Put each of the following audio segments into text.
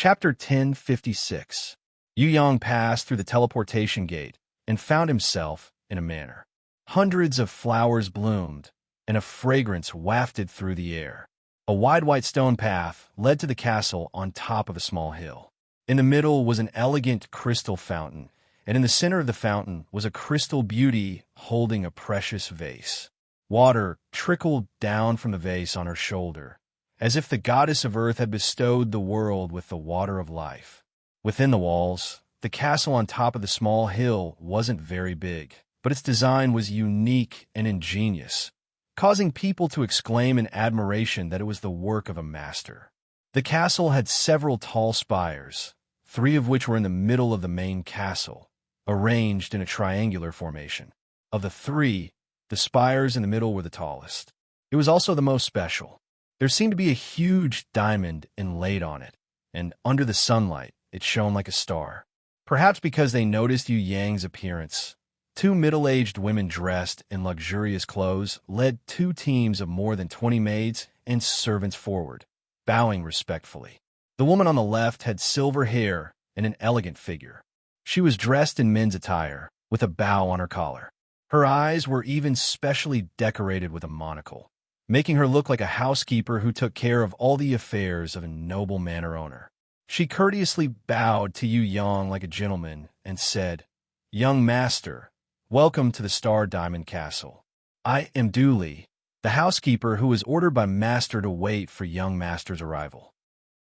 Chapter 1056. Yu Yang passed through the teleportation gate and found himself in a manor. Hundreds of flowers bloomed, and a fragrance wafted through the air. A wide white stone path led to the castle on top of a small hill. In the middle was an elegant crystal fountain, and in the center of the fountain was a crystal beauty holding a precious vase. Water trickled down from the vase on her shoulder, as if the goddess of earth had bestowed the world with the water of life. Within the walls, the castle on top of the small hill wasn't very big, but its design was unique and ingenious, causing people to exclaim in admiration that it was the work of a master. The castle had several tall spires, 3 of which were in the middle of the main castle, arranged in a triangular formation. Of the 3, the spires in the middle were the tallest. It was also the most special. There seemed to be a huge diamond inlaid on it, and under the sunlight, it shone like a star. Perhaps because they noticed Yu Yang's appearance, 2 middle-aged women dressed in luxurious clothes led 2 teams of more than 20 maids and servants forward, bowing respectfully. The woman on the left had silver hair and an elegant figure. She was dressed in men's attire, with a bow on her collar. Her eyes were even specially decorated with a monocle, making her look like a housekeeper who took care of all the affairs of a noble manor owner. She courteously bowed to Yu Yang like a gentleman and said, "Young master, welcome to the Star Diamond Castle. I am Dooley, the housekeeper who was ordered by master to wait for young master's arrival."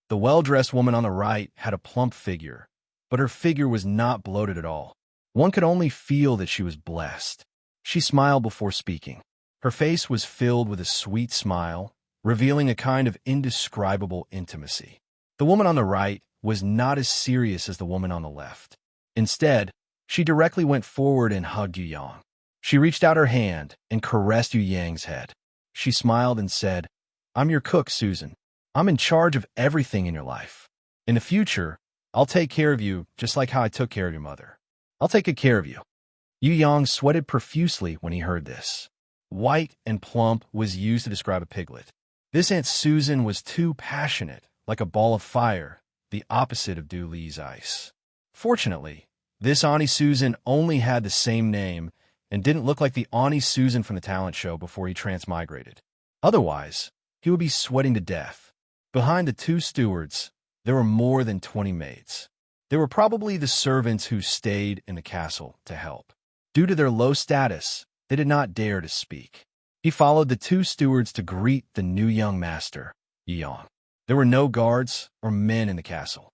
The well-dressed woman on the right had a plump figure, but her figure was not bloated at all. One could only feel that she was blessed. She smiled before speaking. Her face was filled with a sweet smile, revealing a kind of indescribable intimacy. The woman on the right was not as serious as the woman on the left. Instead, she directly went forward and hugged Yu Yang. She reached out her hand and caressed Yu Yang's head. She smiled and said, "I'm your cook, Susan. I'm in charge of everything in your life. In the future, I'll take care of you just like how I took care of your mother. I'll take good care of you." Yu Yang sweated profusely when he heard this. White and plump was used to describe a piglet. This Aunt Susan was too passionate, like a ball of fire, the opposite of Dooley's ice. Fortunately, this Auntie Susan only had the same name and didn't look like the Auntie Susan from the talent show before he transmigrated. Otherwise, he would be sweating to death. Behind the 2 stewards, there were more than 20 maids. They were probably the servants who stayed in the castle to help. Due to their low status, they did not dare to speak. He followed the 2 stewards to greet the new young master, Yu Yang. There were no guards or men in the castle.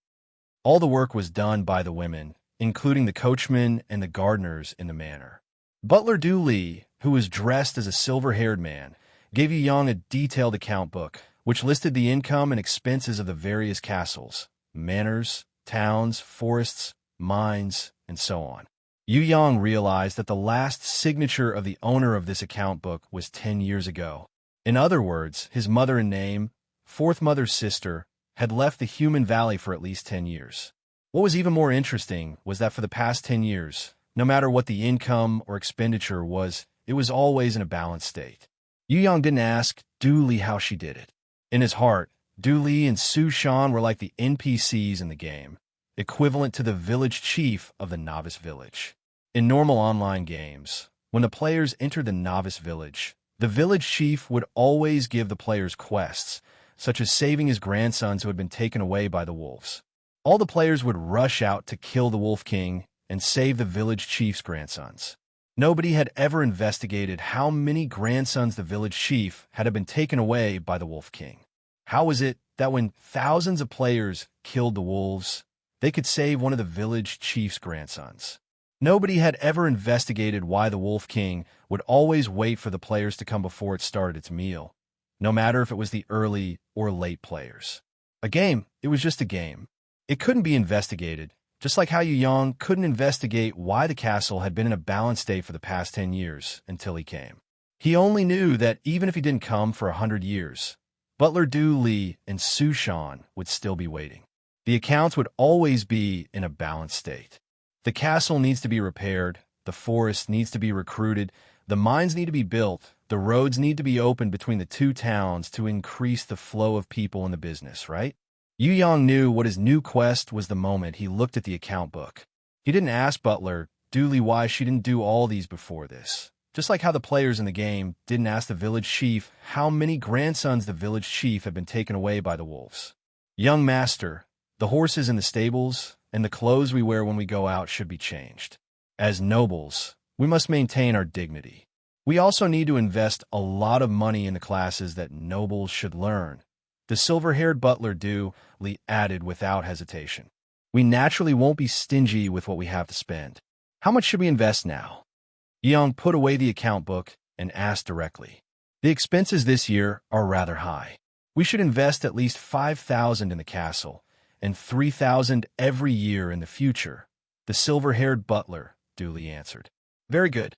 All the work was done by the women, including the coachmen and the gardeners in the manor. Butler Dooley, who was dressed as a silver-haired man, gave Yu Yang a detailed account book, which listed the income and expenses of the various castles, manors, towns, forests, mines, and so on. Yu Yang realized that the last signature of the owner of this account book was 10 years ago. In other words, his mother in name, 4th mother's sister, had left the human valley for at least 10 years. What was even more interesting was that for the past 10 years, no matter what the income or expenditure was, it was always in a balanced state. Yu Yang didn't ask Dooley how she did it. In his heart, Dooley and Su Shan were like the NPCs in the game, equivalent to the village chief of the novice village. In normal online games, when the players entered the novice village, the village chief would always give the players quests, such as saving his grandsons who had been taken away by the wolves. All the players would rush out to kill the Wolf King and save the village chief's grandsons. Nobody had ever investigated how many grandsons the village chief had been taken away by the Wolf King. How was it that when thousands of players killed the wolves, they could save one of the village chief's grandsons? Nobody had ever investigated why the Wolf King would always wait for the players to come before it started its meal, no matter if it was the early or late players. A game, it was just a game. It couldn't be investigated, just like how Yu Yang couldn't investigate why the castle had been in a balanced state for the past 10 years until he came. He only knew that even if he didn't come for 100 years, Butler Dooley and Su Shan would still be waiting. The accounts would always be in a balanced state. The castle needs to be repaired, the forest needs to be recruited, the mines need to be built, the roads need to be opened between the 2 towns to increase the flow of people in the business, right? Yu Yang knew what his new quest was the moment he looked at the account book. He didn't ask Butler Dooley why she didn't do all these before this. Just like how the players in the game didn't ask the village chief how many grandsons the village chief had been taken away by the wolves. Young master, the horses in the stables and the clothes we wear when we go out should be changed. As nobles, we must maintain our dignity. We also need to invest a lot of money in the classes that nobles should learn. The silver-haired butler Dooley added without hesitation. We naturally won't be stingy with what we have to spend. How much should we invest now? Young put away the account book and asked directly. The expenses this year are rather high. We should invest at least 5,000 in the castle and 3,000 every year in the future, the silver-haired butler Dooley answered. Very good.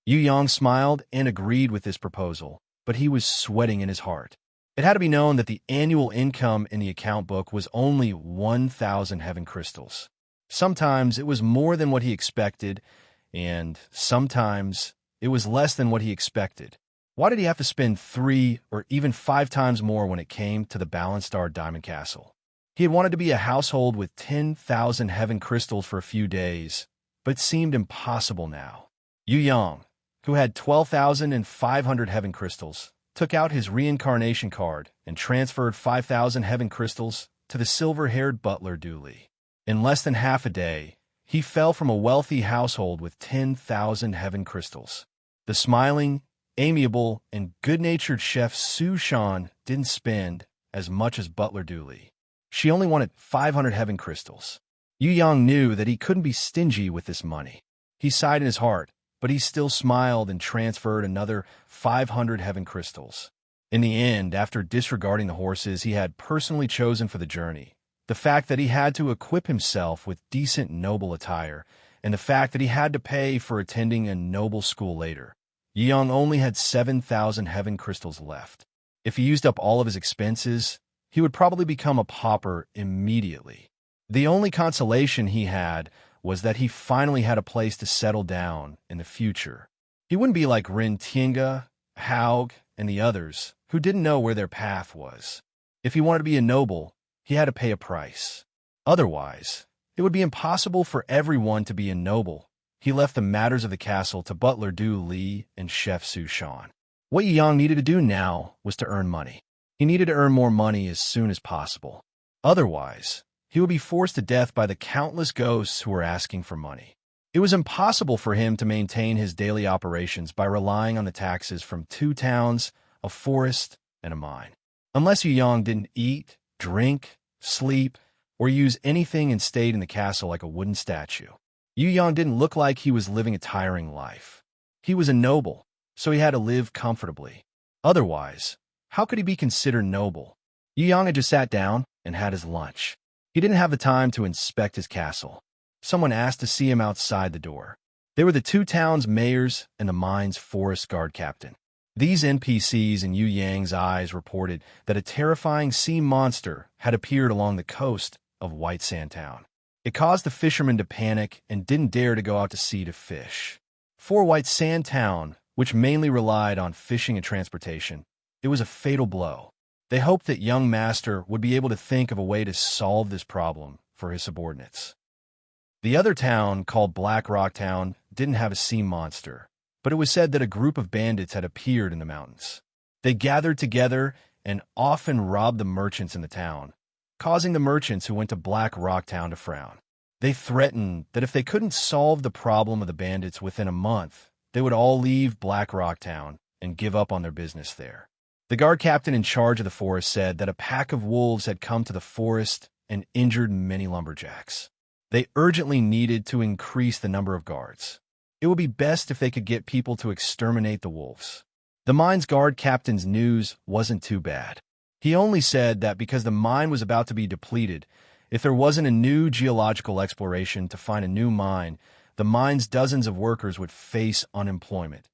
Yu Yang smiled and agreed with this proposal, but he was sweating in his heart. It had to be known that the annual income in the account book was only 1,000 heaven crystals. Sometimes it was more than what he expected, and sometimes it was less than what he expected. Why did he have to spend 3 or even 5 times more when it came to the Balanced Star Diamond Castle? He had wanted to be a household with 10,000 heaven crystals for a few days, but it seemed impossible now. Yu Yang, who had 12,500 heaven crystals, took out his reincarnation card and transferred 5,000 heaven crystals to the silver-haired butler Dooley. In less than half a day, he fell from a wealthy household with 10,000 heaven crystals. The smiling, amiable, and good-natured chef Su Shan didn't spend as much as butler Dooley. She only wanted 500 heaven crystals. Yu Yang knew that he couldn't be stingy with this money. He sighed in his heart, but he still smiled and transferred another 500 heaven crystals. In the end, after disregarding the horses he had personally chosen for the journey, the fact that he had to equip himself with decent noble attire, and the fact that he had to pay for attending a noble school later, Yu Yang only had 7,000 heaven crystals left. If he used up all of his expenses, he would probably become a pauper immediately. The only consolation he had was that he finally had a place to settle down in the future. He wouldn't be like Rin Tiange, Haug, and the others, who didn't know where their path was. If he wanted to be a noble, he had to pay a price. Otherwise, it would be impossible for everyone to be a noble. He left the matters of the castle to butler Dooley and chef Su Shan. What Yu Yang needed to do now was to earn money. He needed to earn more money as soon as possible. Otherwise, he would be forced to death by the countless ghosts who were asking for money. It was impossible for him to maintain his daily operations by relying on the taxes from 2 towns, a forest, and a mine. Unless Yu Yang didn't eat, drink, sleep, or use anything and stayed in the castle like a wooden statue. Yu Yang didn't look like he was living a tiring life. He was a noble, so he had to live comfortably. Otherwise, how could he be considered noble? Yu Yang had just sat down and had his lunch. He didn't have the time to inspect his castle. Someone asked to see him outside the door. They were the 2 towns' mayors and the mine's forest guard captain. These NPCs in Yu Yang's eyes reported that a terrifying sea monster had appeared along the coast of White Sand Town. It caused the fishermen to panic and didn't dare to go out to sea to fish. For White Sand Town, which mainly relied on fishing and transportation, it was a fatal blow. They hoped that young master would be able to think of a way to solve this problem for his subordinates. The other town, called Black Rock Town, didn't have a sea monster, but it was said that a group of bandits had appeared in the mountains. They gathered together and often robbed the merchants in the town, causing the merchants who went to Black Rock Town to frown. They threatened that if they couldn't solve the problem of the bandits within a month, they would all leave Black Rock Town and give up on their business there. The guard captain in charge of the forest said that a pack of wolves had come to the forest and injured many lumberjacks. They urgently needed to increase the number of guards. It would be best if they could get people to exterminate the wolves. The mine's guard captain's news wasn't too bad. He only said that because the mine was about to be depleted, if there wasn't a new geological exploration to find a new mine, the mine's dozens of workers would face unemployment.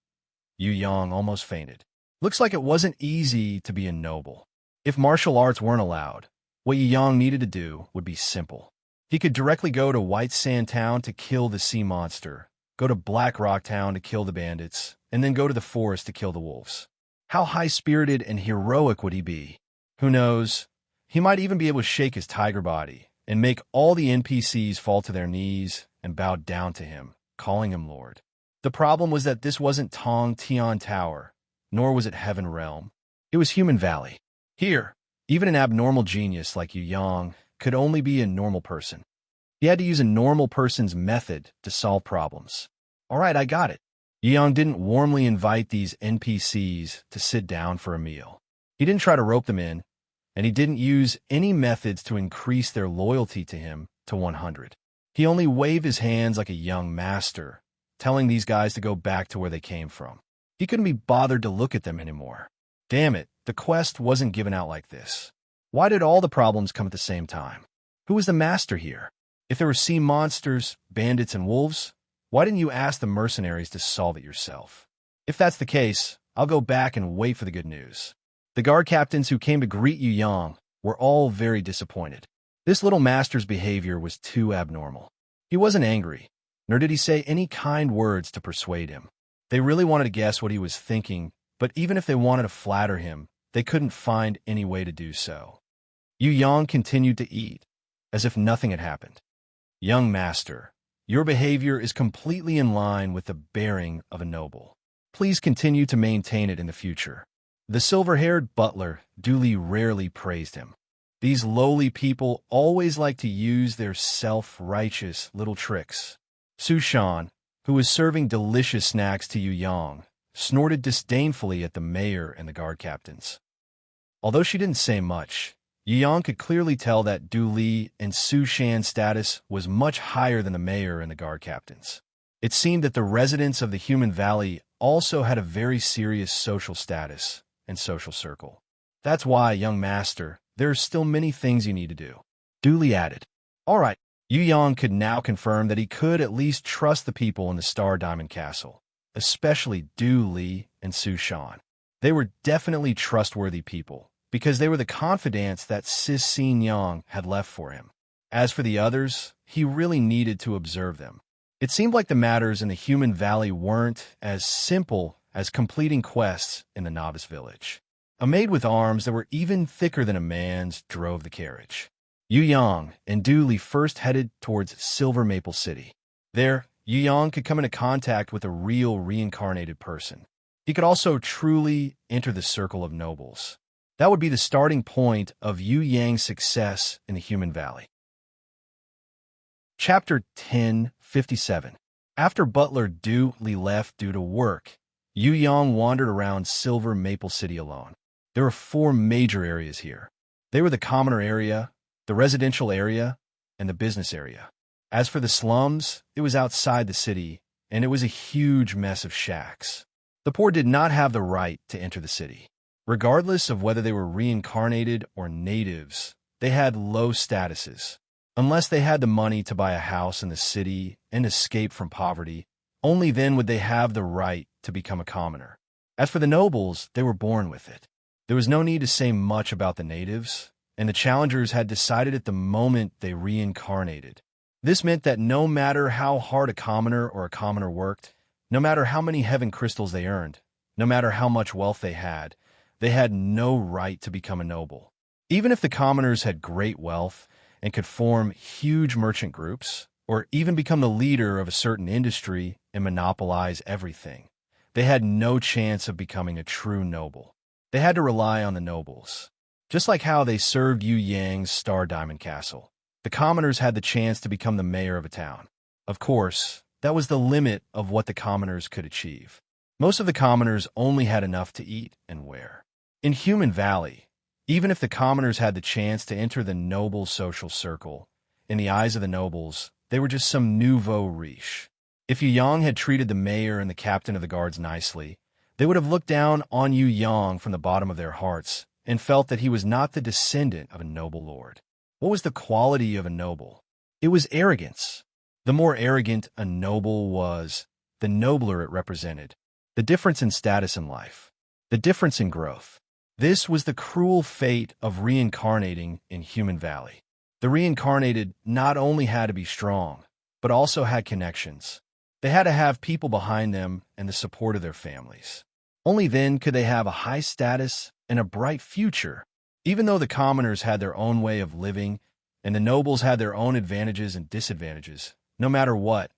Yu Yang almost fainted. Looks like it wasn't easy to be a noble. If martial arts weren't allowed, what Yu Yang needed to do would be simple. He could directly go to White Sand Town to kill the sea monster, go to Black Rock Town to kill the bandits, and then go to the forest to kill the wolves. How high-spirited and heroic would he be? Who knows? He might even be able to shake his tiger body and make all the NPCs fall to their knees and bow down to him, calling him Lord. The problem was that this wasn't Tong Tian Tower, nor was it Heaven Realm. It was Human Valley. Here, even an abnormal genius like Yu Yang could only be a normal person. He had to use a normal person's method to solve problems. All right, I got it. Yu Yang didn't warmly invite these NPCs to sit down for a meal. He didn't try to rope them in, and he didn't use any methods to increase their loyalty to him to 100. He only waved his hands like a young master, telling these guys to go back to where they came from. He couldn't be bothered to look at them anymore. Damn it, the quest wasn't given out like this. Why did all the problems come at the same time? Who was the master here? If there were sea monsters, bandits, and wolves, why didn't you ask the mercenaries to solve it yourself? If that's the case, I'll go back and wait for the good news. The guard captains who came to greet Yu Yang were all very disappointed. This little master's behavior was too abnormal. He wasn't angry, nor did he say any kind words to persuade him. They really wanted to guess what he was thinking, but even if they wanted to flatter him, they couldn't find any way to do so. Yu Yang continued to eat, as if nothing had happened. Young master, your behavior is completely in line with the bearing of a noble. Please continue to maintain it in the future. The silver-haired butler duly rarely praised him. These lowly people always like to use their self-righteous little tricks. Su Shan, who was serving delicious snacks to Yu Yang, snorted disdainfully at the mayor and the guard captains. Although she didn't say much, Yu Yang could clearly tell that Du Li and Su Shan's status was much higher than the mayor and the guard captains. It seemed that the residents of the Human Valley also had a very serious social status and social circle. That's why, young master, there are still many things you need to do. Du Li added. All right, Yu Yang could now confirm that he could at least trust the people in the Star Diamond Castle, especially Du Li and Su Shan. They were definitely trustworthy people, because they were the confidants that Sis Xin Yang had left for him. As for the others, he really needed to observe them. It seemed like the matters in the Human Valley weren't as simple as completing quests in the novice village. A maid with arms that were even thicker than a man's drove the carriage. Yu Yang and Du Li first headed towards Silver Maple City. There, Yu Yang could come into contact with a real reincarnated person. He could also truly enter the circle of nobles. That would be the starting point of Yu Yang's success in the Human Valley. Chapter 10:57. After Butler Du Li left due to work, Yu Yang wandered around Silver Maple City alone. There were 4 major areas here. They were the commoner area, the residential area, and the business area. As for the slums, it was outside the city, and it was a huge mess of shacks. The poor did not have the right to enter the city. Regardless of whether they were reincarnated or natives, they had low statuses. Unless they had the money to buy a house in the city and escape from poverty, only then would they have the right to become a commoner. As for the nobles, they were born with it. There was no need to say much about the natives, and the challengers had decided at the moment they reincarnated. This meant that no matter how hard a commoner worked, no matter how many heaven crystals they earned, no matter how much wealth they had no right to become a noble. Even if the commoners had great wealth and could form huge merchant groups, or even become the leader of a certain industry and monopolize everything, they had no chance of becoming a true noble. They had to rely on the nobles. Just like how they served Yu Yang's Star Diamond Castle, the commoners had the chance to become the mayor of a town. Of course, that was the limit of what the commoners could achieve. Most of the commoners only had enough to eat and wear. In Human Valley, even if the commoners had the chance to enter the noble social circle, in the eyes of the nobles, they were just some nouveau riche. If Yu Yang had treated the mayor and the captain of the guards nicely, they would have looked down on Yu Yang from the bottom of their hearts and felt that he was not the descendant of a noble lord. What was the quality of a noble? It was arrogance. The more arrogant a noble was, the nobler it represented. The difference in status in life. The difference in growth. This was the cruel fate of reincarnating in Human Valley. The reincarnated not only had to be strong, but also had connections. They had to have people behind them and the support of their families. Only then could they have a high status and a bright future. Even though the commoners had their own way of living, and the nobles had their own advantages and disadvantages, no matter what,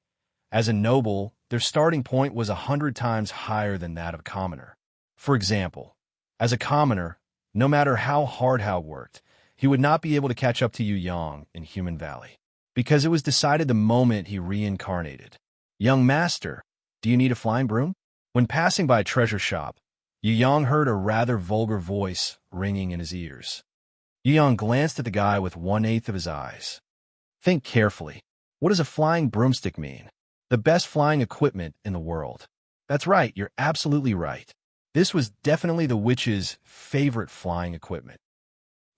as a noble, their starting point was 100 times higher than that of a commoner. For example, as a commoner, no matter how hard Hao worked, he would not be able to catch up to Yu Yang in Human Valley, because it was decided the moment he reincarnated. Young master, do you need a flying broom? When passing by a treasure shop, Yu Yang heard a rather vulgar voice ringing in his ears. Yu Yang glanced at the guy with 1/8 of his eyes. Think carefully. What does a flying broomstick mean? The best flying equipment in the world. That's right, you're absolutely right. This was definitely the witch's favorite flying equipment.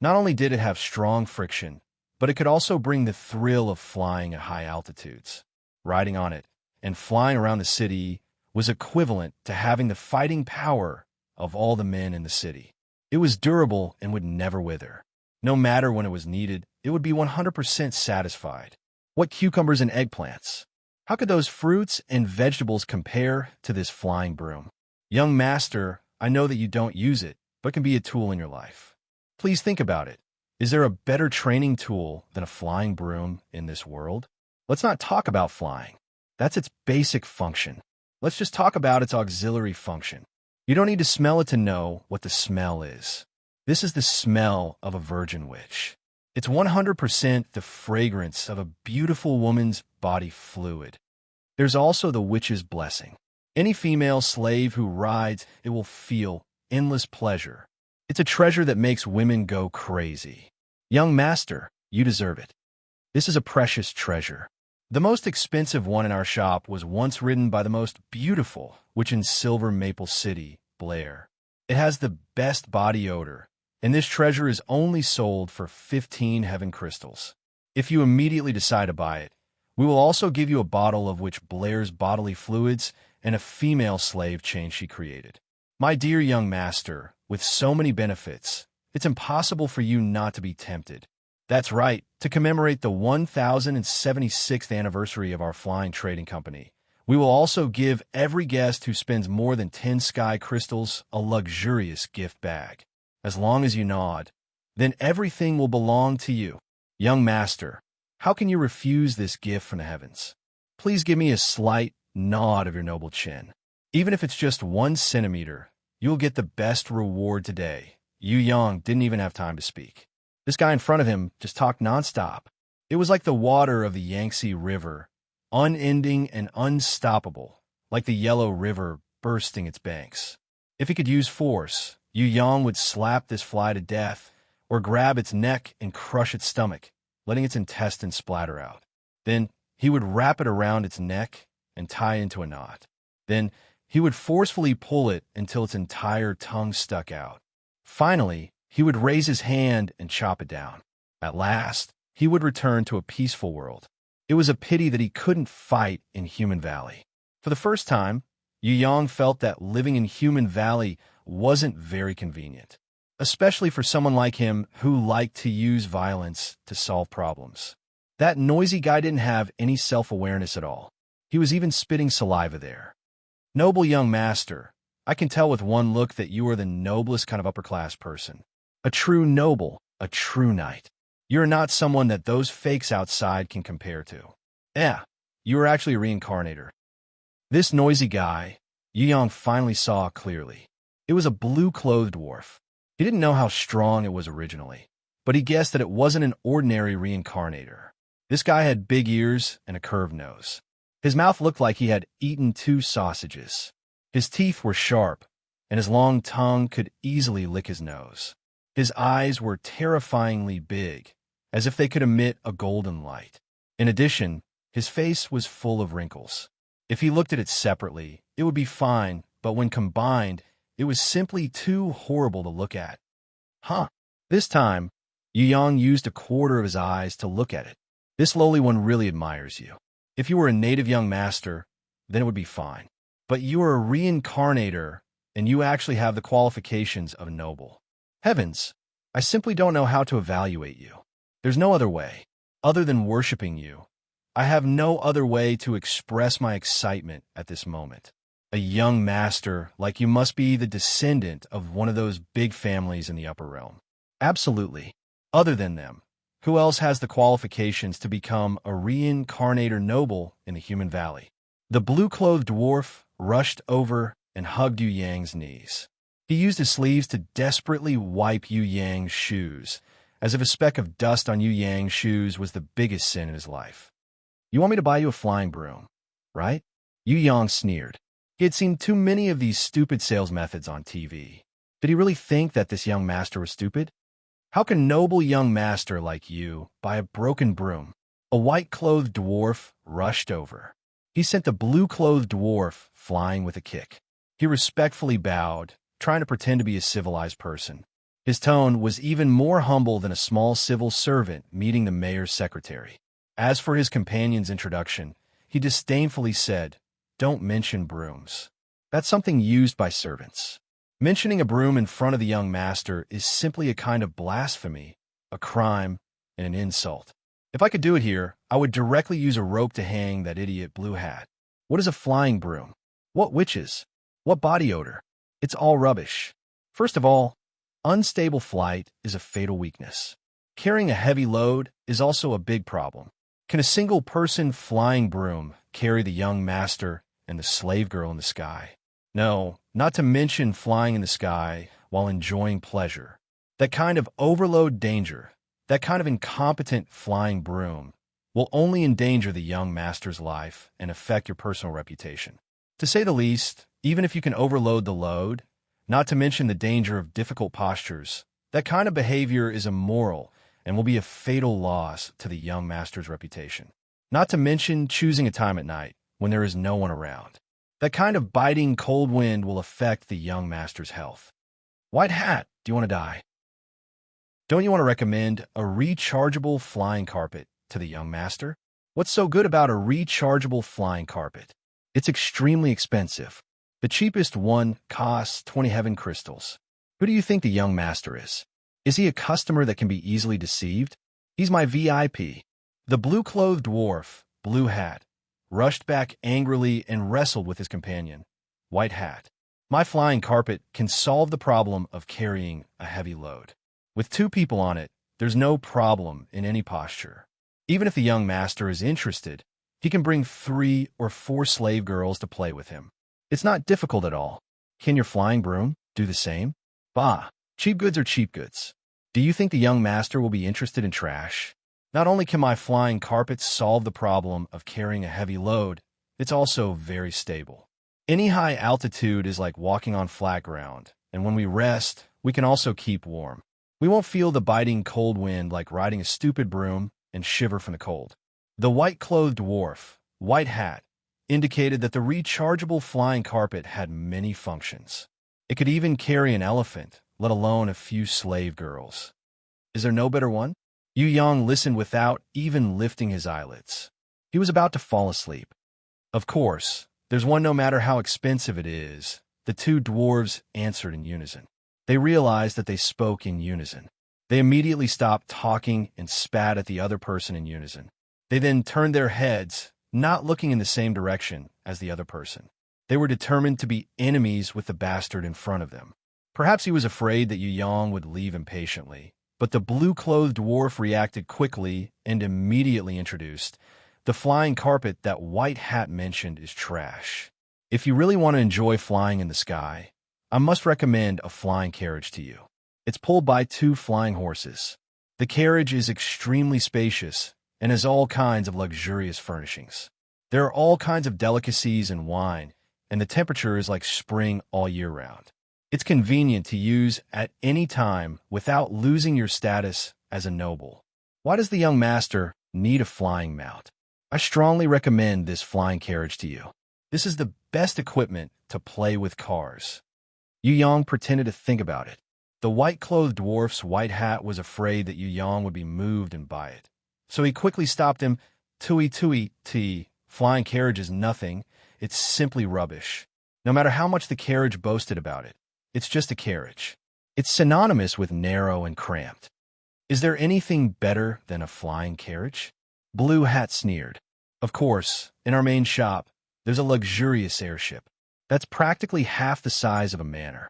Not only did it have strong friction, but it could also bring the thrill of flying at high altitudes. Riding on it and flying around the city was equivalent to having the fighting power of all the men in the city. It was durable and would never wither. No matter when it was needed, it would be 100% satisfied. What cucumbers and eggplants? How could those fruits and vegetables compare to this flying broom? Young master, I know that you don't use it, but can be a tool in your life. Please think about it. Is there a better training tool than a flying broom in this world? Let's not talk about flying. That's its basic function. Let's just talk about its auxiliary function. You don't need to smell it to know what the smell is. This is the smell of a virgin witch. It's 100% the fragrance of a beautiful woman's body fluid. There's also the witch's blessing. Any female slave who rides it will feel endless pleasure. It's a treasure that makes women go crazy. Young master, you deserve it. This is a precious treasure. The most expensive one in our shop was once ridden by the most beautiful witch in Silver Maple City, Blair. It has the best body odor, and this treasure is only sold for 15 heaven crystals. If you immediately decide to buy it, we will also give you a bottle of which Blair's bodily fluids and a female slave chain she created. My dear young master, with so many benefits, it's impossible for you not to be tempted. That's right, to commemorate the 1076th anniversary of our flying trading company, we will also give every guest who spends more than 10 sky crystals a luxurious gift bag. As long as you nod, then everything will belong to you. Young master, how can you refuse this gift from the heavens? Please give me a slight nod of your noble chin. Even if it's just 1 centimeter, you'll get the best reward today. Yu Yang didn't even have time to speak. This guy in front of him just talked nonstop. It was like the water of the Yangtze River, unending and unstoppable, like the Yellow River bursting its banks. If he could use force, Yu Yang would slap this fly to death, or grab its neck and crush its stomach, letting its intestines splatter out. Then he would wrap it around its neck and tie into a knot. Then he would forcefully pull it until its entire tongue stuck out. Finally, he would raise his hand and chop it down. At last, he would return to a peaceful world. It was a pity that he couldn't fight in Human Valley. For the first time, Yu Yang felt that living in Human Valley wasn't very convenient, especially for someone like him who liked to use violence to solve problems. That noisy guy didn't have any self-awareness at all. He was even spitting saliva there. Noble young master, I can tell with one look that you are the noblest kind of upper-class person. A true noble, a true knight. You're not someone that those fakes outside can compare to. Yeah, you are actually a reincarnator. This noisy guy, Yu Yang finally saw clearly. It was a blue-clothed dwarf. He didn't know how strong it was originally, but he guessed that it wasn't an ordinary reincarnator. This guy had big ears and a curved nose. His mouth looked like he had eaten 2 sausages. His teeth were sharp, and his long tongue could easily lick his nose. His eyes were terrifyingly big, as if they could emit a golden light. In addition, his face was full of wrinkles. If he looked at it separately, it would be fine, but when combined, it was simply too horrible to look at. Huh. This time, Yu Yang used 1/4 of his eyes to look at it. This lowly one really admires you. If you were a native young master, then it would be fine. But you are a reincarnator, and you actually have the qualifications of a noble. Heavens, I simply don't know how to evaluate you. There's no other way. Other than worshiping you, I have no other way to express my excitement at this moment. A young master like you must be the descendant of one of those big families in the upper realm. Absolutely. Other than them, who else has the qualifications to become a reincarnator noble in the human valley? The blue-clothed dwarf rushed over and hugged Yu Yang's knees. He used his sleeves to desperately wipe Yu Yang's shoes, as if a speck of dust on Yu Yang's shoes was the biggest sin in his life. You want me to buy you a flying broom, right? Yu Yang sneered. He had seen too many of these stupid sales methods on TV. Did he really think that this young master was stupid? How can noble young master like you buy a broken broom? A white-clothed dwarf rushed over. He sent the blue-clothed dwarf flying with a kick. He respectfully bowed, trying to pretend to be a civilized person. His tone was even more humble than a small civil servant meeting the mayor's secretary. As for his companion's introduction, he disdainfully said, "Don't mention brooms. That's something used by servants. Mentioning a broom in front of the young master is simply a kind of blasphemy, a crime, and an insult. If I could do it here, I would directly use a rope to hang that idiot Blue Hat. What is a flying broom? What witches? What body odor? It's all rubbish. First of all, unstable flight is a fatal weakness. Carrying a heavy load is also a big problem. Can a single-person flying broom carry the young master and the slave girl in the sky? No, not to mention flying in the sky while enjoying pleasure. That kind of overload danger, that kind of incompetent flying broom, will only endanger the young master's life and affect your personal reputation. To say the least, even if you can overload the load, not to mention the danger of difficult postures, that kind of behavior is immoral and will be a fatal loss to the young master's reputation. Not to mention choosing a time at night when there is no one around. That kind of biting cold wind will affect the young master's health. White Hat, do you want to die? Don't you want to recommend a rechargeable flying carpet to the young master? What's so good about a rechargeable flying carpet? It's extremely expensive. The cheapest one costs 20 heaven crystals. Who do you think the young master is? Is he a customer that can be easily deceived? He's my VIP. The blue-clothed dwarf, Blue Hat, rushed back angrily and wrestled with his companion, White Hat. My flying carpet can solve the problem of carrying a heavy load. With 2 people on it, there's no problem in any posture. Even if the young master is interested, he can bring 3 or 4 slave girls to play with him. It's not difficult at all. Can your flying broom do the same? Bah, cheap goods are cheap goods. Do you think the young master will be interested in trash? Not only can my flying carpet solve the problem of carrying a heavy load, it's also very stable. Any high altitude is like walking on flat ground, and when we rest, we can also keep warm. We won't feel the biting cold wind like riding a stupid broom and shiver from the cold. The white-clothed dwarf, White Hat, indicated that the rechargeable flying carpet had many functions. It could even carry an elephant, let alone a few slave girls. Is there no better one? Yu Yang listened without even lifting his eyelids. He was about to fall asleep. Of course, there's one no matter how expensive it is, the 2 dwarves answered in unison. They realized that they spoke in unison. They immediately stopped talking and spat at the other person in unison. They then turned their heads, not looking in the same direction as the other person. They were determined to be enemies with the bastard in front of them. Perhaps he was afraid that Yu Yang would leave impatiently, but the blue-clothed dwarf reacted quickly and immediately introduced, "The flying carpet that White Hat mentioned is trash. If you really want to enjoy flying in the sky, I must recommend a flying carriage to you. It's pulled by 2 flying horses. The carriage is extremely spacious and has all kinds of luxurious furnishings. There are all kinds of delicacies and wine, and the temperature is like spring all year round. It's convenient to use at any time without losing your status as a noble. Why does the young master need a flying mount? I strongly recommend this flying carriage to you. This is the best equipment to play with cars." Yu Yang pretended to think about it. The white-clothed dwarf's White Hat was afraid that Yu Yang would be moved and buy it. So he quickly stopped him. Tui, flying carriage is nothing. It's simply rubbish. No matter how much the carriage boasted about it, it's just a carriage. It's synonymous with narrow and cramped. Is there anything better than a flying carriage? Blue Hat sneered. Of course, in our main shop, there's a luxurious airship. That's practically half the size of a manor.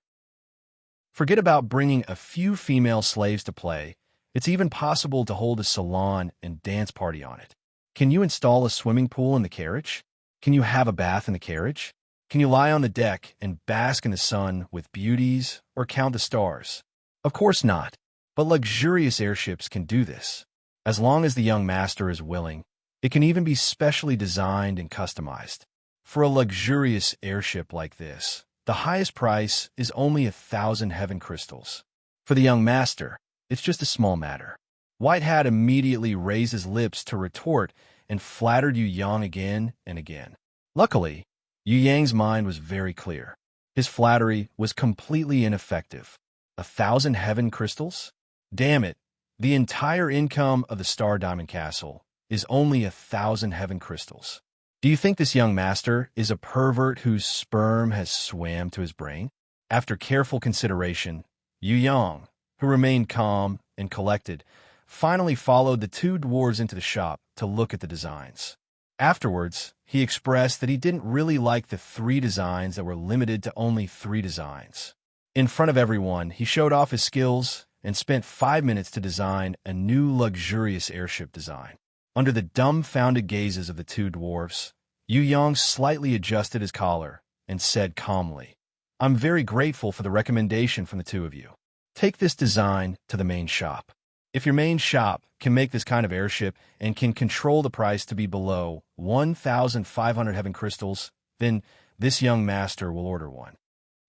Forget about bringing a few female slaves to play. It's even possible to hold a salon and dance party on it. Can you install a swimming pool in the carriage? Can you have a bath in the carriage? Can you lie on the deck and bask in the sun with beauties or count the stars? Of course not. But luxurious airships can do this. As long as the young master is willing, it can even be specially designed and customized. For a luxurious airship like this, the highest price is only 1,000 heaven crystals. For the young master, it's just a small matter. White Hat immediately raised his lips to retort and flattered Yu Yang again and again. Luckily, Yu Yang's mind was very clear. His flattery was completely ineffective. 1,000 heaven crystals? Damn it, the entire income of the Star Diamond Castle is only 1,000 heaven crystals. Do you think this young master is a pervert whose sperm has swam to his brain? After careful consideration, Yu Yang, who remained calm and collected, finally followed the two dwarves into the shop to look at the designs. Afterwards, he expressed that he didn't really like the 3 designs that were limited to only 3 designs. In front of everyone, he showed off his skills and spent 5 minutes to design a new luxurious airship design. Under the dumbfounded gazes of the two dwarfs, Yu Yang slightly adjusted his collar and said calmly, "I'm very grateful for the recommendation from the two of you. Take this design to the main shop. If your main shop can make this kind of airship and can control the price to be below 1,500 heaven crystals, then this young master will order one."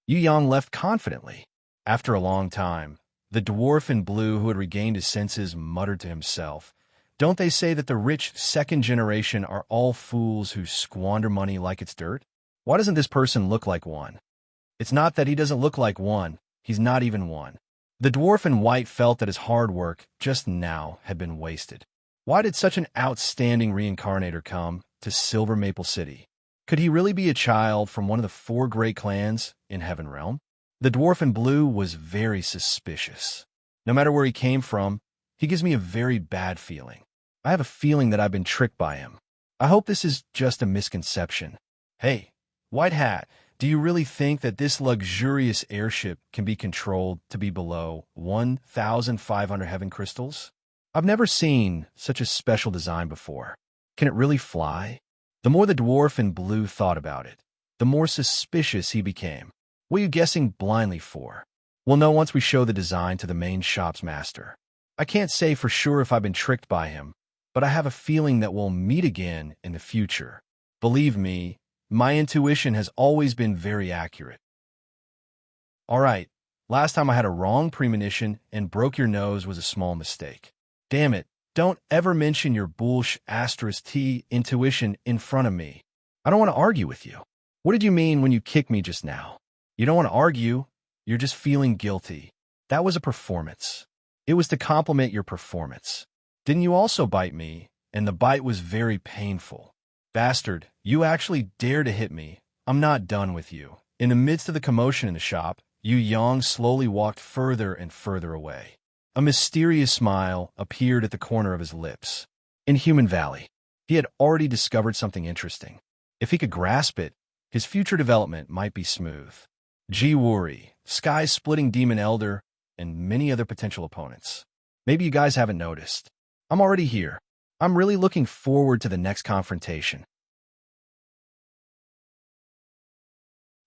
Yu Yang left confidently. After a long time, the dwarf in blue who had regained his senses muttered to himself, "Don't they say that the rich second generation are all fools who squander money like it's dirt? Why doesn't this person look like one?" It's not that he doesn't look like one, he's not even one. The dwarf in white felt that his hard work just now had been wasted. Why did such an outstanding reincarnator come to Silver Maple City? Could he really be a child from one of the 4 great clans in Heaven Realm? The dwarf in blue was very suspicious. No matter where he came from, he gives me a very bad feeling. I have a feeling that I've been tricked by him. I hope this is just a misconception. Hey, White Hat, do you really think that this luxurious airship can be controlled to be below 1,500 heaven crystals? I've never seen such a special design before. Can it really fly? The more the dwarf in blue thought about it, the more suspicious he became. What are you guessing blindly for? We'll know once we show the design to the main shop's master. I can't say for sure if I've been tricked by him, but I have a feeling that we'll meet again in the future. Believe me, my intuition has always been very accurate. All right, last time I had a wrong premonition and broke your nose was a small mistake. Damn it, don't ever mention your bullsh *T intuition in front of me. I don't want to argue with you. What did you mean when you kicked me just now? You don't want to argue, you're just feeling guilty. That was a performance. It was to compliment your performance. Didn't you also bite me? And the bite was very painful. Bastard, you actually dare to hit me. I'm not done with you. In the midst of the commotion in the shop, Yu Yang slowly walked further and further away. A mysterious smile appeared at the corner of his lips. In Human Valley, he had already discovered something interesting. If he could grasp it, his future development might be smooth. Ji Wuri, sky-splitting demon elder, and many other potential opponents. Maybe you guys haven't noticed. I'm already here. I'm really looking forward to the next confrontation.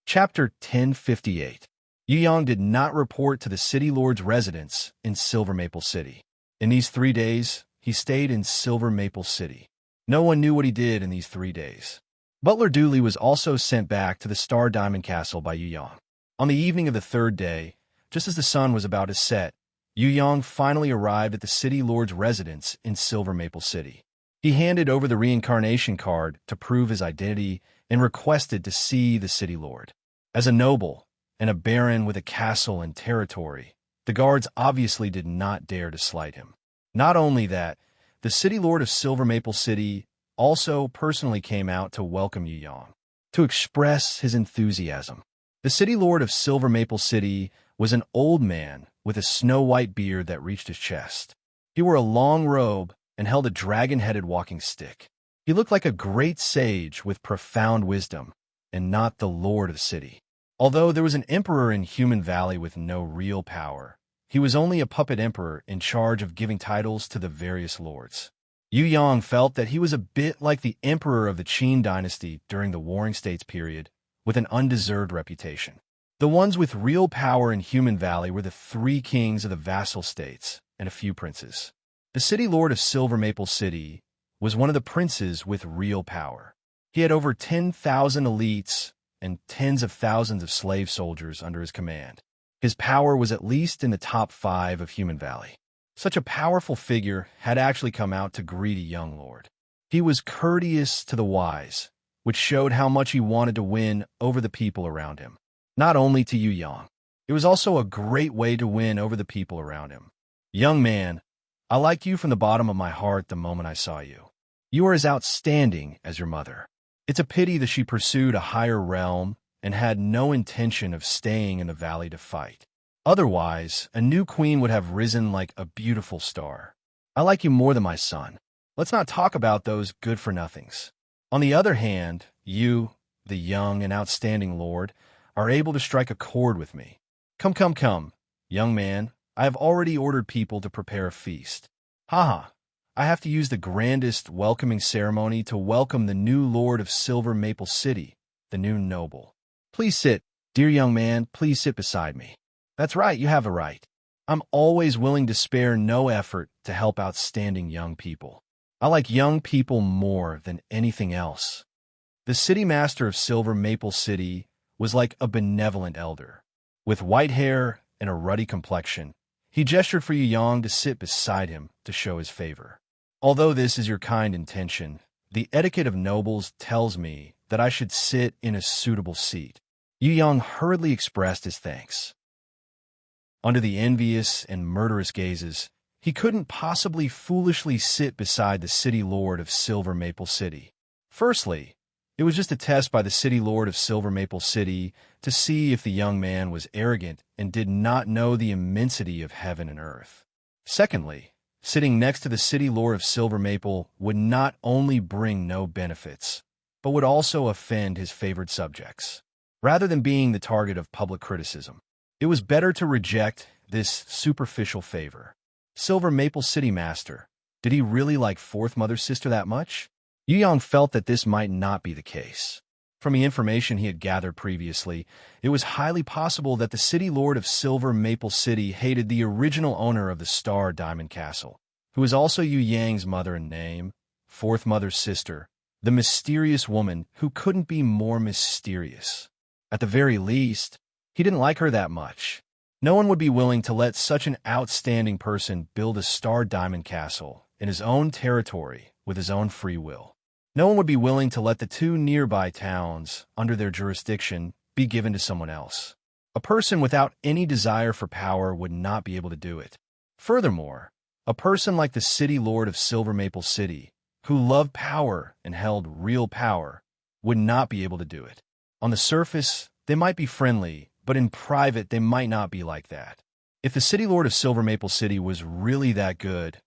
Chapter 1058. Yu Yang did not report to the City Lord's residence in Silver Maple City. In these 3 days, he stayed in Silver Maple City. No one knew what he did in these 3 days. Butler Dooley was also sent back to the Star Diamond Castle by Yu Yang. On the evening of the 3rd day, just as the sun was about to set, Yu Yang finally arrived at the City Lord's residence in Silver Maple City. He handed over the reincarnation card to prove his identity and requested to see the City Lord. As a noble and a baron with a castle and territory, the guards obviously did not dare to slight him. Not only that, the City Lord of Silver Maple City also personally came out to welcome Yu Yang, to express his enthusiasm. The City Lord of Silver Maple City was an old man with a snow-white beard that reached his chest. He wore a long robe and held a dragon-headed walking stick. He looked like a great sage with profound wisdom, and not the lord of the city. Although there was an emperor in Human Valley with no real power, he was only a puppet emperor in charge of giving titles to the various lords. Yu Yong felt that he was a bit like the emperor of the Qin dynasty during the Warring States period, with an undeserved reputation. The ones with real power in Human Valley were the 3 kings of the vassal states and a few princes. The city lord of Silver Maple City was one of the princes with real power. He had over 10,000 elites and tens of thousands of slave soldiers under his command. His power was at least in the top 5 of Human Valley. Such a powerful figure had actually come out to greet a young lord. He was courteous to the wise, which showed how much he wanted to win over the people around him. Not only to Yu Yong, it was also a great way to win over the people around him. Young man, I liked you from the bottom of my heart the moment I saw you. You are as outstanding as your mother. It's a pity that she pursued a higher realm and had no intention of staying in the valley to fight. Otherwise, a new queen would have risen like a beautiful star. I like you more than my son. Let's not talk about those good-for-nothings. On the other hand, you, the young and outstanding lord, are able to strike a chord with me. Come, young man, I have already ordered people to prepare a feast. Haha, I have to use the grandest welcoming ceremony to welcome the new lord of Silver Maple City, the new noble. Please sit, dear young man, please sit beside me. That's right, you have a right. I'm always willing to spare no effort to help outstanding young people. I like young people more than anything else. The city master of Silver Maple City was like a benevolent elder. With white hair and a ruddy complexion, he gestured for Yu Yong to sit beside him to show his favor. Although this is your kind intention, the etiquette of nobles tells me that I should sit in a suitable seat. Yu Yong hurriedly expressed his thanks. Under the envious and murderous gazes, he couldn't possibly foolishly sit beside the city lord of Silver Maple City. Firstly, it was just a test by the city lord of Silver Maple City to see if the young man was arrogant and did not know the immensity of heaven and earth. Secondly, sitting next to the city lord of Silver Maple would not only bring no benefits, but would also offend his favored subjects. Rather than being the target of public criticism, it was better to reject this superficial favor. Silver Maple City Master, did he really like Fourth Mother's sister that much? Yu Yong felt that this might not be the case. From the information he had gathered previously, it was highly possible that the city lord of Silver Maple City hated the original owner of the Star Diamond Castle, who was also Yu Yang's mother in name, Fourth Mother's sister, the mysterious woman who couldn't be more mysterious. At the very least, he didn't like her that much. No one would be willing to let such an outstanding person build a Star Diamond Castle in his own territory with his own free will. No one would be willing to let the 2 nearby towns under their jurisdiction be given to someone else. A person without any desire for power would not be able to do it. Furthermore, a person like the city lord of Silver Maple City, who loved power and held real power, would not be able to do it. On the surface, they might be friendly, but in private they might not be like that. If the city lord of Silver Maple City was really that good,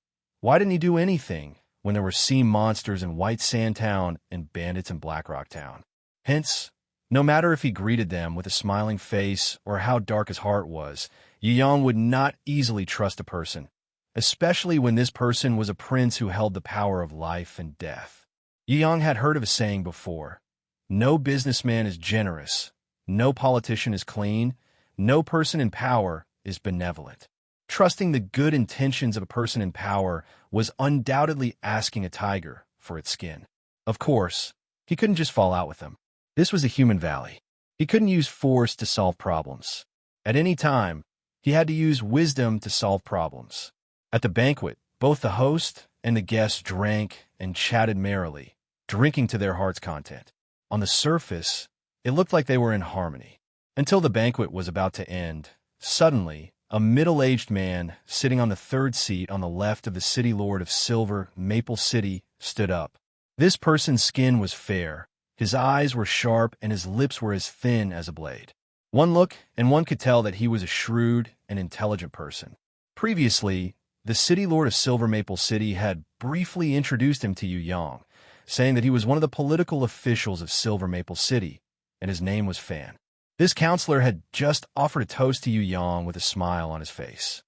why didn't he do anything when there were sea monsters in White Sand Town and bandits in Blackrock Town? Hence, no matter if he greeted them with a smiling face or how dark his heart was, Yu Yong would not easily trust a person, especially when this person was a prince who held the power of life and death. Yu Yong had heard of a saying before: no businessman is generous, no politician is clean, no person in power is benevolent. Trusting the good intentions of a person in power was undoubtedly asking a tiger for its skin. Of course, he couldn't just fall out with them. This was a Human Valley. He couldn't use force to solve problems. At any time, he had to use wisdom to solve problems. At the banquet, both the host and the guests drank and chatted merrily, drinking to their heart's content. On the surface, it looked like they were in harmony. Until the banquet was about to end, suddenly, a middle-aged man sitting on the 3rd seat on the left of the city lord of Silver Maple City stood up. This person's skin was fair, his eyes were sharp, and his lips were as thin as a blade. One look, and one could tell that he was a shrewd and intelligent person. Previously, the city lord of Silver Maple City had briefly introduced him to Yu Yong, saying that he was one of the political officials of Silver Maple City, and his name was Fan. This counselor had just offered a toast to Yu Yang with a smile on his face.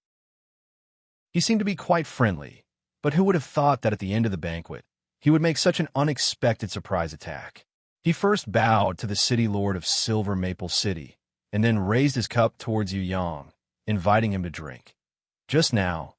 He seemed to be quite friendly, but who would have thought that at the end of the banquet, he would make such an unexpected surprise attack? He first bowed to the city lord of Silver Maple City, and then raised his cup towards Yu Yang, inviting him to drink. Just now,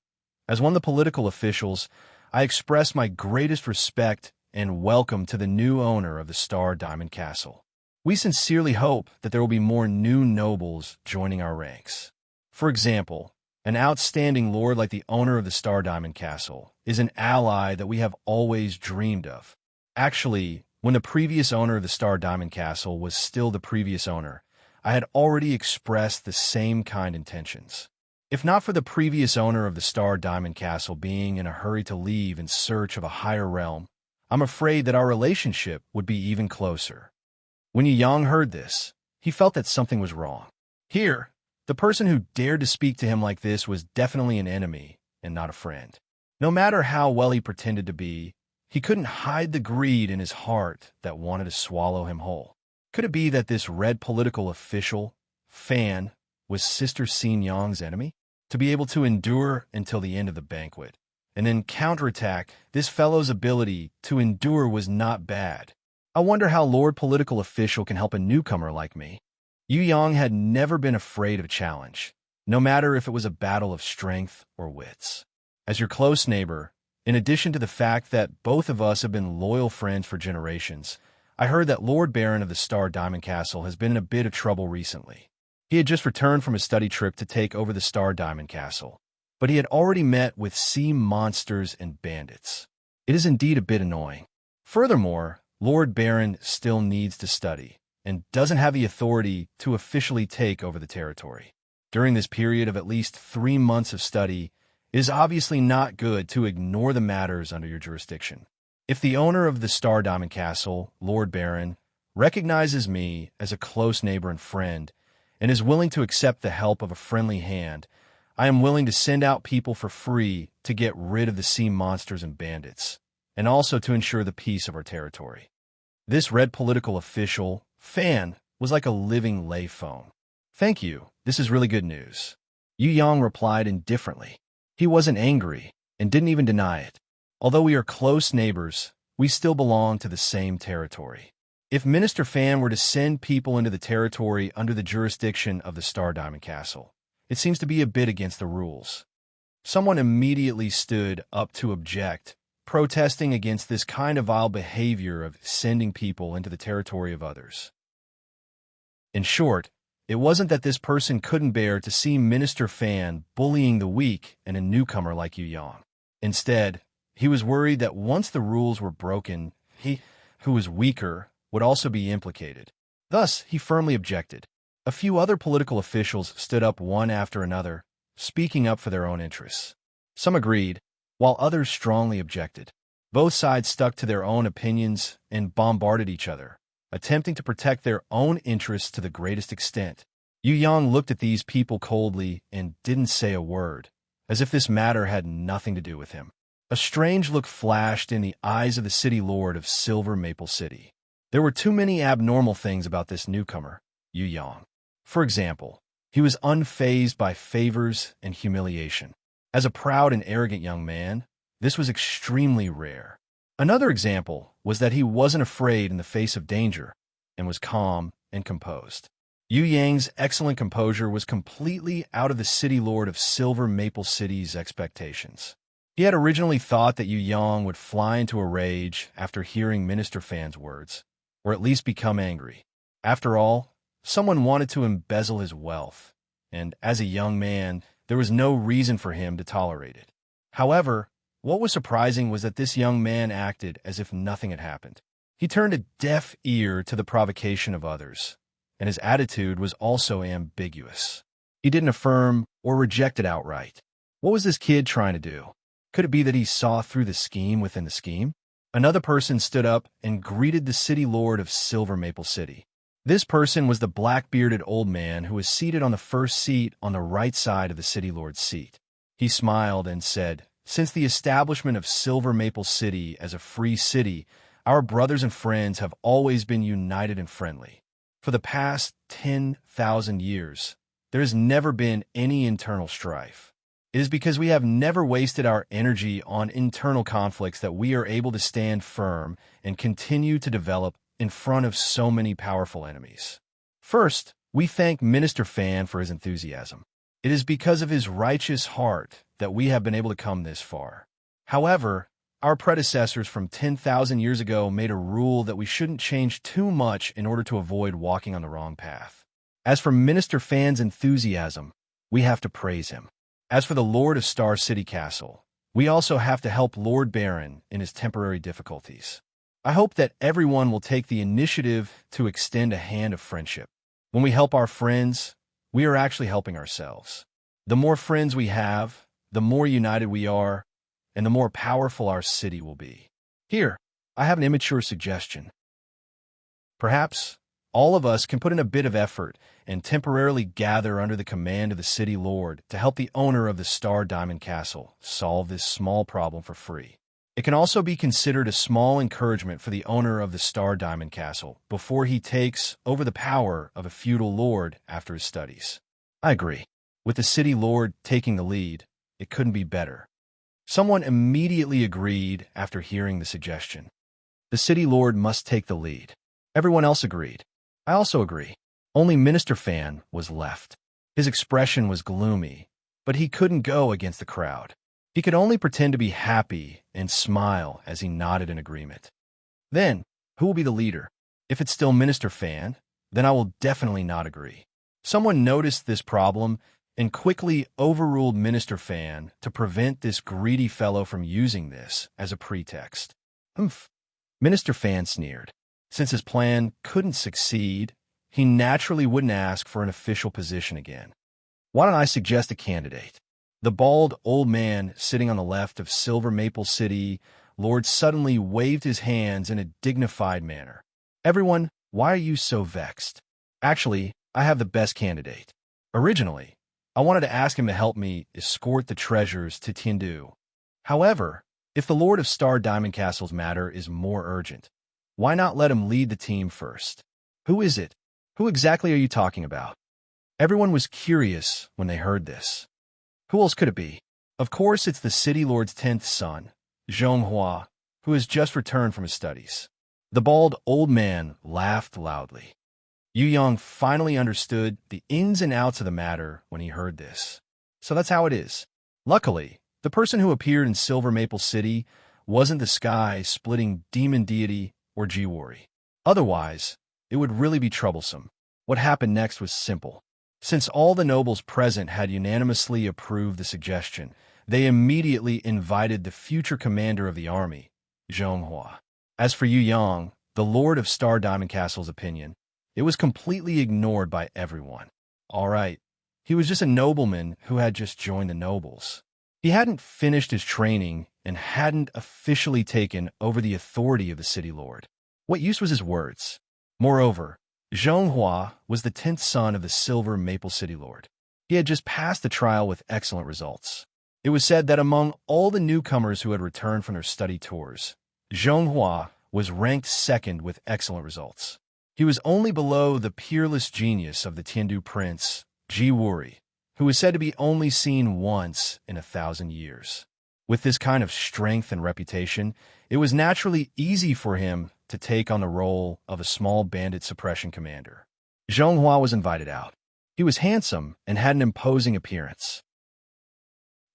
as one of the political officials, I expressed my greatest respect and welcome to the new owner of the Star Diamond Castle. We sincerely hope that there will be more new nobles joining our ranks. For example, an outstanding lord like the owner of the Star Diamond Castle is an ally that we have always dreamed of. Actually, when the previous owner of the Star Diamond Castle was still the previous owner, I had already expressed the same kind intentions. If not for the previous owner of the Star Diamond Castle being in a hurry to leave in search of a higher realm, I'm afraid that our relationship would be even closer. When Yu Yang heard this, he felt that something was wrong. Here, the person who dared to speak to him like this was definitely an enemy and not a friend. No matter how well he pretended to be, he couldn't hide the greed in his heart that wanted to swallow him whole. Could it be that this red political official, Fan, was Sister Xin Yang's enemy? To be able to endure until the end of the banquet, and then counterattack, this fellow's ability to endure was not bad. I wonder how Lord Political Official can help a newcomer like me. Yu Yang had never been afraid of a challenge, no matter if it was a battle of strength or wits. As your close neighbor, in addition to the fact that both of us have been loyal friends for generations, I heard that Lord Baron of the Star Diamond Castle has been in a bit of trouble recently. He had just returned from a study trip to take over the Star Diamond Castle, but he had already met with sea monsters and bandits. It is indeed a bit annoying. Furthermore, Lord Baron still needs to study, and doesn't have the authority to officially take over the territory. During this period of at least 3 months of study, it is obviously not good to ignore the matters under your jurisdiction. If the owner of the Star Diamond Castle, Lord Baron, recognizes me as a close neighbor and friend, and is willing to accept the help of a friendly hand, I am willing to send out people for free to get rid of the sea monsters and bandits, and also to ensure the peace of our territory. This red political official, Fan, was like a living lay phone. Thank you, this is really good news. Yu Yang replied indifferently. He wasn't angry, and didn't even deny it. Although we are close neighbors, we still belong to the same territory. If Minister Fan were to send people into the territory under the jurisdiction of the Star Diamond Castle, it seems to be a bit against the rules. Someone immediately stood up to object, protesting against this kind of vile behavior of sending people into the territory of others. In short, it wasn't that this person couldn't bear to see Minister Fan bullying the weak and a newcomer like Yu Yang. Instead, he was worried that once the rules were broken, he, who was weaker, would also be implicated. Thus, he firmly objected. A few other political officials stood up one after another, speaking up for their own interests. Some agreed, while others strongly objected. Both sides stuck to their own opinions and bombarded each other, attempting to protect their own interests to the greatest extent. Yu Yang looked at these people coldly and didn't say a word, as if this matter had nothing to do with him. A strange look flashed in the eyes of the city lord of Silver Maple City. There were too many abnormal things about this newcomer, Yu Yang. For example, he was unfazed by favors and humiliation. As a proud and arrogant young man, this was extremely rare. Another example was that he wasn't afraid in the face of danger and was calm and composed. Yu Yang's excellent composure was completely out of the city lord of Silver Maple City's expectations. He had originally thought that Yu Yang would fly into a rage after hearing Minister Fan's words, or at least become angry. After all, someone wanted to embezzle his wealth, and as a young man, there was no reason for him to tolerate it. However, what was surprising was that this young man acted as if nothing had happened. He turned a deaf ear to the provocation of others, and his attitude was also ambiguous. He didn't affirm or reject it outright. What was this kid trying to do? Could it be that he saw through the scheme within the scheme? Another person stood up and greeted the city lord of Silver Maple City. This person was the black-bearded old man who was seated on the first seat on the right side of the city lord's seat. He smiled and said, "Since the establishment of Silver Maple City as a free city, our brothers and friends have always been united and friendly. For the past 10,000 years, there has never been any internal strife. It is because we have never wasted our energy on internal conflicts that we are able to stand firm and continue to develop in front of so many powerful enemies. First, we thank Minister Fan for his enthusiasm. It is because of his righteous heart that we have been able to come this far. However, our predecessors from 10,000 years ago made a rule that we shouldn't change too much in order to avoid walking on the wrong path. As for Minister Fan's enthusiasm, we have to praise him. As for the Lord of Star City Castle, we also have to help Lord Baron in his temporary difficulties. I hope that everyone will take the initiative to extend a hand of friendship. When we help our friends, we are actually helping ourselves. The more friends we have, the more united we are, and the more powerful our city will be. Here, I have an immature suggestion. Perhaps all of us can put in a bit of effort and temporarily gather under the command of the city lord to help the owner of the Star Diamond Castle solve this small problem for free. It can also be considered a small encouragement for the owner of the Star Diamond Castle before he takes over the power of a feudal lord after his studies. I agree. With the city lord taking the lead, it couldn't be better. Someone immediately agreed after hearing the suggestion. The city lord must take the lead. Everyone else agreed. I also agree. Only Minister Fan was left. His expression was gloomy, but he couldn't go against the crowd. He could only pretend to be happy and smile as he nodded in agreement. Then, who will be the leader? If it's still Minister Fan, then I will definitely not agree. Someone noticed this problem and quickly overruled Minister Fan to prevent this greedy fellow from using this as a pretext. Humph. Minister Fan sneered. Since his plan couldn't succeed, he naturally wouldn't ask for an official position again. Why don't I suggest a candidate? The bald old man sitting on the left of Silver Maple City Lord suddenly waved his hands in a dignified manner. Everyone, why are you so vexed? Actually, I have the best candidate. Originally, I wanted to ask him to help me escort the treasures to Tiandu. However, if the Lord of Star Diamond Castle's matter is more urgent, why not let him lead the team first? Who is it? Who exactly are you talking about? Everyone was curious when they heard this. Who else could it be? Of course, it's the city lord's 10th son, Zhonghua, who has just returned from his studies. The bald old man laughed loudly. Yu Yong finally understood the ins and outs of the matter when he heard this. So that's how it is. Luckily, the person who appeared in Silver Maple City wasn't the sky-splitting demon deity or Jiwori. Otherwise, it would really be troublesome. What happened next was simple. Since all the nobles present had unanimously approved the suggestion, they immediately invited the future commander of the army, Zhonghua. As for Yu Yong, the Lord of Star Diamond Castle's opinion, it was completely ignored by everyone. All right, he was just a nobleman who had just joined the nobles. He hadn't finished his training and hadn't officially taken over the authority of the city lord. What use was his words? Moreover, Zhonghua was the 10th son of the Silver Maple City Lord. He had just passed the trial with excellent results. It was said that among all the newcomers who had returned from their study tours, Zhonghua was ranked second with excellent results. He was only below the peerless genius of the Tiandu prince, Jiwori, who was said to be only seen once in 1,000 years. With this kind of strength and reputation, it was naturally easy for him to take on the role of a small bandit suppression commander. Zhonghua was invited out. He was handsome and had an imposing appearance.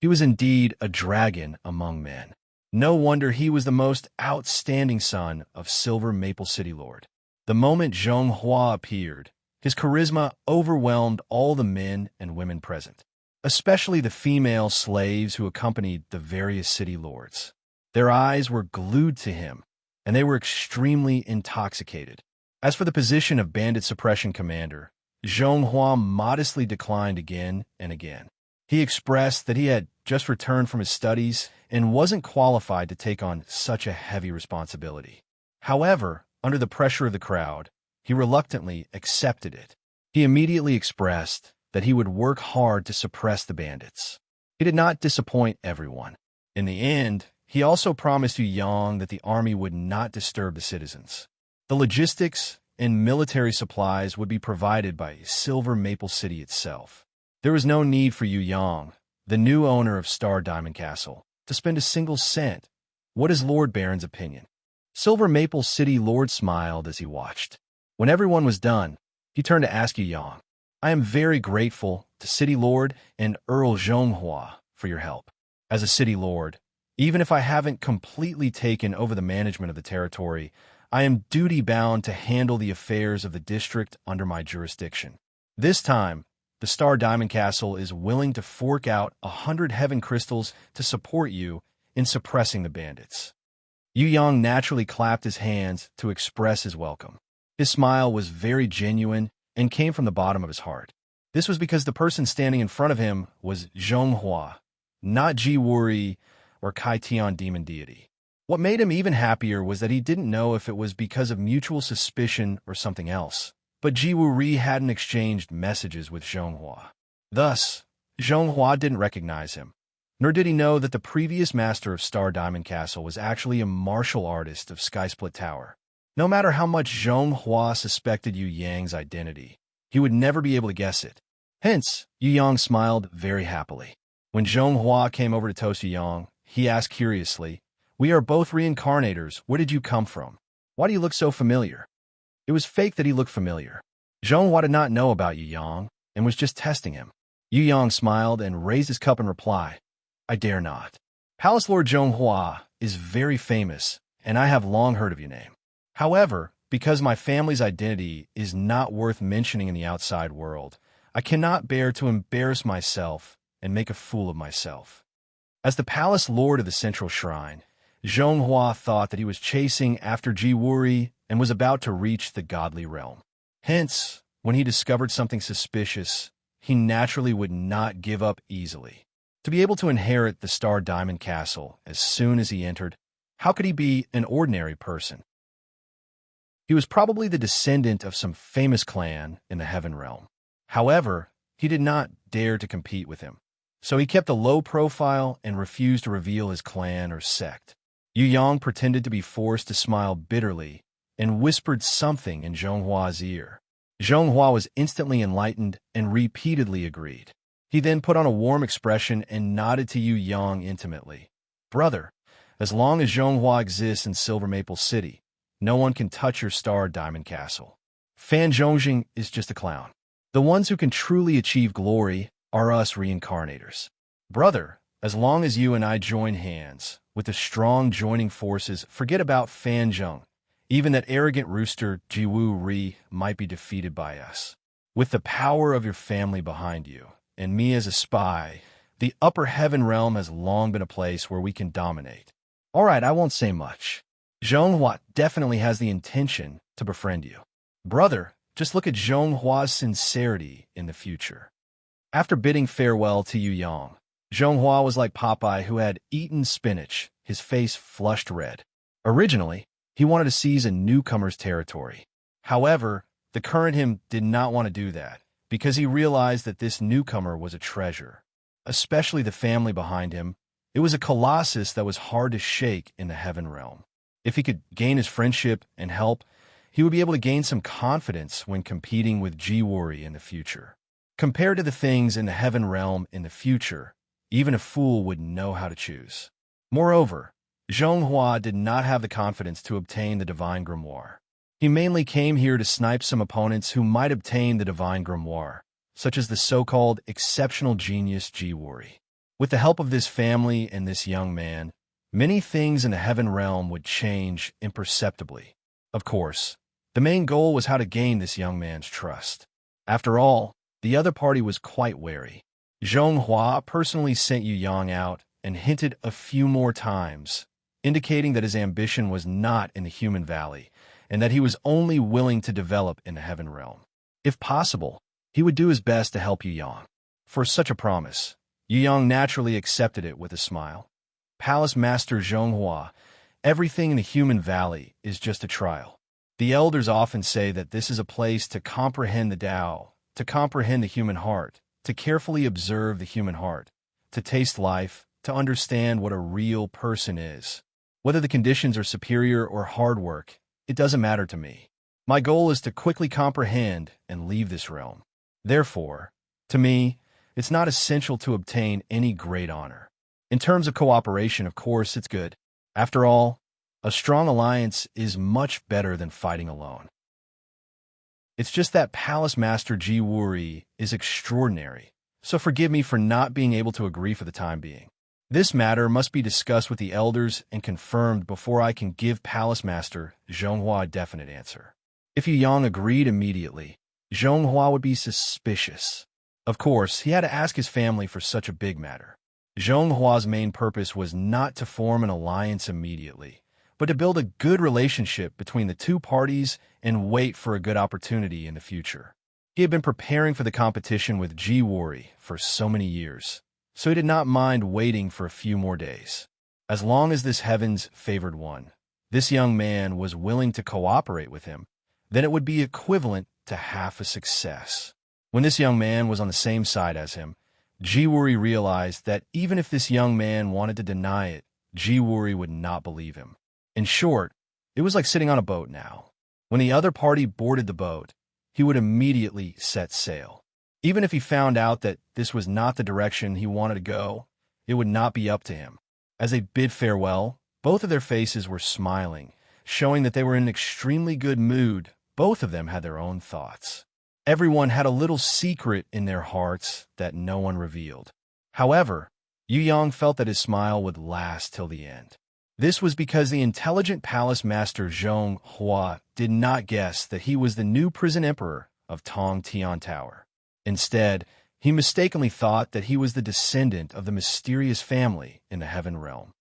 He was indeed a dragon among men. No wonder he was the most outstanding son of Silver Maple City Lord. The moment Zhonghua appeared, his charisma overwhelmed all the men and women present, especially the female slaves who accompanied the various city lords. Their eyes were glued to him, and they were extremely intoxicated. As for the position of bandit suppression commander, Zhonghua modestly declined again and again. He expressed that he had just returned from his studies and wasn't qualified to take on such a heavy responsibility. However, under the pressure of the crowd, he reluctantly accepted it. He immediately expressed that he would work hard to suppress the bandits. He did not disappoint everyone. In the end, he also promised Yu Yong that the army would not disturb the citizens. The logistics and military supplies would be provided by Silver Maple City itself. There was no need for Yu Yang, the new owner of Star Diamond Castle, to spend a single cent. What is Lord Baron's opinion? Silver Maple City Lord smiled as he watched. When everyone was done, he turned to ask Yu Yang, I am very grateful to City Lord and Earl Zhonghua for your help. As a City Lord, even if I haven't completely taken over the management of the territory, I am duty-bound to handle the affairs of the district under my jurisdiction. This time, the Star Diamond Castle is willing to fork out 100 heaven crystals to support you in suppressing the bandits. Yu Yang naturally clapped his hands to express his welcome. His smile was very genuine and came from the bottom of his heart. This was because the person standing in front of him was Zhonghua, not Ji Wuri or Kai Tian demon deity. What made him even happier was that he didn't know if it was because of mutual suspicion or something else, but Ji Wuri hadn't exchanged messages with Zhonghua. Thus, Zhonghua didn't recognize him, nor did he know that the previous master of Star Diamond Castle was actually a martial artist of Sky Split Tower. No matter how much Zhonghua suspected Yu Yang's identity, he would never be able to guess it. Hence, Yu Yang smiled very happily. When Zhonghua came over to toast Yu Yang, he asked curiously, We are both reincarnators. Where did you come from? Why do you look so familiar? It was fake that he looked familiar. Zhonghua did not know about Yu Yang and was just testing him. Yu Yang smiled and raised his cup in reply. I dare not. Palace Lord Zhonghua is very famous, and I have long heard of your name. However, because my family's identity is not worth mentioning in the outside world, I cannot bear to embarrass myself and make a fool of myself. As the Palace Lord of the Central Shrine, Zhonghua thought that he was chasing after Ji Wuri and was about to reach the godly realm. Hence, when he discovered something suspicious, he naturally would not give up easily. To be able to inherit the Star Diamond Castle as soon as he entered, how could he be an ordinary person? He was probably the descendant of some famous clan in the Heaven Realm. However, he did not dare to compete with him, so he kept a low profile and refused to reveal his clan or sect. Yu Yang pretended to be forced to smile bitterly and whispered something in Zhonghua's ear. Zhonghua was instantly enlightened and repeatedly agreed. He then put on a warm expression and nodded to Yu Yang intimately. Brother, as long as Zhonghua exists in Silver Maple City, no one can touch your Star Diamond Castle. Fan Zhongjing is just a clown. The ones who can truly achieve glory are us reincarnators. Brother, as long as you and I join hands, with the strong joining forces, forget about Fan Zhong. Even that arrogant rooster Jiwu Ri might be defeated by us. With the power of your family behind you, and me as a spy, the upper heaven realm has long been a place where we can dominate. All right, I won't say much. Zhonghua definitely has the intention to befriend you. Brother, just look at Zhonghua's sincerity in the future. After bidding farewell to Yu Yang, Zhonghua was like Popeye who had eaten spinach, his face flushed red. Originally, he wanted to seize a newcomer's territory. However, the current him did not want to do that, because he realized that this newcomer was a treasure. Especially the family behind him, it was a colossus that was hard to shake in the heaven realm. If he could gain his friendship and help, he would be able to gain some confidence when competing with Ji Wuri in the future. Compared to the things in the heaven realm in the future, even a fool would know how to choose. Moreover, Zhonghua did not have the confidence to obtain the Divine Grimoire. He mainly came here to snipe some opponents who might obtain the Divine Grimoire, such as the so-called exceptional genius Ji Wuri. With the help of this family and this young man, many things in the heaven realm would change imperceptibly. Of course, the main goal was how to gain this young man's trust. After all, the other party was quite wary. Zhonghua personally sent Yu Yang out and hinted a few more times, indicating that his ambition was not in the human valley and that he was only willing to develop in the heaven realm. If possible, he would do his best to help Yu Yang. For such a promise, Yu Yang naturally accepted it with a smile. Palace Master Zhonghua, everything in the human valley is just a trial. The elders often say that this is a place to comprehend the Tao, to comprehend the human heart, to carefully observe the human heart, to taste life, to understand what a real person is. Whether the conditions are superior or hard work, it doesn't matter to me. My goal is to quickly comprehend and leave this realm. Therefore, to me, it's not essential to obtain any great honor. In terms of cooperation, of course, it's good. After all, a strong alliance is much better than fighting alone. It's just that Palace Master Ji Wuri is extraordinary, so forgive me for not being able to agree for the time being. This matter must be discussed with the elders and confirmed before I can give Palace Master Zhonghua a definite answer. If Yu Yang agreed immediately, Zhonghua would be suspicious. Of course, he had to ask his family for such a big matter. Zhonghua's main purpose was not to form an alliance immediately, but to build a good relationship between the two parties and wait for a good opportunity in the future. He had been preparing for the competition with Ji Wuri for so many years, so he did not mind waiting for a few more days. As long as this heavens favored one, this young man was willing to cooperate with him, then it would be equivalent to half a success. When this young man was on the same side as him, Ji Wuri realized that even if this young man wanted to deny it, Ji Wuri would not believe him. In short, it was like sitting on a boat now. When the other party boarded the boat, he would immediately set sail. Even if he found out that this was not the direction he wanted to go, it would not be up to him. As they bid farewell, both of their faces were smiling, showing that they were in an extremely good mood. Both of them had their own thoughts. Everyone had a little secret in their hearts that no one revealed. However, Yu Yang felt that his smile would last till the end. This was because the intelligent palace master Zhonghua did not guess that he was the new prison emperor of Tong Tian Tower. Instead, he mistakenly thought that he was the descendant of the mysterious family in the Heaven Realm.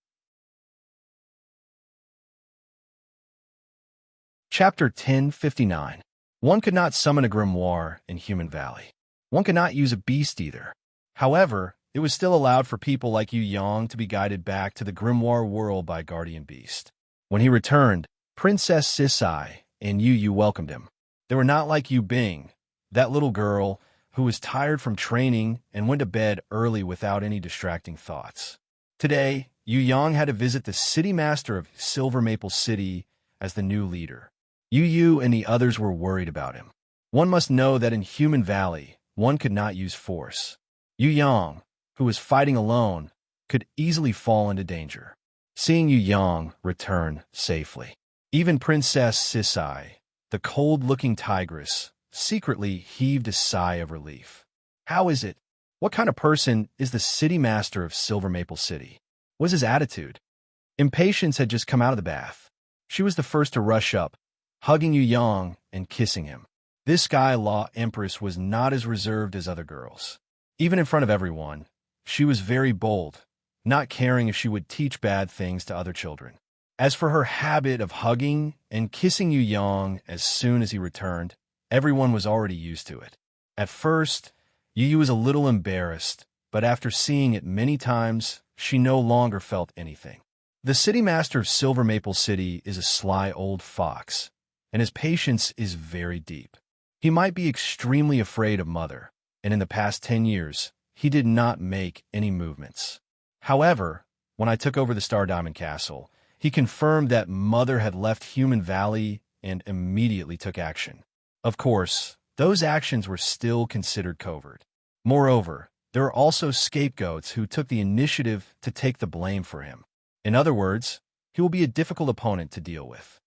Chapter 1059. One could not summon a grimoire in Human Valley. One could not use a beast either. However, it was still allowed for people like Yu Yang to be guided back to the grimoire world by a guardian beast. When he returned, Princess Sisai and Yu Yu welcomed him. They were not like Yu Bing, that little girl who was tired from training and went to bed early without any distracting thoughts. Today, Yu Yang had to visit the city master of Silver Maple City as the new leader. Yu Yu and the others were worried about him. One must know that in Human Valley, one could not use force. Yu Yang, who was fighting alone, could easily fall into danger. Seeing Yu Yang return safely, even Princess Sisai, the cold-looking tigress, secretly heaved a sigh of relief. How is it? What kind of person is the city master of Silver Maple City? What was his attitude? Impatience had just come out of the bath. She was the first to rush up, hugging Yu Yang and kissing him. This Sky Law Empress was not as reserved as other girls. Even in front of everyone, she was very bold, not caring if she would teach bad things to other children. As for her habit of hugging and kissing Yu Yang as soon as he returned, everyone was already used to it. At first, Yu Yu was a little embarrassed, but after seeing it many times, she no longer felt anything. The city master of Silver Maple City is a sly old fox, and his patience is very deep. He might be extremely afraid of Mother, and in the past 10 years, he did not make any movements. However, when I took over the Star Diamond Castle, he confirmed that Mother had left Human Valley and immediately took action. Of course, those actions were still considered covert. Moreover, there are also scapegoats who took the initiative to take the blame for him. In other words, he will be a difficult opponent to deal with.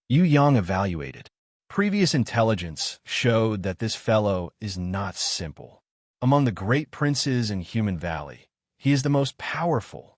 Yu Yang evaluated. Previous intelligence showed that this fellow is not simple. Among the great princes in Human Valley, he is the most powerful.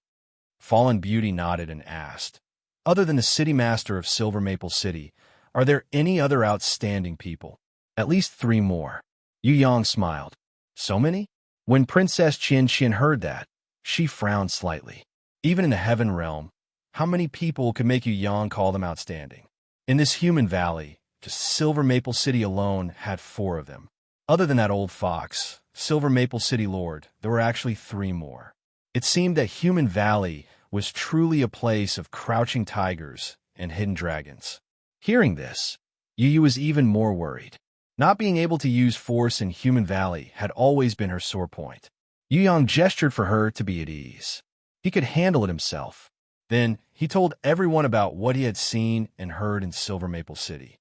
Fallen Beauty nodded and asked, other than the city master of Silver Maple City, are there any other outstanding people? At least 3 more. Yu Yang smiled. So many? When Princess Qian heard that, she frowned slightly. Even in the Heaven Realm, how many people could make Yu Yang call them outstanding? In this Human Valley, just Silver Maple City alone had 4 of them. Other than that old fox, Silver Maple City Lord, there were actually 3 more. It seemed that Human Valley was truly a place of crouching tigers and hidden dragons. Hearing this, Yu Yu was even more worried. Not being able to use force in Human Valley had always been her sore point. Yu Yang gestured for her to be at ease. He could handle it himself. Then he told everyone about what he had seen and heard in Silver Maple City.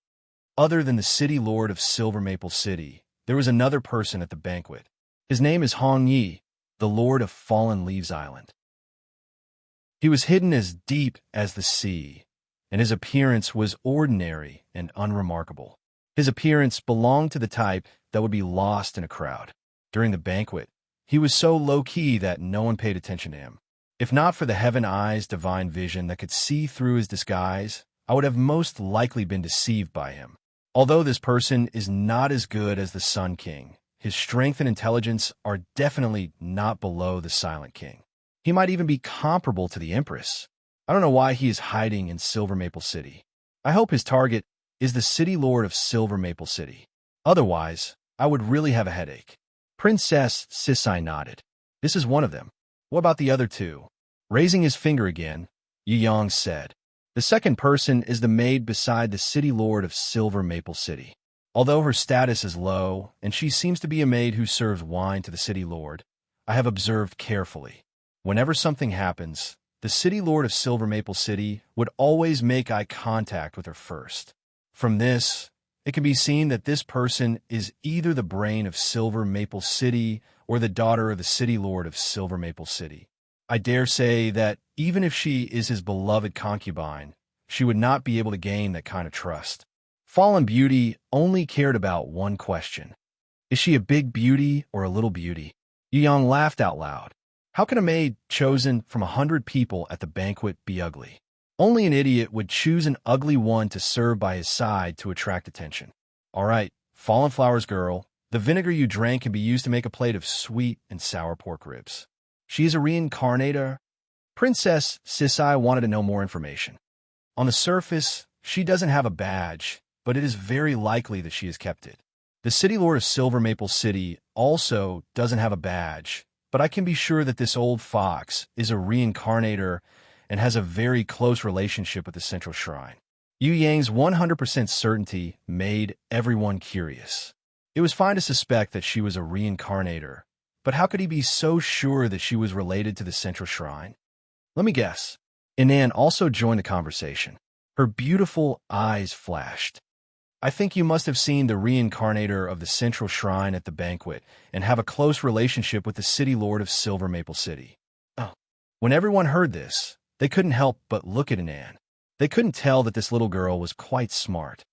Other than the city lord of Silver Maple City, there was another person at the banquet. His name is Hong Yi, the lord of Fallen Leaves Island. He was hidden as deep as the sea, and his appearance was ordinary and unremarkable. His appearance belonged to the type that would be lost in a crowd. During the banquet, he was so low-key that no one paid attention to him. If not for the heaven eyes divine vision that could see through his disguise, I would have most likely been deceived by him. Although this person is not as good as the Sun King, his strength and intelligence are definitely not below the Silent King. He might even be comparable to the Empress. I don't know why he is hiding in Silver Maple City. I hope his target is the city lord of Silver Maple City. Otherwise, I would really have a headache. Princess Sisai nodded. This is one of them. What about the other two? Raising his finger again, Yu Yang said. The second person is the maid beside the city lord of Silver Maple City. Although her status is low, and she seems to be a maid who serves wine to the city lord, I have observed carefully. Whenever something happens, the city lord of Silver Maple City would always make eye contact with her first. From this, it can be seen that this person is either the brain of Silver Maple City or the daughter of the city lord of Silver Maple City. I dare say that even if she is his beloved concubine, she would not be able to gain that kind of trust. Fallen Beauty only cared about one question. Is she a big beauty or a little beauty? Yu Yang laughed out loud. How can a maid chosen from 100 people at the banquet be ugly? Only an idiot would choose an ugly one to serve by his side to attract attention. All right, Fallen Flowers girl, the vinegar you drank can be used to make a plate of sweet and sour pork ribs. She is a reincarnator. Princess Sisai wanted to know more information. On the surface, she doesn't have a badge, but it is very likely that she has kept it. The city lord of Silver Maple City also doesn't have a badge, but I can be sure that this old fox is a reincarnator and has a very close relationship with the central shrine. Yu Yang's 100% certainty made everyone curious. It was fine to suspect that she was a reincarnator, but how could he be so sure that she was related to the central shrine? Let me guess. Inan also joined the conversation. Her beautiful eyes flashed. I think you must have seen the reincarnator of the central shrine at the banquet and have a close relationship with the city lord of Silver Maple City. Oh. When everyone heard this, they couldn't help but look at Inan. They couldn't tell that this little girl was quite smart.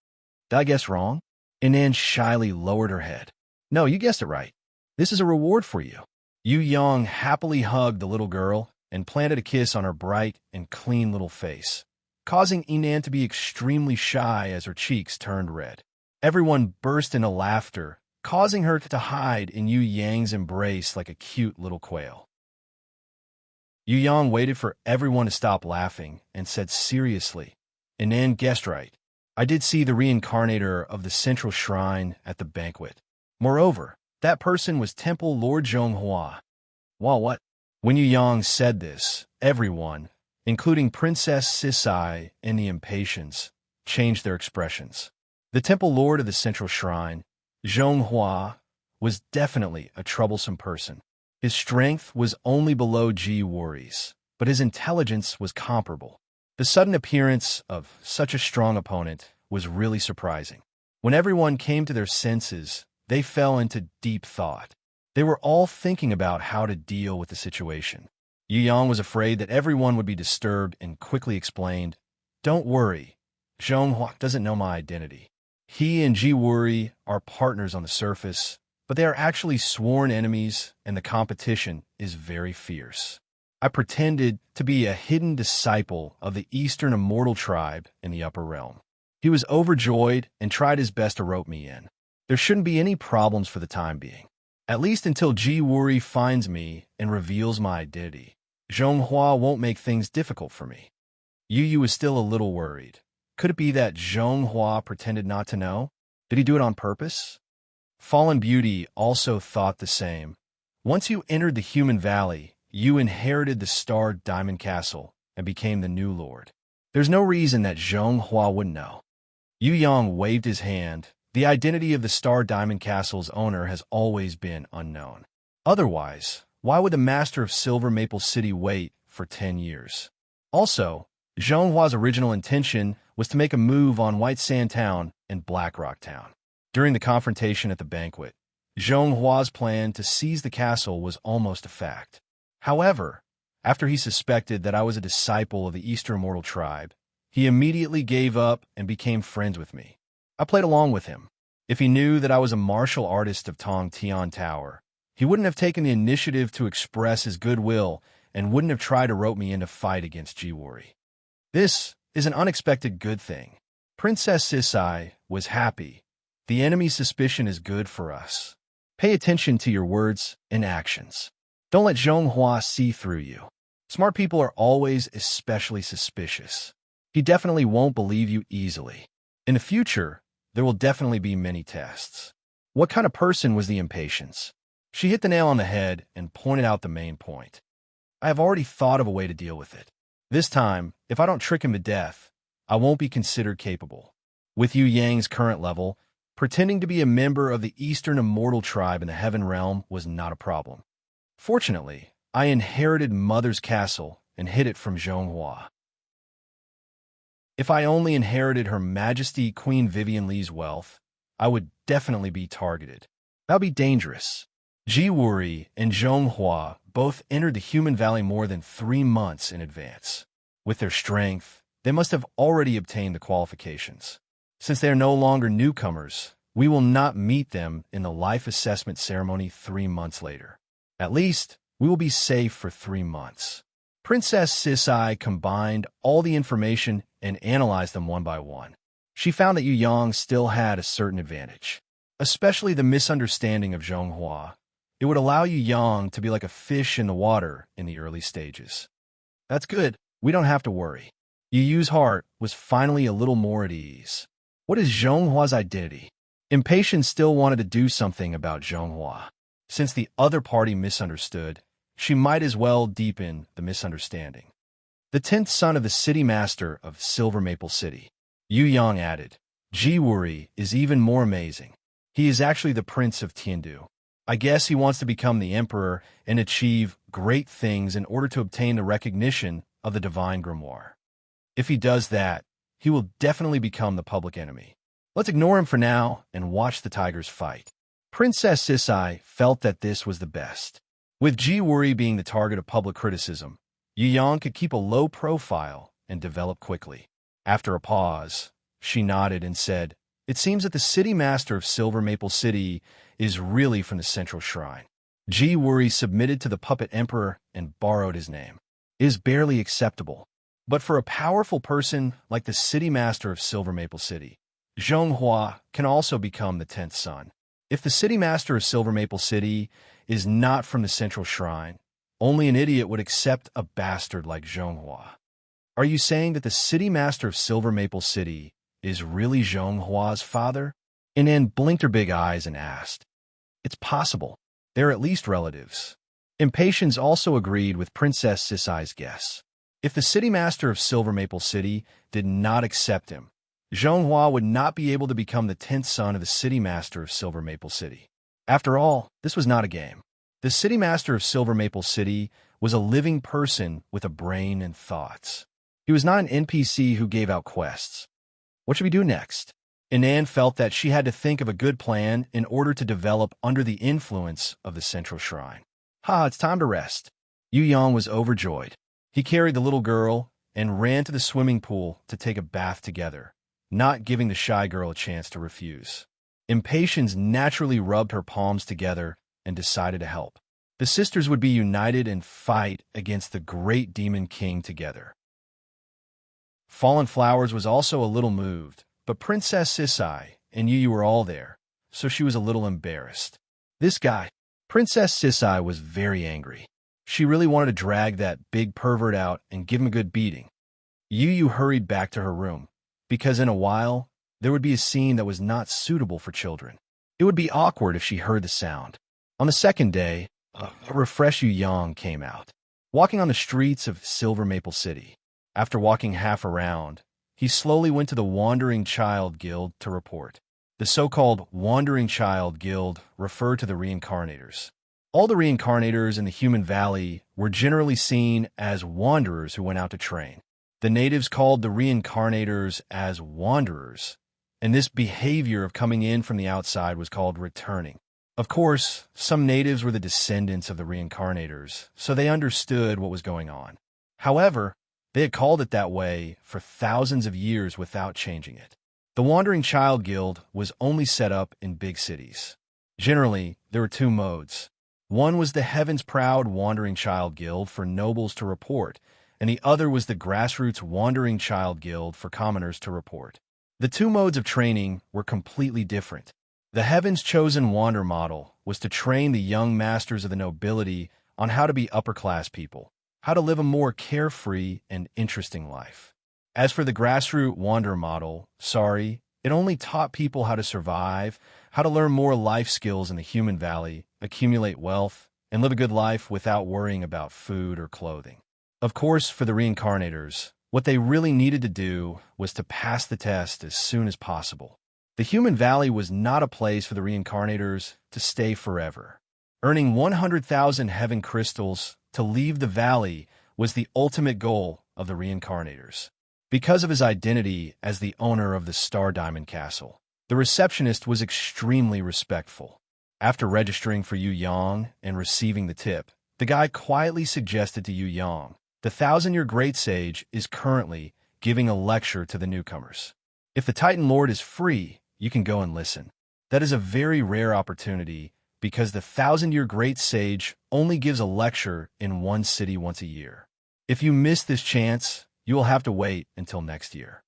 Did I guess wrong? Inan shyly lowered her head. No, you guessed it right. This is a reward for you. Yu Yang happily hugged the little girl and planted a kiss on her bright and clean little face, causing Inan to be extremely shy as her cheeks turned red. Everyone burst into laughter, causing her to hide in Yu Yang's embrace like a cute little quail. Yu Yang waited for everyone to stop laughing and said seriously, Inan guessed right. I did see the reincarnator of the central shrine at the banquet. Moreover, that person was Temple Lord Zhonghua. Well, what? When Yu Yang said this, everyone, including Princess Sisai and the Impatience, changed their expressions. The Temple Lord of the Central Shrine, Zhonghua, was definitely a troublesome person. His strength was only below Ji Wuri's, but his intelligence was comparable. The sudden appearance of such a strong opponent was really surprising. When everyone came to their senses, they fell into deep thought. They were all thinking about how to deal with the situation. Yu Yang was afraid that everyone would be disturbed and quickly explained, Don't worry, Zhonghua doesn't know my identity. He and Ji Wuri are partners on the surface, but they are actually sworn enemies and the competition is very fierce. I pretended to be a hidden disciple of the Eastern Immortal tribe in the Upper Realm. He was overjoyed and tried his best to rope me in. There shouldn't be any problems for the time being. At least until Ji Wuri finds me and reveals my identity. Zhonghua won't make things difficult for me. Yu Yu is still a little worried. Could it be that Zhonghua pretended not to know? Did he do it on purpose? Fallen Beauty also thought the same. Once you entered the Human Valley, you inherited the Starred Diamond Castle and became the new lord. There's no reason that Zhonghua wouldn't know. Yu Yang waved his hand. The identity of the Star Diamond Castle's owner has always been unknown. Otherwise, why would the master of Silver Maple City wait for 10 years? Also, Zhonghua's original intention was to make a move on White Sand Town and Black Rock Town. During the confrontation at the banquet, Zhonghua's plan to seize the castle was almost a fact. However, after he suspected that I was a disciple of the Eastern Immortal tribe, he immediately gave up and became friends with me. I played along with him. If he knew that I was a martial artist of Tong Tian Tower, he wouldn't have taken the initiative to express his goodwill and wouldn't have tried to rope me into fight against Jiwuri. This is an unexpected good thing. Princess Sisai was happy. The enemy's suspicion is good for us. Pay attention to your words and actions. Don't let Zhonghua see through you. Smart people are always especially suspicious. He definitely won't believe you easily. In the future, there will definitely be many tests. What kind of person was the impatience? She hit the nail on the head and pointed out the main point. I have already thought of a way to deal with it. This time, if I don't trick him to death, I won't be considered capable. With Yu Yang's current level, pretending to be a member of the Eastern Immortal tribe in the Heaven Realm was not a problem. Fortunately, I inherited Mother's castle and hid it from Zhonghua. If I only inherited Her Majesty Queen Vivian Li's wealth, I would definitely be targeted. That would be dangerous. Jiwuri and Zhonghua both entered the Human Valley more than 3 months in advance. With their strength, they must have already obtained the qualifications. Since they are no longer newcomers, we will not meet them in the life assessment ceremony 3 months later. At least, we will be safe for 3 months. Princess Sisai combined all the information and analyzed them one by one. She found that Yu Yang still had a certain advantage, especially the misunderstanding of Zhonghua. It would allow Yu Yang to be like a fish in the water in the early stages. That's good. We don't have to worry. Yu Yu's heart was finally a little more at ease. What is Zhonghua's identity? Impatience still wanted to do something about Zhonghua. Since the other party misunderstood, she might as well deepen the misunderstanding. The 10th son of the city master of Silver Maple City, Yu Yang added, Jiwuri is even more amazing. He is actually the prince of Tiandu. I guess he wants to become the emperor and achieve great things in order to obtain the recognition of the divine grimoire. If he does that, he will definitely become the public enemy. Let's ignore him for now and watch the tigers fight. Princess Sisai felt that this was the best. With Jiwuri being the target of public criticism, Yu Yang could keep a low profile and develop quickly. After a pause, she nodded and said, It seems that the city master of Silver Maple City is really from the central shrine. Jiwuri submitted to the puppet emperor and borrowed his name. It is barely acceptable. But for a powerful person like the city master of Silver Maple City, Zhonghua can also become the 10th son. If the city master of Silver Maple City is not from the central shrine, only an idiot would accept a bastard like Zhonghua. Are you saying that the city master of Silver Maple City is really Zhonghua's father? Inan blinked her big eyes and asked. It's possible. They're at least relatives. Impatience also agreed with Princess Sisai's guess. If the city master of Silver Maple City did not accept him, Zhonghua would not be able to become the 10th son of the city master of Silver Maple City. After all, this was not a game. The city master of Silver Maple City was a living person with a brain and thoughts. He was not an NPC who gave out quests. What should we do next? Inan felt that she had to think of a good plan in order to develop under the influence of the central shrine. It's time to rest. Yu Yang was overjoyed. He carried the little girl and ran to the swimming pool to take a bath together, not giving the shy girl a chance to refuse. Impatience naturally rubbed her palms together and decided to help. The sisters would be united and fight against the great demon king together. Fallen Flowers was also a little moved, but Princess Sisai and Yu were all there, so she was a little embarrassed. This guy, Princess Sisai, was very angry. She really wanted to drag that big pervert out and give him a good beating. Yu hurried back to her room, because in a while, there would be a scene that was not suitable for children. It would be awkward if she heard the sound. On the second day, a refreshed Yu Yang came out, walking on the streets of Silver Maple City. After walking half around, he slowly went to the Wandering Child Guild to report. The so-called Wandering Child Guild referred to the reincarnators. All the reincarnators in the Human Valley were generally seen as wanderers who went out to train. The natives called the reincarnators as wanderers, and this behavior of coming in from the outside was called returning. Of course, some natives were the descendants of the reincarnators, so they understood what was going on. However, they had called it that way for thousands of years without changing it. The Wandering Child Guild was only set up in big cities. Generally, there were two modes. One was the Heaven's Proud Wandering Child Guild for nobles to report, and the other was the Grassroots Wandering Child Guild for commoners to report. The two modes of training were completely different. The Heaven's Chosen Wander model was to train the young masters of the nobility on how to be upper-class people, how to live a more carefree and interesting life. As for the Grassroots Wander model, it only taught people how to survive, how to learn more life skills in the human valley, accumulate wealth, and live a good life without worrying about food or clothing. Of course, for the reincarnators, what they really needed to do was to pass the test as soon as possible. The human valley was not a place for the reincarnators to stay forever. Earning 100,000 heaven crystals to leave the valley was the ultimate goal of the reincarnators. Because of his identity as the owner of the Star Diamond Castle, the receptionist was extremely respectful. After registering for Yu Yang and receiving the tip, the guy quietly suggested to Yu Yang, the 1,000-year great sage is currently giving a lecture to the newcomers. If the Titan Lord is free, you can go and listen. That is a very rare opportunity because the 1,000-year great sage only gives a lecture in one city once a year. If you miss this chance, you will have to wait until next year.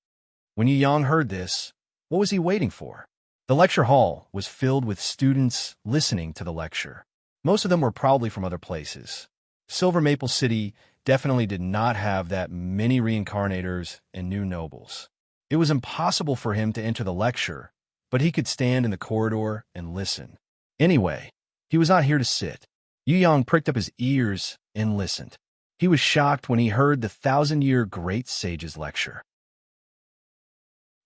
When Yu Yang heard this, what was he waiting for? The lecture hall was filled with students listening to the lecture. Most of them were probably from other places. Silver Maple City definitely did not have that many reincarnators and new nobles. It was impossible for him to enter the lecture, but he could stand in the corridor and listen. Anyway, he was not here to sit. Yu Yang pricked up his ears and listened. He was shocked when he heard the 1,000-year great sage's lecture.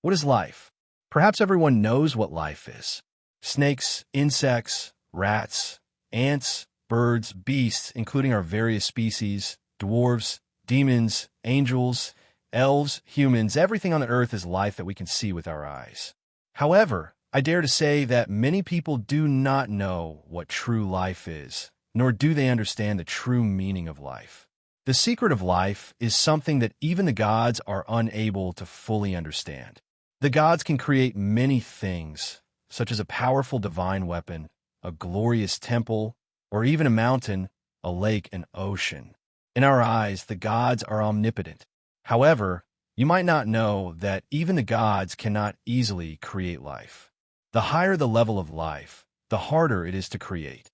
What is life? Perhaps everyone knows what life is. Snakes, insects, rats, ants, birds, beasts, including our various species, dwarves, demons, angels, elves, humans, everything on the earth is life that we can see with our eyes. However, I dare to say that many people do not know what true life is, nor do they understand the true meaning of life. The secret of life is something that even the gods are unable to fully understand. The gods can create many things, such as a powerful divine weapon, a glorious temple, or even a mountain, a lake, an ocean. In our eyes, the gods are omnipotent. However, you might not know that even the gods cannot easily create life. The higher the level of life, the harder it is to create.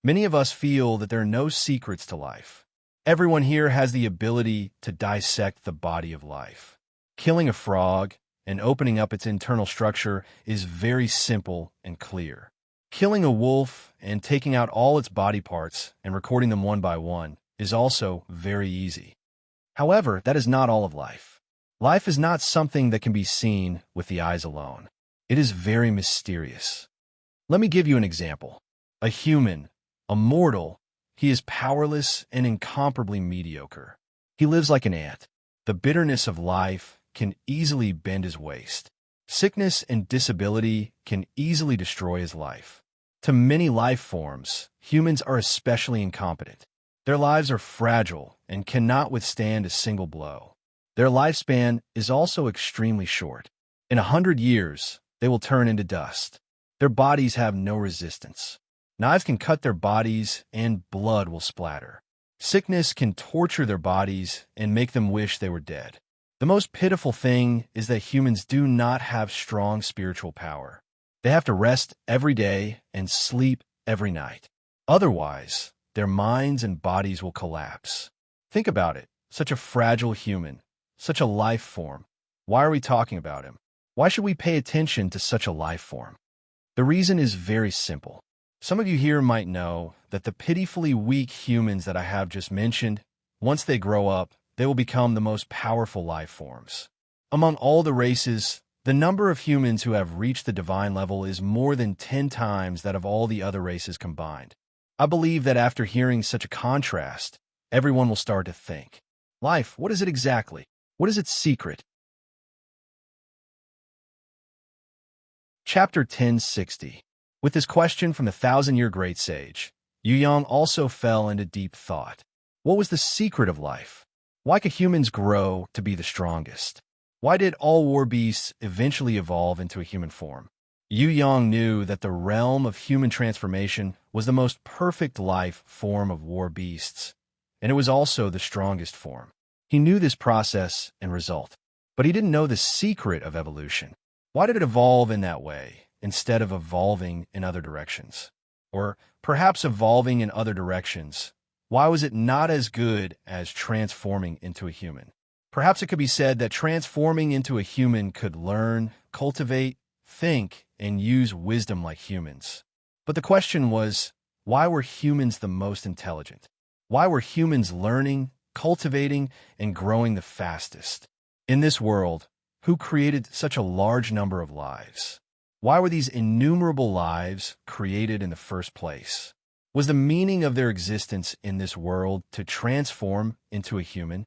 Many of us feel that there are no secrets to life. Everyone here has the ability to dissect the body of life. Killing a frog and opening up its internal structure is very simple and clear. Killing a wolf and taking out all its body parts and recording them one by one is also very easy. However, that is not all of life. Life is not something that can be seen with the eyes alone. It is very mysterious. Let me give you an example. A human, a mortal, he is powerless and incomparably mediocre. He lives like an ant. The bitterness of life can easily bend his waist. Sickness and disability can easily destroy his life. To many life forms, humans are especially incompetent. Their lives are fragile and cannot withstand a single blow. Their lifespan is also extremely short. In 100 years, they will turn into dust. Their bodies have no resistance. Knives can cut their bodies and blood will splatter. Sickness can torture their bodies and make them wish they were dead. The most pitiful thing is that humans do not have strong spiritual power. They have to rest every day and sleep every night. Otherwise, their minds and bodies will collapse. Think about it. Such a fragile human, such a life form. Why are we talking about him? Why should we pay attention to such a life form? The reason is very simple. Some of you here might know that the pitifully weak humans that I have just mentioned, once they grow up, they will become the most powerful life forms. Among all the races, the number of humans who have reached the divine level is more than 10 times that of all the other races combined. I believe that after hearing such a contrast, everyone will start to think, life, what is it exactly? What is its secret? Chapter 1060. With this question from the thousand-year great sage, Yu Yang also fell into deep thought. What was the secret of life? Why could humans grow to be the strongest? Why did all war beasts eventually evolve into a human form? Yu Yang knew that the realm of human transformation was the most perfect life form of war beasts, and it was also the strongest form. He knew this process and result, but he didn't know the secret of evolution. Why did it evolve in that way, instead of evolving in other directions? Or perhaps evolving in other directions, why was it not as good as transforming into a human? Perhaps it could be said that transforming into a human could learn, cultivate, think, and use wisdom like humans. But the question was, why were humans the most intelligent? Why were humans learning, cultivating, and growing the fastest? In this world, who created such a large number of lives? Why were these innumerable lives created in the first place? Was the meaning of their existence in this world to transform into a human,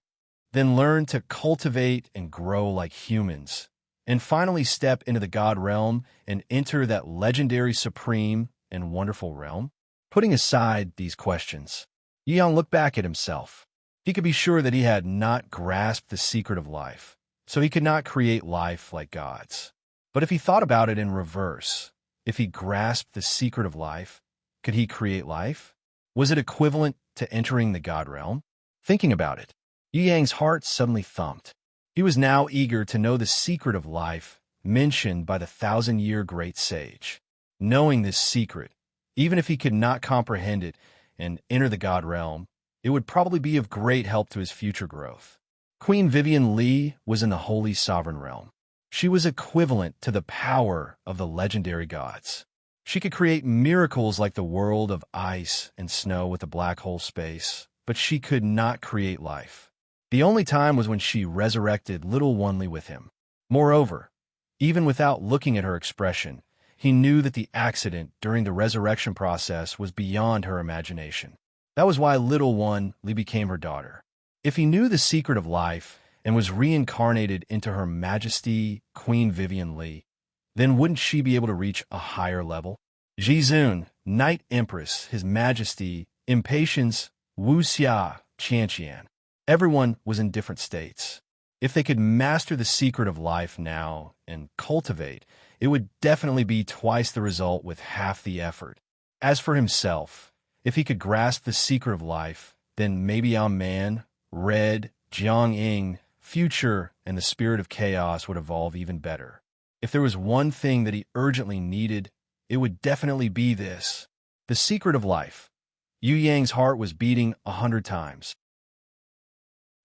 then learn to cultivate and grow like humans, and finally step into the God realm and enter that legendary, supreme, and wonderful realm? Putting aside these questions, Yu Yang looked back at himself. He could be sure that he had not grasped the secret of life, so he could not create life like gods. But if he thought about it in reverse, if he grasped the secret of life, could he create life? Was it equivalent to entering the God realm? Thinking about it, Yu Yang's heart suddenly thumped. He was now eager to know the secret of life mentioned by the thousand-year great sage. Knowing this secret, even if he could not comprehend it and enter the God realm, it would probably be of great help to his future growth. Queen Vivian Li was in the Holy Sovereign Realm. She was equivalent to the power of the legendary gods. She could create miracles like the world of ice and snow with a black hole space, but she could not create life. The only time was when she resurrected little Wanli with him. Moreover, even without looking at her expression, he knew that the accident during the resurrection process was beyond her imagination. That was why little Wanli became her daughter. If he knew the secret of life and was reincarnated into Her Majesty Queen Vivian Li, then wouldn't she be able to reach a higher level? Jizun, Night Empress, His Majesty, Impatience, Wu Xia, Qianqian. Everyone was in different states. If they could master the secret of life now and cultivate, it would definitely be twice the result with half the effort. As for himself, if he could grasp the secret of life, then maybe Man, Red, Jiang, Future, and the Spirit of Chaos would evolve even better. If there was one thing that he urgently needed, it would definitely be this: the secret of life. Yu Yang's heart was beating 100 times.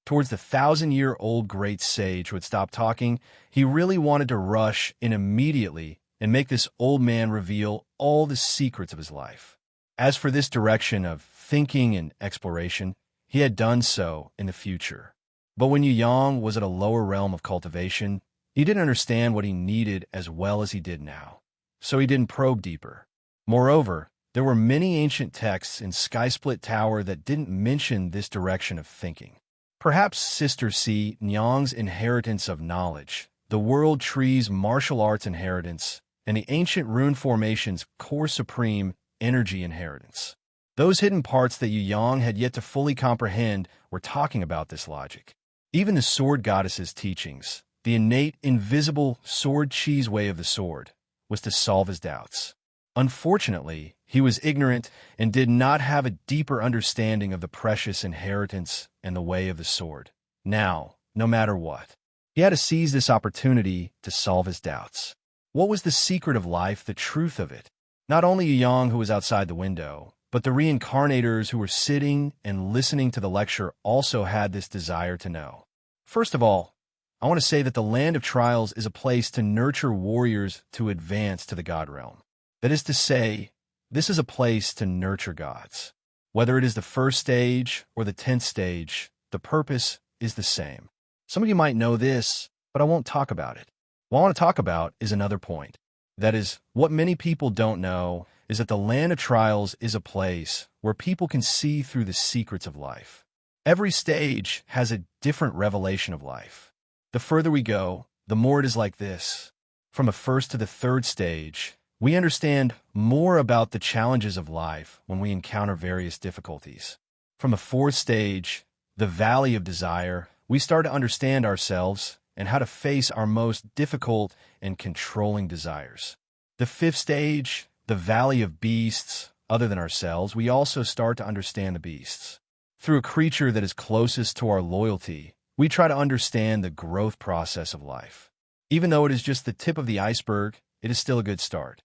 Towards the thousand-year-old great sage who had stopped talking, he really wanted to rush in immediately and make this old man reveal all the secrets of his life. As for this direction of thinking and exploration, he had done so in the future. But when Yu Yang was at a lower realm of cultivation, he didn't understand what he needed as well as he did now, so he didn't probe deeper. Moreover, there were many ancient texts in Sky-Split Tower that didn't mention this direction of thinking. Perhaps Sister C. Nyang's inheritance of knowledge, the World Tree's martial arts inheritance, and the ancient rune formation's core supreme energy inheritance. Those hidden parts that Yu Yang had yet to fully comprehend were talking about this logic. Even the sword goddess's teachings, the innate, invisible sword Chi's way of the sword, was to solve his doubts. Unfortunately, he was ignorant and did not have a deeper understanding of the precious inheritance and the way of the sword. Now, no matter what, he had to seize this opportunity to solve his doubts. What was the secret of life, the truth of it? Not only Yu Yang, who was outside the window, but the reincarnators who were sitting and listening to the lecture also had this desire to know. First of all, I want to say that the Land of Trials is a place to nurture warriors to advance to the God realm. That is to say, this is a place to nurture gods. Whether it is the first stage or the 10th stage, the purpose is the same. Some of you might know this, but I won't talk about it. What I want to talk about is another point. That is, what many people don't know is that the Land of Trials is a place where people can see through the secrets of life. Every stage has a different revelation of life. The further we go, the more it is like this. From the first to the third stage, we understand more about the challenges of life when we encounter various difficulties. From the fourth stage, the valley of desire, we start to understand ourselves and how to face our most difficult and controlling desires. The fifth stage, the valley of beasts, other than ourselves, we also start to understand the beasts. Through a creature that is closest to our loyalty, we try to understand the growth process of life. Even though it is just the tip of the iceberg, it is still a good start.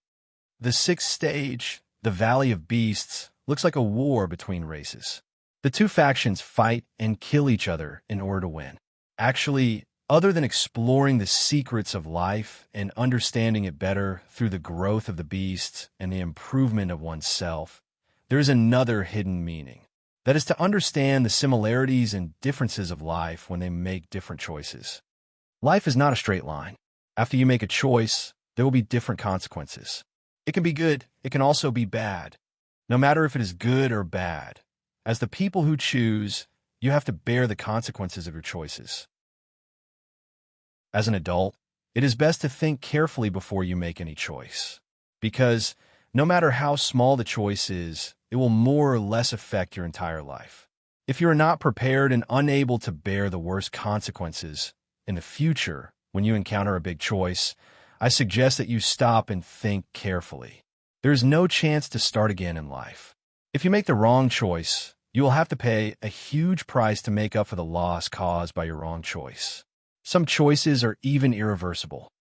The sixth stage, the valley of beasts, looks like a war between races. The two factions fight and kill each other in order to win. Actually, other than exploring the secrets of life and understanding it better through the growth of the beasts and the improvement of oneself, there is another hidden meaning. That is to understand the similarities and differences of life when they make different choices. Life is not a straight line. After you make a choice, there will be different consequences. It can be good, it can also be bad. No matter if it is good or bad, as the people who choose, you have to bear the consequences of your choices. As an adult, it is best to think carefully before you make any choice, because no matter how small the choice is, it will more or less affect your entire life. If you are not prepared and unable to bear the worst consequences in the future when you encounter a big choice, I suggest that you stop and think carefully. There is no chance to start again in life. If you make the wrong choice, you will have to pay a huge price to make up for the loss caused by your wrong choice. Some choices are even irreversible.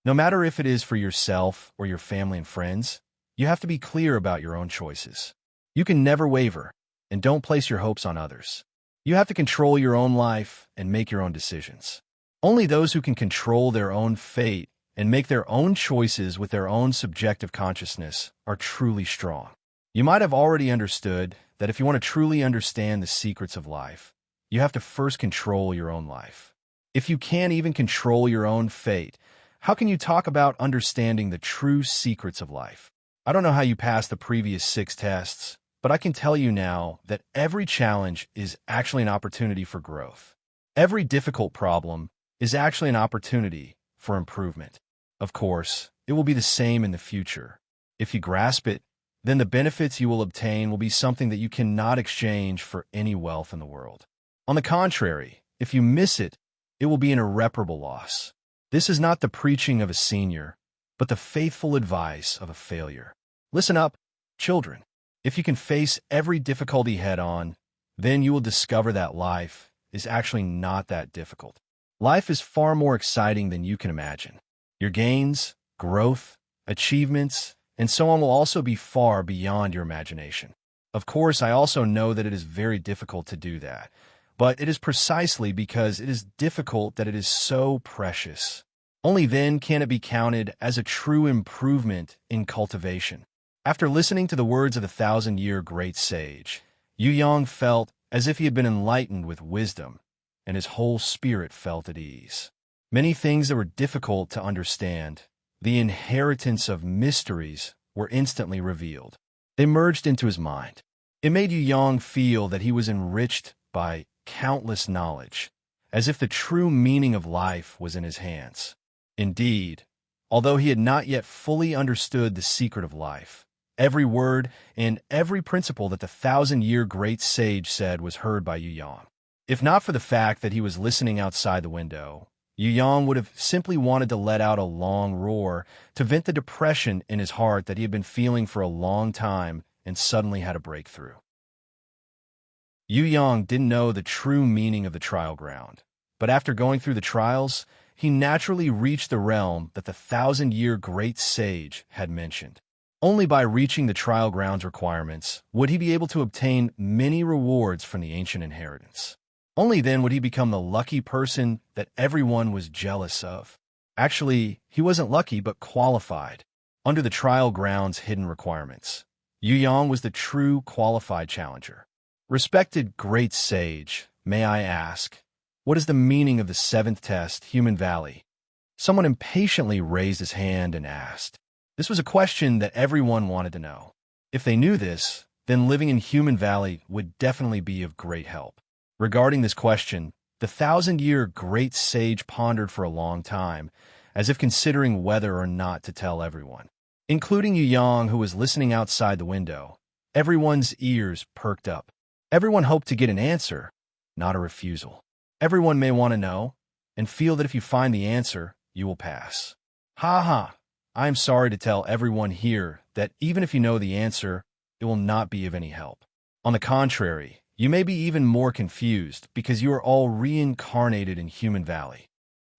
No matter if it is for yourself or your family and friends, you have to be clear about your own choices. You can never waver, and don't place your hopes on others. You have to control your own life and make your own decisions. Only those who can control their own fate and make their own choices with their own subjective consciousness are truly strong. You might have already understood that if you want to truly understand the secrets of life, you have to first control your own life. If you can't even control your own fate, how can you talk about understanding the true secrets of life? I don't know how you passed the previous 6 tests, but I can tell you now that every challenge is actually an opportunity for growth. Every difficult problem is actually an opportunity for improvement. Of course, it will be the same in the future. If you grasp it, then the benefits you will obtain will be something that you cannot exchange for any wealth in the world. On the contrary, if you miss it, it will be an irreparable loss. This is not the preaching of a senior, but the faithful advice of a failure. Listen up, children. If you can face every difficulty head-on, then you will discover that life is actually not that difficult. Life is far more exciting than you can imagine. Your gains, growth, achievements, and so on will also be far beyond your imagination. Of course, I also know that it is very difficult to do that, but it is precisely because it is difficult that it is so precious. Only then can it be counted as a true improvement in cultivation. After listening to the words of the 1,000-year great sage, Yu Yang felt as if he had been enlightened with wisdom, and his whole spirit felt at ease. Many things that were difficult to understand, the inheritance of mysteries, were instantly revealed. They merged into his mind. It made Yu Yang feel that he was enriched by countless knowledge, as if the true meaning of life was in his hands. Indeed, although he had not yet fully understood the secret of life, every word and every principle that the 1,000-year great sage said was heard by Yu Yang. If not for the fact that he was listening outside the window, Yu Yang would have simply wanted to let out a long roar to vent the depression in his heart that he had been feeling for a long time and suddenly had a breakthrough. Yu Yang didn't know the true meaning of the trial ground, but after going through the trials, he naturally reached the realm that the 1,000-year great sage had mentioned. Only by reaching the trial ground's requirements would he be able to obtain many rewards from the ancient inheritance. Only then would he become the lucky person that everyone was jealous of. Actually, he wasn't lucky but qualified. Under the trial ground's hidden requirements, Yu Yang was the true qualified challenger. Respected great sage, may I ask, what is the meaning of the 7th test, Human Valley? Someone impatiently raised his hand and asked. This was a question that everyone wanted to know. If they knew this, then living in Human Valley would definitely be of great help. Regarding this question, The 1,000-year great sage pondered for a long time, as if considering whether or not to tell everyone. Including Yu Yang, who was listening outside the window. Everyone's ears perked up. Everyone hoped to get an answer, not a refusal. Everyone may want to know, and feel that if you find the answer, you will pass. Ha ha! I am sorry to tell everyone here that even if you know the answer, it will not be of any help. On the contrary, you may be even more confused because you are all reincarnated in Human Valley.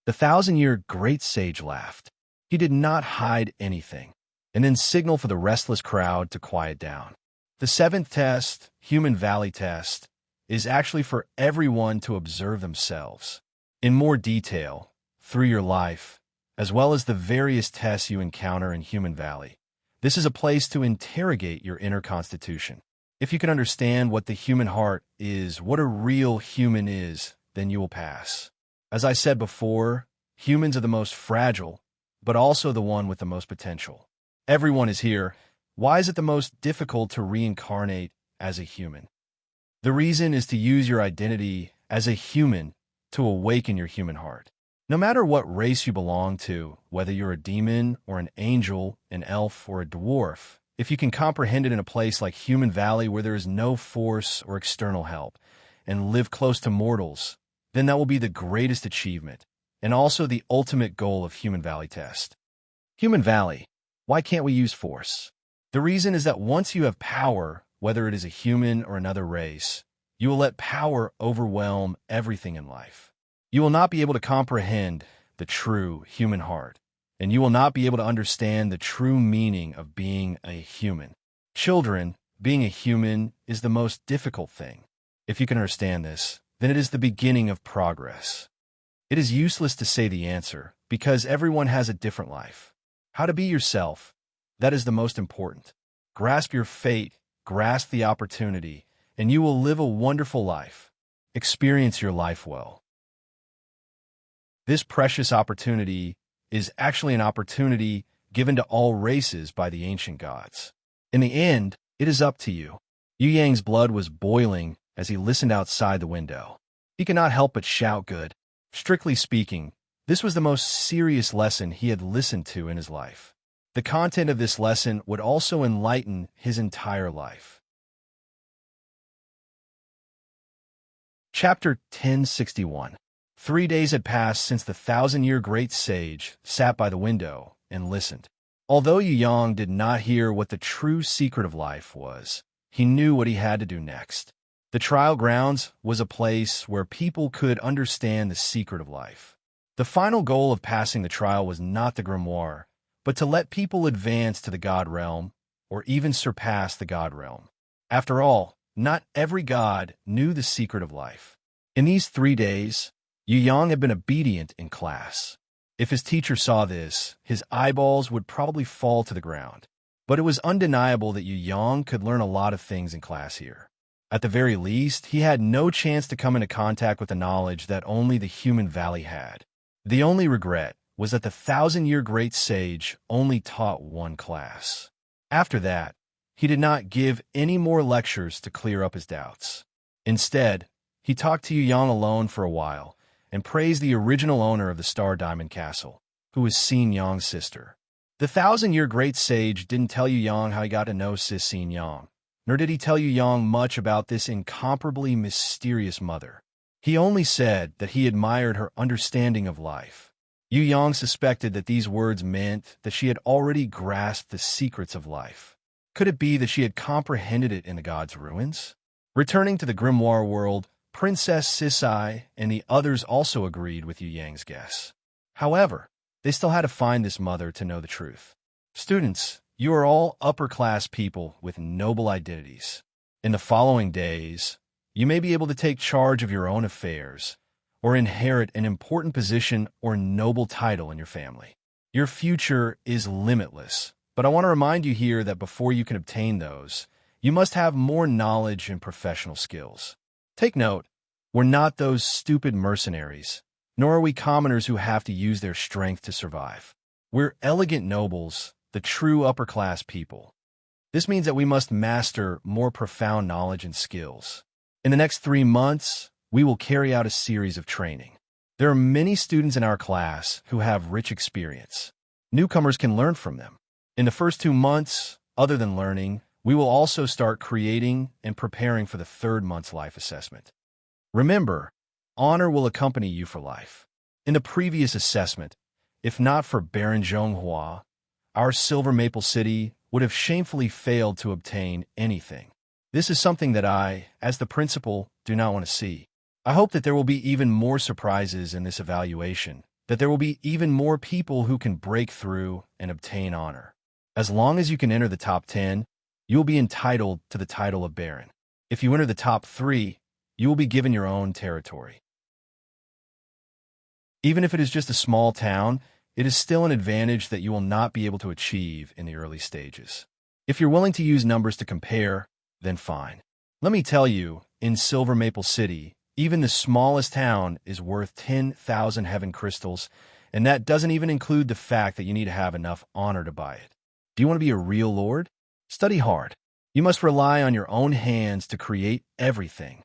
The 1,000-year great sage laughed. He did not hide anything, and then signaled for the restless crowd to quiet down. The 7th test, Human Valley test, is actually for everyone to observe themselves in more detail through your life, as well as the various tests you encounter in Human Valley. This is a place to interrogate your inner constitution. If you can understand what the human heart is, what a real human is, then you will pass. As I said before, humans are the most fragile, but also the one with the most potential. Everyone is here. Why is it the most difficult to reincarnate as a human? The reason is to use your identity as a human to awaken your human heart. No matter what race you belong to, whether you're a demon or an angel, an elf or a dwarf, if you can comprehend it in a place like Human Valley where there is no force or external help, and live close to mortals, then that will be the greatest achievement, and also the ultimate goal of Human Valley test. Human Valley, why can't we use force? The reason is that once you have power, whether it is a human or another race, you will let power overwhelm everything in life. You will not be able to comprehend the true human heart, and you will not be able to understand the true meaning of being a human. Children, being a human is the most difficult thing. If you can understand this, then it is the beginning of progress. It is useless to say the answer, because everyone has a different life. How to be yourself, that is the most important. Grasp your fate, grasp the opportunity, and you will live a wonderful life. Experience your life well. This precious opportunity is actually an opportunity given to all races by the ancient gods. In the end, it is up to you. Yu Yang's blood was boiling as he listened outside the window. He could not help but shout good. Strictly speaking, this was the most serious lesson he had listened to in his life. The content of this lesson would also enlighten his entire life. Chapter 1061. 3 days had passed since the 1,000-year great sage sat by the window and listened. Although Yu Yang did not hear what the true secret of life was, he knew what he had to do next. The trial grounds was a place where people could understand the secret of life. The final goal of passing the trial was not the grimoire, but to let people advance to the God realm, or even surpass the God realm. After all, not every god knew the secret of life. In these 3 days, Yu Yang had been obedient in class. If his teacher saw this, his eyeballs would probably fall to the ground. But it was undeniable that Yu Yang could learn a lot of things in class here. At the very least, he had no chance to come into contact with the knowledge that only the Human Valley had. The only regret was that the 1,000-year great sage only taught one class. After that, he did not give any more lectures to clear up his doubts. Instead, he talked to Yu Yang alone for a while and praised the original owner of the Star Diamond Castle, who was Xin Yang's sister. The 1,000-year great sage didn't tell Yu Yang how he got to know Sis Xin Yang, nor did he tell Yu Yang much about this incomparably mysterious mother. He only said that he admired her understanding of life. Yu Yang suspected that these words meant that she had already grasped the secrets of life. Could it be that she had comprehended it in the god's ruins? Returning to the grimoire world, Princess Sisai and the others also agreed with Yu Yang's guess. However, they still had to find this mother to know the truth. Students, you are all upper-class people with noble identities. In the following days, you may be able to take charge of your own affairs or inherit an important position or noble title in your family. Your future is limitless, but I want to remind you here that before you can obtain those, you must have more knowledge and professional skills. Take note, we're not those stupid mercenaries, nor are we commoners who have to use their strength to survive. We're elegant nobles, the true upper-class people. This means that we must master more profound knowledge and skills. In the next 3 months, we will carry out a series of training. There are many students in our class who have rich experience. Newcomers can learn from them. In the first 2 months, other than learning, we will also start creating and preparing for the third month's life assessment. Remember, honor will accompany you for life. In the previous assessment, if not for Baron Zhonghua, our Silver Maple City would have shamefully failed to obtain anything. This is something that I, as the principal, do not want to see. I hope that there will be even more surprises in this evaluation, that there will be even more people who can break through and obtain honor. As long as you can enter the top 10, you will be entitled to the title of Baron. If you enter the top 3, you will be given your own territory. Even if it is just a small town, it is still an advantage that you will not be able to achieve in the early stages. If you're willing to use numbers to compare, then fine. Let me tell you, in Silver Maple City, even the smallest town is worth 10,000 heaven crystals, and that doesn't even include the fact that you need to have enough honor to buy it. Do you want to be a real lord? Study hard. You must rely on your own hands to create everything.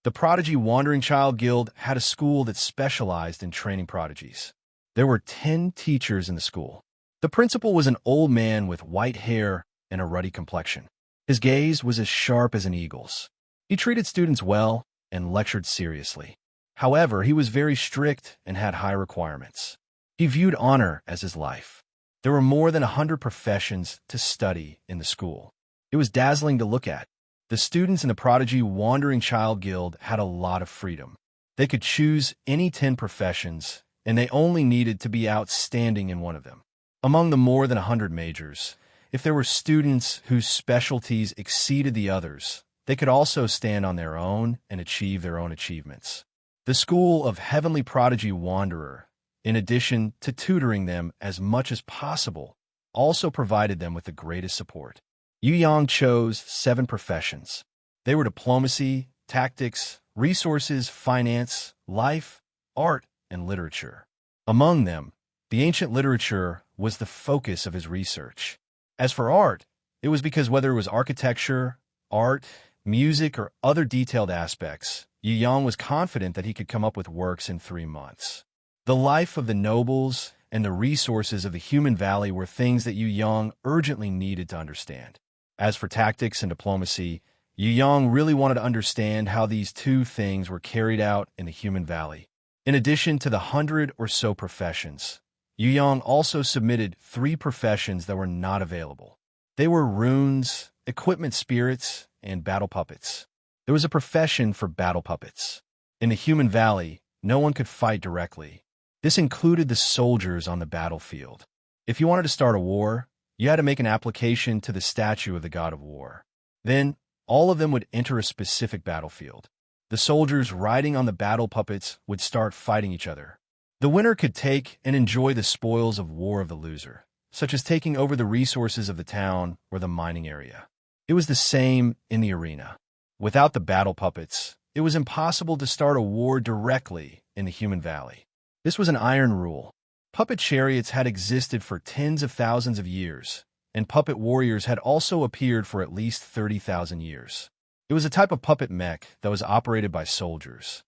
The Prodigy Wandering Child Guild had a school that specialized in training prodigies. There were 10 teachers in the school. The principal was an old man with white hair and a ruddy complexion. His gaze was as sharp as an eagle's. He treated students well and lectured seriously. However, he was very strict and had high requirements. He viewed honor as his life. There were more than 100 professions to study in the school. It was dazzling to look at. The students in the Prodigy Wandering Child Guild had a lot of freedom. They could choose any 10 professions, and they only needed to be outstanding in one of them. Among the more than 100 majors, if there were students whose specialties exceeded the others, they could also stand on their own and achieve their own achievements. The School of Heavenly Prodigy Wanderer, in addition to tutoring them as much as possible, also provided them with the greatest support. Yu Yang chose 7 professions. They were diplomacy, tactics, resources, finance, life, art, and literature. Among them, the ancient literature was the focus of his research. As for art, it was because whether it was architecture, art, music, or other detailed aspects, Yu Yang was confident that he could come up with works in 3 months. The life of the nobles and the resources of the human valley were things that Yu Yang urgently needed to understand. As for tactics and diplomacy, Yu Yang really wanted to understand how these two things were carried out in the human valley. In addition to the 100 or so professions, Yu Yang also submitted 3 professions that were not available. They were runes, equipment spirits, and battle puppets. There was a profession for battle puppets. In the human valley, no one could fight directly. This included the soldiers on the battlefield. If you wanted to start a war, you had to make an application to the statue of the god of war. Then, all of them would enter a specific battlefield. The soldiers riding on the battle puppets would start fighting each other. The winner could take and enjoy the spoils of war of the loser, such as taking over the resources of the town or the mining area. It was the same in the arena. Without the battle puppets, it was impossible to start a war directly in the human valley. This was an iron rule. Puppet chariots had existed for tens of thousands of years, and puppet warriors had also appeared for at least 30,000 years. It was a type of puppet mech that was operated by soldiers.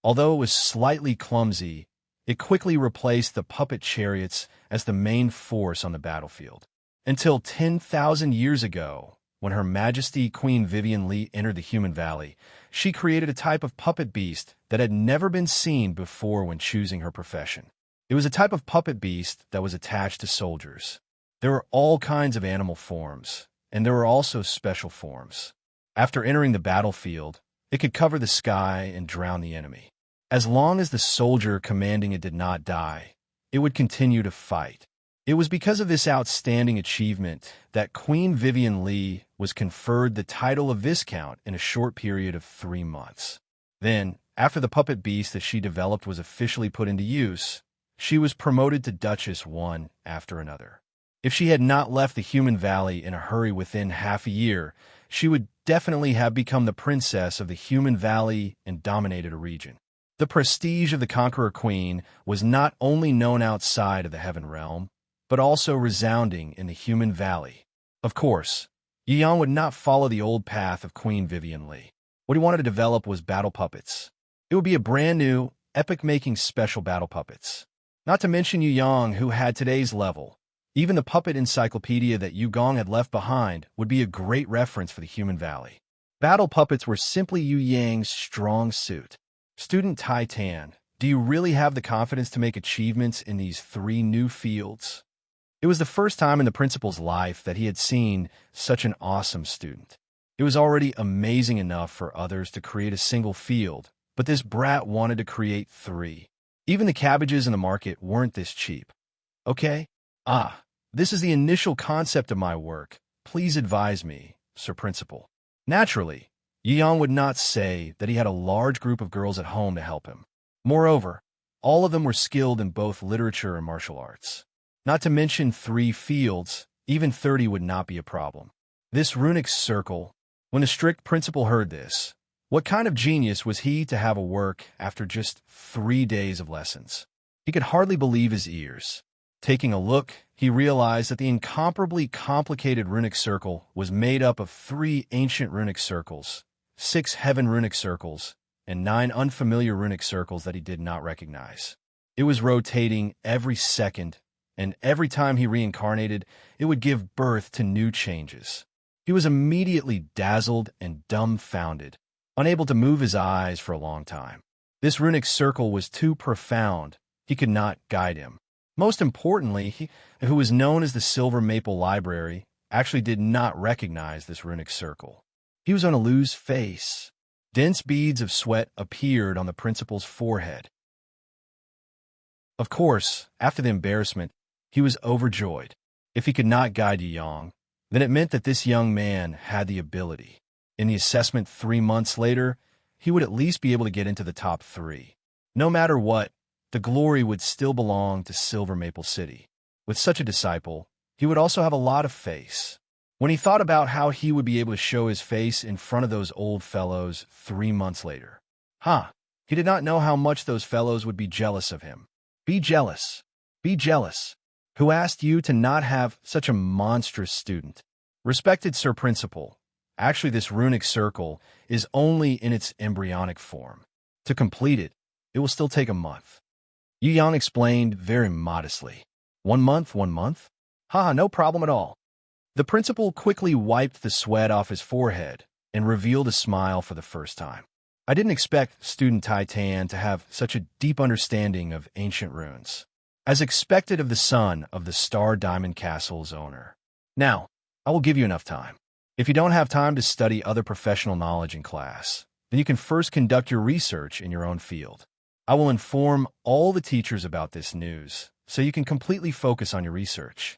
Although it was slightly clumsy, it quickly replaced the puppet chariots as the main force on the battlefield. Until 10,000 years ago, when Her Majesty Queen Vivian Li entered the human valley, she created a type of puppet beast that had never been seen before when choosing her profession. It was a type of puppet beast that was attached to soldiers. There were all kinds of animal forms, and there were also special forms. After entering the battlefield, it could cover the sky and drown the enemy. As long as the soldier commanding it did not die, it would continue to fight. It was because of this outstanding achievement that Queen Vivian Li was conferred the title of Viscount in a short period of 3 months. Then, after the puppet beast that she developed was officially put into use, she was promoted to Duchess one after another. If she had not left the human valley in a hurry within half a year, she would definitely have become the princess of the human valley and dominated a region. The prestige of the Conqueror Queen was not only known outside of the Heaven Realm, but also resounding in the human valley. Of course, Yu Yang would not follow the old path of Queen Vivian Li. What he wanted to develop was battle puppets. It would be a brand new, epic-making special battle puppets. Not to mention Yu Yang, who had today's level. Even the puppet encyclopedia that Yu Gong had left behind would be a great reference for the human valley. Battle puppets were simply Yu Yang's strong suit. Student Tai Tan, do you really have the confidence to make achievements in these 3 new fields? It was the first time in the principal's life that he had seen such an awesome student. It was already amazing enough for others to create a single field, but this brat wanted to create 3. Even the cabbages in the market weren't this cheap. Okay? This is the initial concept of my work. Please advise me, Sir Principal. Naturally, Yu Yang would not say that he had a large group of girls at home to help him. Moreover, all of them were skilled in both literature and martial arts. Not to mention 3 fields, even 30 would not be a problem. This runic circle, when the strict principal heard this, what kind of genius was he to have a work after just 3 days of lessons? He could hardly believe his ears. Taking a look, he realized that the incomparably complicated runic circle was made up of 3 ancient runic circles, 6 heaven runic circles, and 9 unfamiliar runic circles that he did not recognize. It was rotating every second, and every time he reincarnated, it would give birth to new changes. He was immediately dazzled and dumbfounded, unable to move his eyes for a long time. This runic circle was too profound. He could not guide him. Most importantly, he, who was known as the Silver Maple Library, actually did not recognize this runic circle. He was on a loose face. Dense beads of sweat appeared on the principal's forehead. Of course, after the embarrassment, he was overjoyed. If he could not guide Yu Yang, then it meant that this young man had the ability. In the assessment 3 months later, he would at least be able to get into the top 3. No matter what, the glory would still belong to Silver Maple City. With such a disciple, he would also have a lot of face. When he thought about how he would be able to show his face in front of those old fellows 3 months later. He did not know how much those fellows would be jealous of him. Be jealous. Be jealous. Who asked you to not have such a monstrous student? Respected Sir Principal, actually this runic circle is only in its embryonic form. To complete it, it will still take a month. Yu Yang explained very modestly. 1 month, 1 month? No problem at all. The principal quickly wiped the sweat off his forehead and revealed a smile for the first time. I didn't expect student Tai Tan to have such a deep understanding of ancient runes, as expected of the son of the Star Diamond Castle's owner. Now, I will give you enough time. If you don't have time to study other professional knowledge in class, then you can first conduct your research in your own field. I will inform all the teachers about this news, so you can completely focus on your research.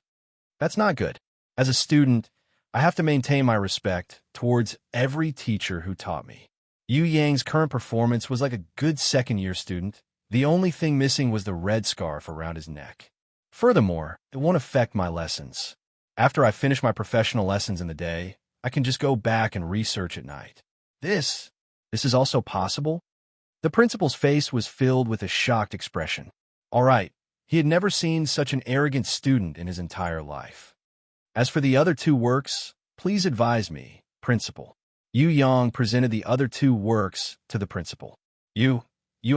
That's not good. As a student, I have to maintain my respect towards every teacher who taught me. Yu Yang's current performance was like a good second-year student. The only thing missing was the red scarf around his neck. Furthermore, it won't affect my lessons. After I finish my professional lessons in the day, I can just go back and research at night. This is also possible? The principal's face was filled with a shocked expression. All right, he had never seen such an arrogant student in his entire life. As for the other 2 works, please advise me, Principal. Yu Yang presented the other 2 works to the principal. You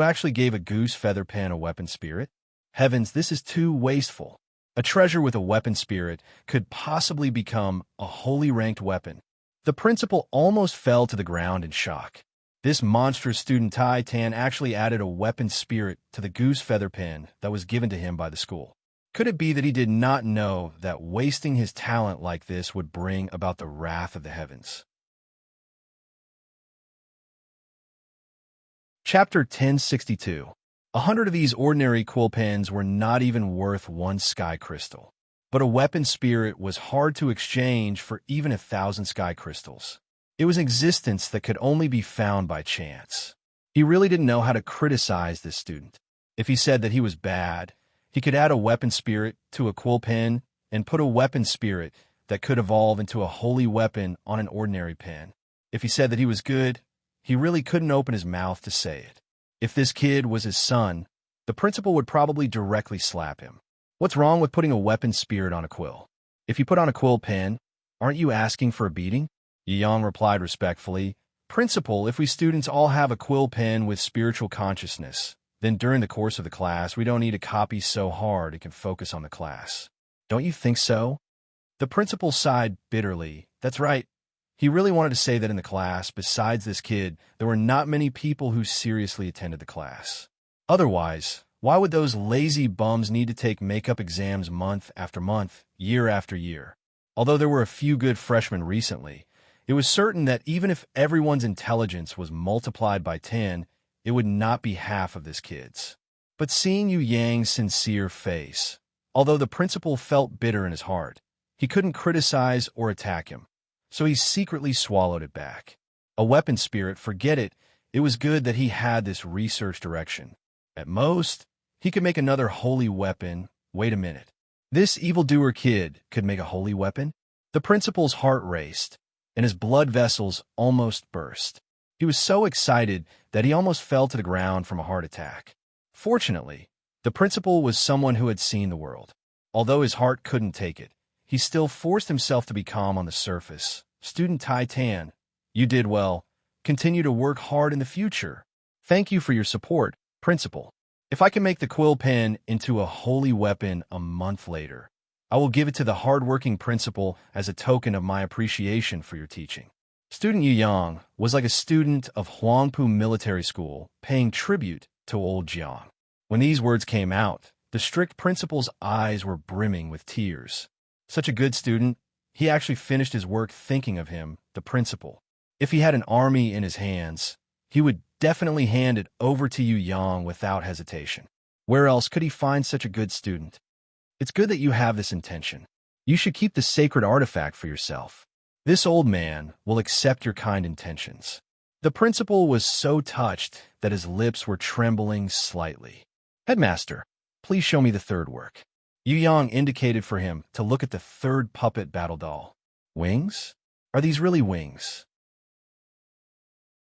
actually gave a goose feather pen a weapon spirit? Heavens, this is too wasteful. A treasure with a weapon spirit could possibly become a holy ranked weapon. The principal almost fell to the ground in shock. This monstrous student Tai Tan actually added a weapon spirit to the goose feather pen that was given to him by the school. Could it be that he did not know that wasting his talent like this would bring about the wrath of the heavens? Chapter 1062. 100 of these ordinary quill pens were not even worth 1 sky crystal. But a weapon spirit was hard to exchange for even 1,000 sky crystals. It was an existence that could only be found by chance. He really didn't know how to criticize this student. If he said that he was bad, he could add a weapon spirit to a quill pen and put a weapon spirit that could evolve into a holy weapon on an ordinary pen. If he said that he was good, he really couldn't open his mouth to say it. If this kid was his son, the principal would probably directly slap him. What's wrong with putting a weapon spirit on a quill? If you put on a quill pen, aren't you asking for a beating? Yu Yang replied respectfully, Principal, if we students all have a quill pen with spiritual consciousness, then during the course of the class, we don't need to copy so hard it can focus on the class. Don't you think so? The principal sighed bitterly. That's right. He really wanted to say that in the class, besides this kid, there were not many people who seriously attended the class. Otherwise, why would those lazy bums need to take makeup exams month after month, year after year? Although there were a few good freshmen recently, it was certain that even if everyone's intelligence was multiplied by 10, it would not be half of this kid's. But seeing Yu Yang's sincere face, although the principal felt bitter in his heart, he couldn't criticize or attack him, so he secretly swallowed it back. A weapon spirit, forget it. It was good that he had this research direction. At most, he could make another holy weapon. Wait a minute. This evildoer kid could make a holy weapon? The principal's heart raced, and his blood vessels almost burst. He was so excited that he almost fell to the ground from a heart attack. Fortunately, the principal was someone who had seen the world. Although his heart couldn't take it, he still forced himself to be calm on the surface. Student Tai Tan, you did well. Continue to work hard in the future. Thank you for your support, Principal. If I can make the quill pen into a holy weapon a month later, I will give it to the hard-working principal as a token of my appreciation for your teaching. Student Yu Yang was like a student of Huangpu Military School paying tribute to old Jiang. When these words came out, the strict principal's eyes were brimming with tears. Such a good student, he actually finished his work thinking of him, the principal. If he had an army in his hands, he would definitely hand it over to Yu Yang without hesitation. Where else could he find such a good student? It's good that you have this intention. You should keep the sacred artifact for yourself. This old man will accept your kind intentions. The principal was so touched that his lips were trembling slightly. Headmaster, please show me the third work. Yu Yang indicated for him to look at the third puppet battle doll. Wings? Are these really wings?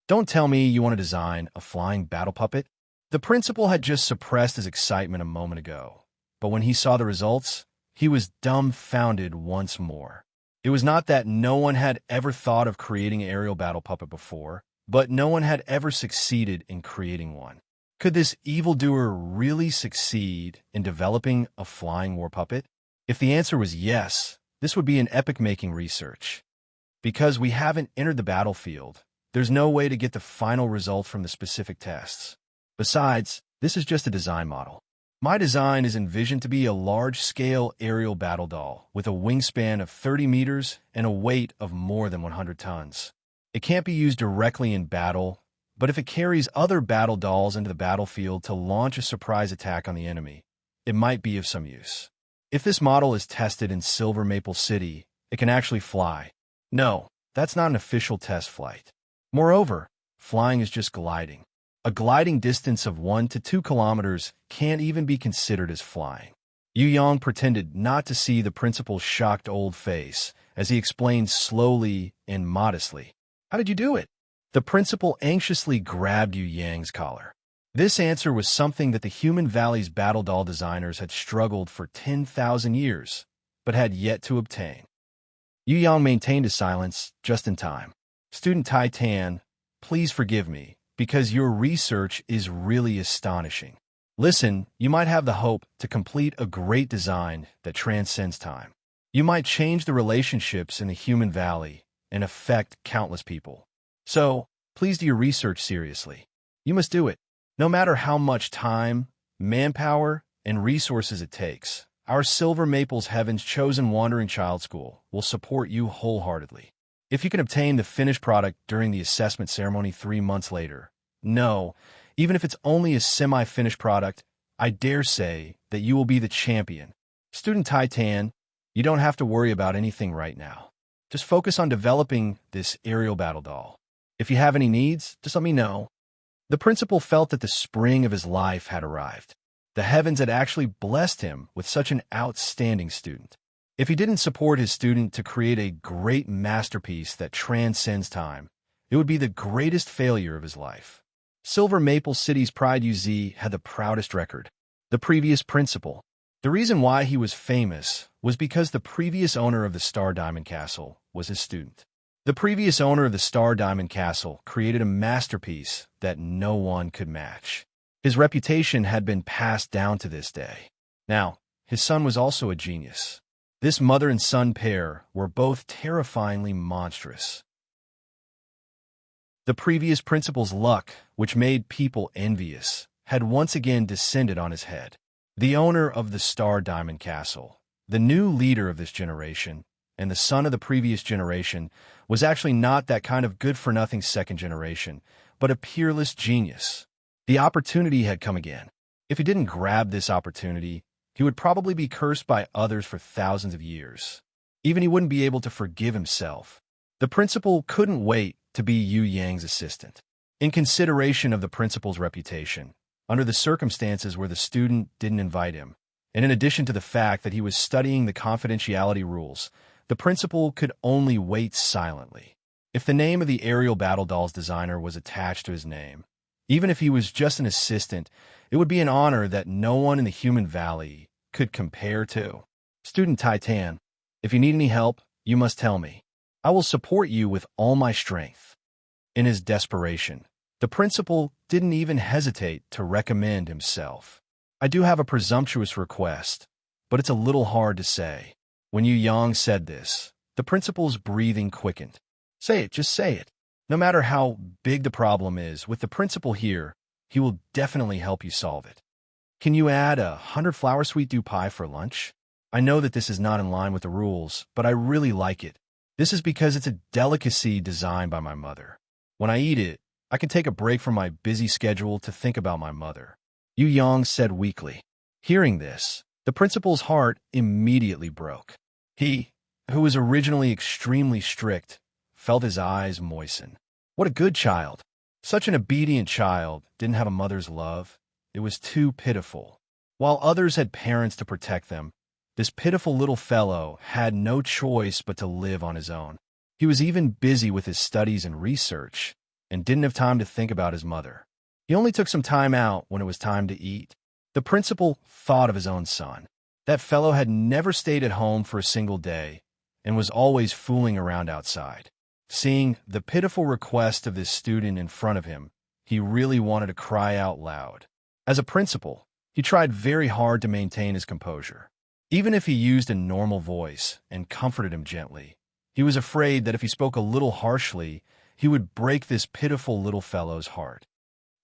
Don't tell me you want to design a flying battle puppet. The principal had just suppressed his excitement a moment ago, but when he saw the results, he was dumbfounded once more. It was not that no one had ever thought of creating an aerial battle puppet before, but no one had ever succeeded in creating one. Could this evildoer really succeed in developing a flying war puppet? If the answer was yes, this would be an epic-making research. Because we haven't entered the battlefield, there's no way to get the final result from the specific tests. Besides, this is just a design model. My design is envisioned to be a large-scale aerial battle doll with a wingspan of 30 meters and a weight of more than 100 tons. It can't be used directly in battle, but if it carries other battle dolls into the battlefield to launch a surprise attack on the enemy, it might be of some use. If this model is tested in Silver Maple City, it can actually fly. No, that's not an official test flight. Moreover, flying is just gliding. A gliding distance of 1 to 2 kilometers can't even be considered as flying. Yu Yang pretended not to see the principal's shocked old face as he explained slowly and modestly. How did you do it? The principal anxiously grabbed Yu Yang's collar. This answer was something that the Human Valley's battle doll designers had struggled for 10,000 years, but had yet to obtain. Yu Yang maintained his silence just in time. Student Tai Tan, please forgive me, because your research is really astonishing. Listen, you might have the hope to complete a great design that transcends time. You might change the relationships in the Human Valley and affect countless people. So, please do your research seriously. You must do it. No matter how much time, manpower, and resources it takes, our Silver Maple's Heaven's chosen Wandering Child School will support you wholeheartedly. If you can obtain the finished product during the assessment ceremony 3 months later, no, even if it's only a semi-finished product, I dare say that you will be the champion. Student Tai Tan, you don't have to worry about anything right now. Just focus on developing this aerial battle doll. If you have any needs, just let me know. The principal felt that the spring of his life had arrived. The heavens had actually blessed him with such an outstanding student. If he didn't support his student to create a great masterpiece that transcends time, it would be the greatest failure of his life. Silver Maple City's Pride UZ had the proudest record. The previous principal. The reason why he was famous was because the previous owner of the Star Diamond Castle was his student. The previous owner of the Star Diamond Castle created a masterpiece that no one could match. His reputation had been passed down to this day. Now, his son was also a genius. This mother and son pair were both terrifyingly monstrous. The previous principal's luck, which made people envious, had once again descended on his head. The owner of the Star Diamond Castle, the new leader of this generation, and the son of the previous generation, was actually not that kind of good-for-nothing second generation, but a peerless genius. The opportunity had come again. If he didn't grab this opportunity, he would probably be cursed by others for thousands of years. Even he wouldn't be able to forgive himself. The principal couldn't wait to be Yu Yang's assistant. In consideration of the principal's reputation, under the circumstances where the student didn't invite him, and in addition to the fact that he was studying the confidentiality rules, the principal could only wait silently. If the name of the aerial battle doll's designer was attached to his name, even if he was just an assistant, it would be an honor that no one in the human valley could compare to. Student Titan, if you need any help, you must tell me. I will support you with all my strength. In his desperation, the principal didn't even hesitate to recommend himself. I do have a presumptuous request, but it's a little hard to say. When Yu Yang said this, the principal's breathing quickened. Say it, just say it. No matter how big the problem is, with the principal here, he will definitely help you solve it. Can you add 100 flower sweet dew pie for lunch? I know that this is not in line with the rules, but I really like it. This is because it's a delicacy designed by my mother. When I eat it, I can take a break from my busy schedule to think about my mother. Yu Yang said weakly. Hearing this, the principal's heart immediately broke. He, who was originally extremely strict, felt his eyes moisten. What a good child. Such an obedient child didn't have a mother's love. It was too pitiful. While others had parents to protect them, this pitiful little fellow had no choice but to live on his own. He was even busy with his studies and research, and didn't have time to think about his mother. He only took some time out when it was time to eat. The principal thought of his own son. That fellow had never stayed at home for a single day, and was always fooling around outside. Seeing the pitiful request of this student in front of him, he really wanted to cry out loud. As a principal, he tried very hard to maintain his composure. Even if he used a normal voice and comforted him gently, he was afraid that if he spoke a little harshly, he would break this pitiful little fellow's heart.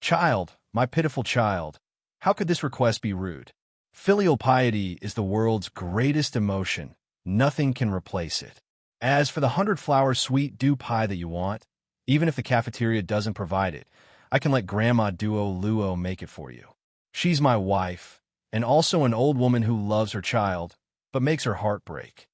Child, my pitiful child, how could this request be rude? Filial piety is the world's greatest emotion. Nothing can replace it. As for the 100 flower sweet dew pie that you want, even if the cafeteria doesn't provide it, I can let Grandma Duo Luo make it for you. She's my wife, and also an old woman who loves her child, but makes her heart break.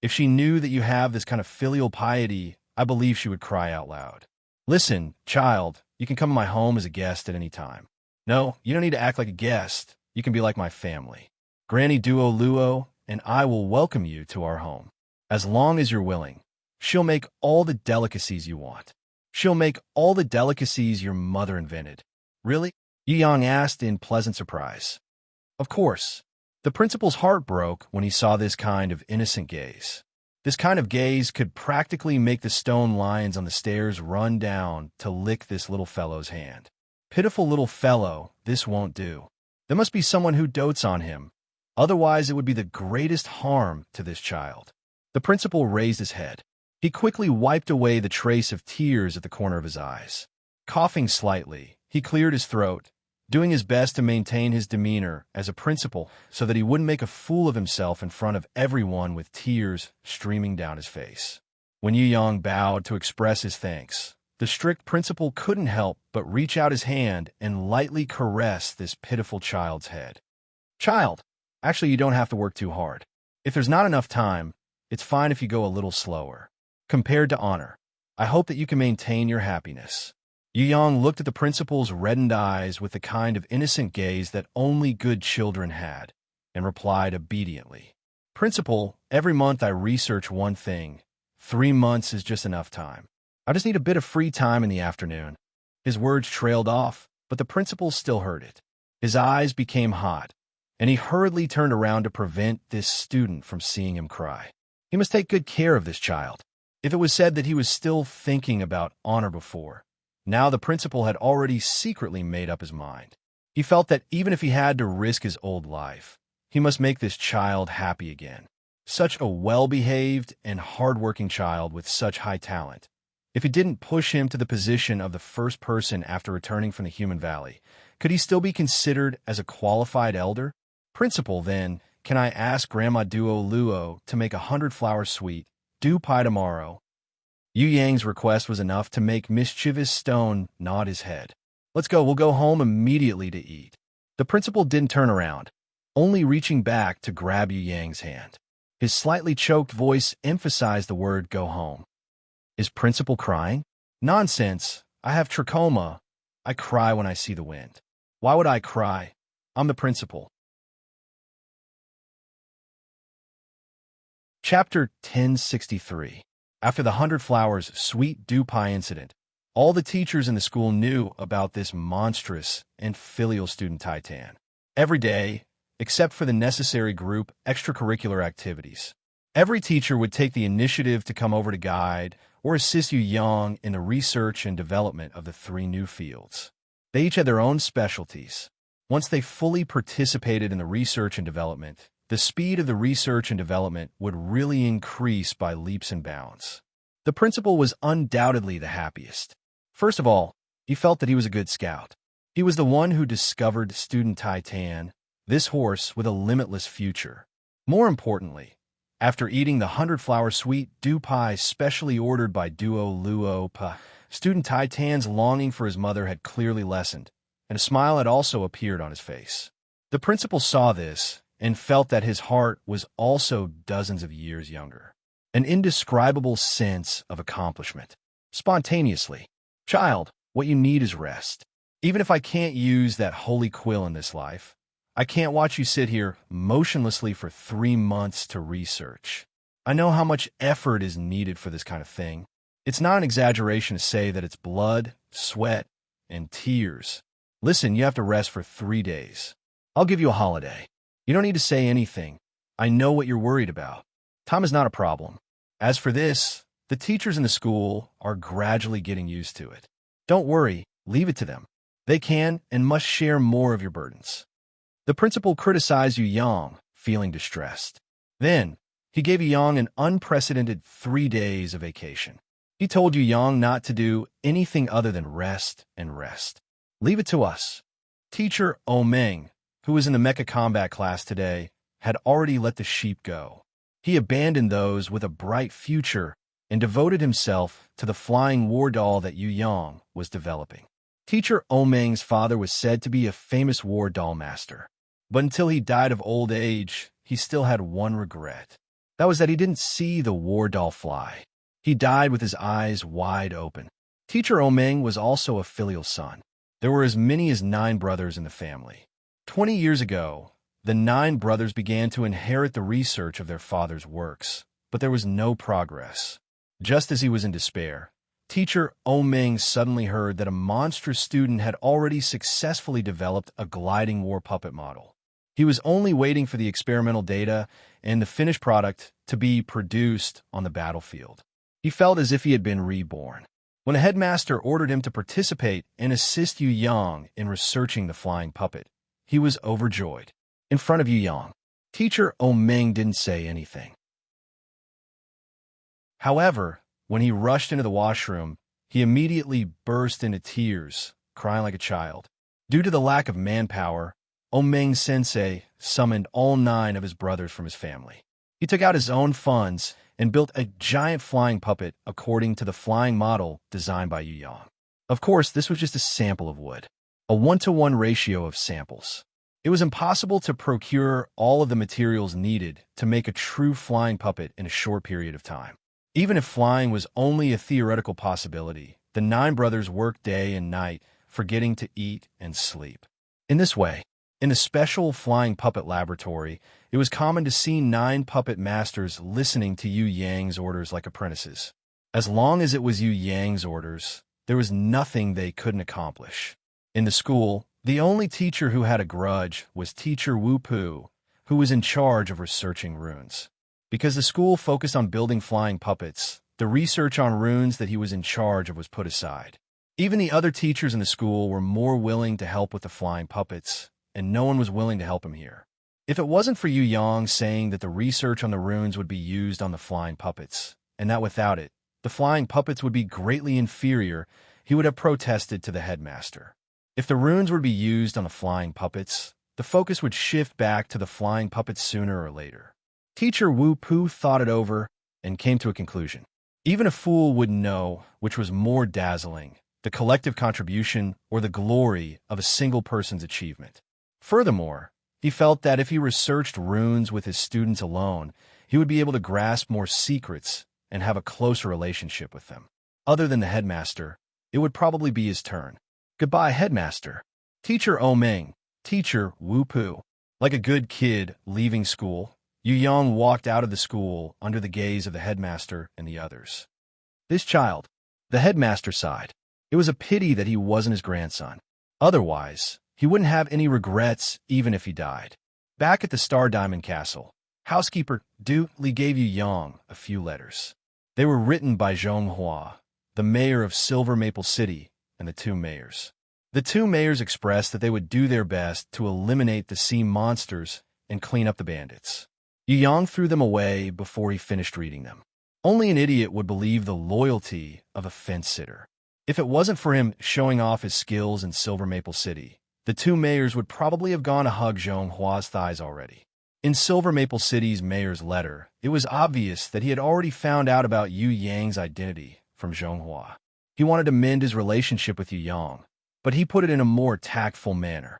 If she knew that you have this kind of filial piety, I believe she would cry out loud. Listen, child, you can come to my home as a guest at any time. No, you don't need to act like a guest. You can be like my family. Granny Duo Luo and I will welcome you to our home. As long as you're willing, she'll make all the delicacies you want. She'll make all the delicacies your mother invented. Really? Yu Yang asked in pleasant surprise. Of course. The principal's heart broke when he saw this kind of innocent gaze. This kind of gaze could practically make the stone lions on the stairs run down to lick this little fellow's hand. Pitiful little fellow, this won't do. There must be someone who dotes on him. Otherwise, it would be the greatest harm to this child. The principal raised his head. He quickly wiped away the trace of tears at the corner of his eyes. Coughing slightly, he cleared his throat, doing his best to maintain his demeanor as a principal so that he wouldn't make a fool of himself in front of everyone with tears streaming down his face. When Yu Yang bowed to express his thanks, the strict principal couldn't help but reach out his hand and lightly caress this pitiful child's head. Child, actually you don't have to work too hard. If there's not enough time, it's fine if you go a little slower. Compared to honor, I hope that you can maintain your happiness. Yu Yang looked at the principal's reddened eyes with the kind of innocent gaze that only good children had, and replied obediently. Principal, every month I research one thing. 3 months is just enough time. I just need a bit of free time in the afternoon. His words trailed off, but the principal still heard it. His eyes became hot, and he hurriedly turned around to prevent this student from seeing him cry. He must take good care of this child. If it was said that he was still thinking about honor before, now the principal had already secretly made up his mind. He felt that even if he had to risk his old life, he must make this child happy again. Such a well-behaved and hard-working child with such high talent. If he didn't push him to the position of the first person after returning from the Human Valley, could he still be considered as a qualified elder? Principal, then, can I ask Grandma Duo Luo to make 100-flower sweet, dew pie tomorrow? Yu Yang's request was enough to make mischievous Stone nod his head. Let's go, we'll go home immediately to eat. The principal didn't turn around, only reaching back to grab Yu Yang's hand. His slightly choked voice emphasized the word go home. Is Principal crying? Nonsense. I have trachoma. I cry when I see the wind. Why would I cry? I'm the principal. Chapter 1063. After the 100 Flowers sweet dew pie incident, all the teachers in the school knew about this monstrous and filial student Titan. Every day, except for the necessary group extracurricular activities, every teacher would take the initiative to come over to guide or assist Yu Yang in the research and development of the 3 new fields. They each had their own specialties. Once they fully participated in the research and development, the speed of the research and development would really increase by leaps and bounds. The principal was undoubtedly the happiest. First of all, he felt that he was a good scout. He was the one who discovered student Titan, this horse with a limitless future. More importantly, after eating the 100-flower sweet dew pie specially ordered by Duo Luo Pa, student Titan's longing for his mother had clearly lessened, and a smile had also appeared on his face. The principal saw this and felt that his heart was also dozens of years younger. An indescribable sense of accomplishment. Spontaneously, child, what you need is rest. Even if I can't use that holy quill in this life, I can't watch you sit here motionlessly for 3 months to research. I know how much effort is needed for this kind of thing. It's not an exaggeration to say that it's blood, sweat, and tears. Listen, you have to rest for 3 days. I'll give you a holiday. You don't need to say anything. I know what you're worried about. Time is not a problem. As for this, the teachers in the school are gradually getting used to it. Don't worry, leave it to them. They can and must share more of your burdens. The principal criticized Yu Yang, feeling distressed. Then, he gave Yu Yang an unprecedented 3 days of vacation. He told Yu Yang not to do anything other than rest and rest. Leave it to us. Teacher Omeng, who was in the mecha combat class today, had already let the sheep go. He abandoned those with a bright future and devoted himself to the flying war doll that Yu Yang was developing. Teacher Omeng's father was said to be a famous war doll master. But until he died of old age, he still had one regret. That was that he didn't see the war doll fly. He died with his eyes wide open. Teacher Omeng was also a filial son. There were as many as 9 brothers in the family. 20 years ago, the 9 brothers began to inherit the research of their father's works, but there was no progress. Just as he was in despair, Teacher Omeng suddenly heard that a monstrous student had already successfully developed a gliding war puppet model. He was only waiting for the experimental data and the finished product to be produced on the battlefield. He felt as if he had been reborn. When a headmaster ordered him to participate and assist Yu Yang in researching the flying puppet, he was overjoyed. In front of Yu Yang, Teacher Omeng didn't say anything. However, when he rushed into the washroom, he immediately burst into tears, crying like a child. Due to the lack of manpower, Omeng Sensei summoned all 9 of his brothers from his family. He took out his own funds and built a giant flying puppet according to the flying model designed by Yu Yang. Of course, this was just a sample of wood, a 1-to-1 ratio of samples. It was impossible to procure all of the materials needed to make a true flying puppet in a short period of time. Even if flying was only a theoretical possibility, the 9 brothers worked day and night, forgetting to eat and sleep. In this way, in the special flying puppet laboratory, it was common to see 9 puppet masters listening to Yu Yang's orders like apprentices. As long as it was Yu Yang's orders, there was nothing they couldn't accomplish. In the school, the only teacher who had a grudge was Teacher Wu Pu, who was in charge of researching runes. Because the school focused on building flying puppets, the research on runes that he was in charge of was put aside. Even the other teachers in the school were more willing to help with the flying puppets, and no one was willing to help him here. If it wasn't for Yu Yang saying that the research on the runes would be used on the flying puppets, and that without it, the flying puppets would be greatly inferior, he would have protested to the headmaster. If the runes were to be used on the flying puppets, the focus would shift back to the flying puppets sooner or later. Teacher Wu Pu thought it over and came to a conclusion. Even a fool wouldn't know which was more dazzling, the collective contribution or the glory of a single person's achievement. Furthermore, he felt that if he researched runes with his students alone, he would be able to grasp more secrets and have a closer relationship with them. Other than the headmaster, it would probably be his turn. Goodbye, headmaster. Teacher Omeng, teacher Wu Pu. Like a good kid leaving school, Yu Yang walked out of the school under the gaze of the headmaster and the others. This child, the headmaster sighed. It was a pity that he wasn't his grandson. Otherwise, he wouldn't have any regrets even if he died. Back at the Star Diamond Castle, housekeeper Du Li gave Yu Yang a few letters. They were written by Zhong Hua, the mayor of Silver Maple City, and the two mayors. The two mayors expressed that they would do their best to eliminate the sea monsters and clean up the bandits. Yu Yang threw them away before he finished reading them. Only an idiot would believe the loyalty of a fence-sitter. If it wasn't for him showing off his skills in Silver Maple City, the two mayors would probably have gone to hug Zhong Hua's thighs already. In Silver Maple City's mayor's letter, it was obvious that he had already found out about Yu Yang's identity from Zhong Hua. He wanted to mend his relationship with Yu Yang, but he put it in a more tactful manner.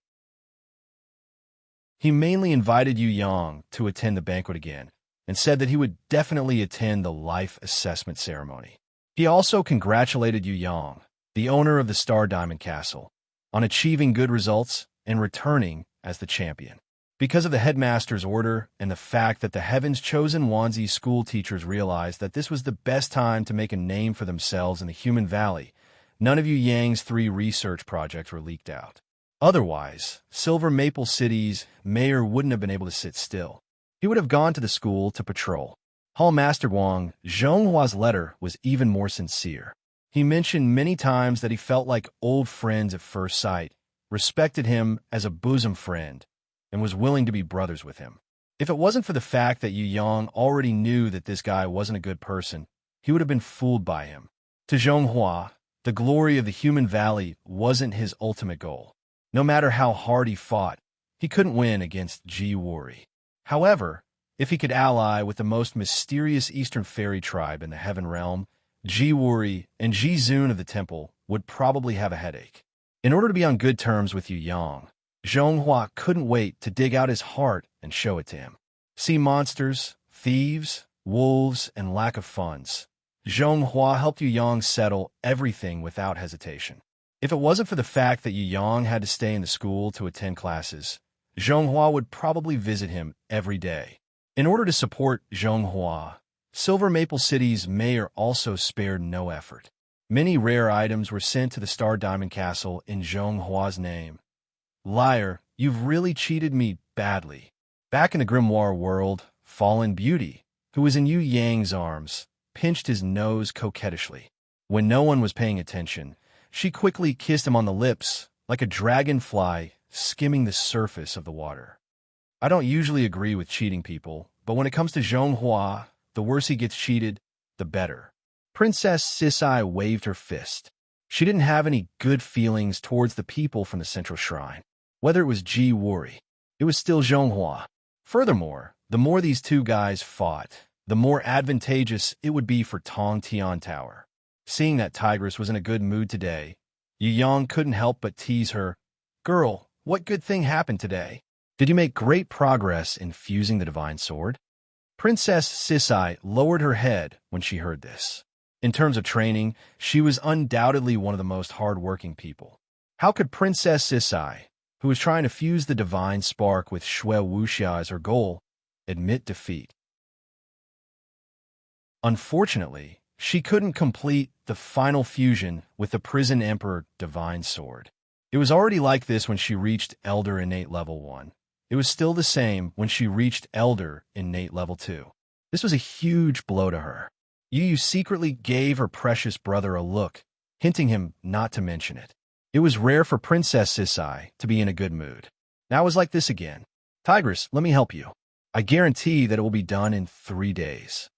He mainly invited Yu Yang to attend the banquet again, and said that he would definitely attend the life assessment ceremony. He also congratulated Yu Yang, the owner of the Star Diamond Castle, on achieving good results and returning as the champion. Because of the headmaster's order and the fact that the Heaven's Chosen Wanzi school teachers realized that this was the best time to make a name for themselves in the Human Valley, none of Yu Yang's 3 research projects were leaked out. Otherwise, Silver Maple City's mayor wouldn't have been able to sit still. He would have gone to the school to patrol. Hall Master Wang, Zhong Hua's letter was even more sincere. He mentioned many times that he felt like old friends at first sight, respected him as a bosom friend, and was willing to be brothers with him. If it wasn't for the fact that Yu Yang already knew that this guy wasn't a good person, he would have been fooled by him. To Zhong Hua, the glory of the Human Valley wasn't his ultimate goal. No matter how hard he fought, he couldn't win against Ji Wuri. However, if he could ally with the most mysterious Eastern fairy tribe in the Heaven Realm, Ji Wuri and Ji Zun of the Temple would probably have a headache. In order to be on good terms with Yu Yang, Zhong Hua couldn't wait to dig out his heart and show it to him. Sea monsters, thieves, wolves, and lack of funds. Zhong Hua helped Yu Yang settle everything without hesitation. If it wasn't for the fact that Yu Yang had to stay in the school to attend classes, Zhong Hua would probably visit him every day. In order to support Zhong Hua, Silver Maple City's mayor also spared no effort. Many rare items were sent to the Star Diamond Castle in Zhong Hua's name. Liar, you've really cheated me badly. Back in the grimoire world, Fallen Beauty, who was in Yu Yang's arms, pinched his nose coquettishly. When no one was paying attention, she quickly kissed him on the lips, like a dragonfly skimming the surface of the water. I don't usually agree with cheating people, but when it comes to Zhong Hua, the worse he gets cheated, the better. Princess Sisai waved her fist. She didn't have any good feelings towards the people from the Central Shrine. Whether it was Ji Wuri, it was still Zhong Hua. Furthermore, the more these two guys fought, the more advantageous it would be for Tong Tian Tower. Seeing that Tigress was in a good mood today, Yu Yang couldn't help but tease her. Girl, what good thing happened today? Did you make great progress in fusing the divine sword? Princess Sisai lowered her head when she heard this. In terms of training, she was undoubtedly one of the most hard-working people. How could Princess Sisai, who was trying to fuse the divine spark with Shui Wuxia as her goal, admit defeat? Unfortunately, she couldn't complete the final fusion with the Prison Emperor divine sword. It was already like this when she reached Elder Innate Level 1. It was still the same when she reached Elder Innate Level 2. This was a huge blow to her. Yu secretly gave her precious brother a look, hinting him not to mention it. It was rare for Princess Sisai to be in a good mood. Now it was like this again. Tigress, let me help you. I guarantee that it will be done in 3 days.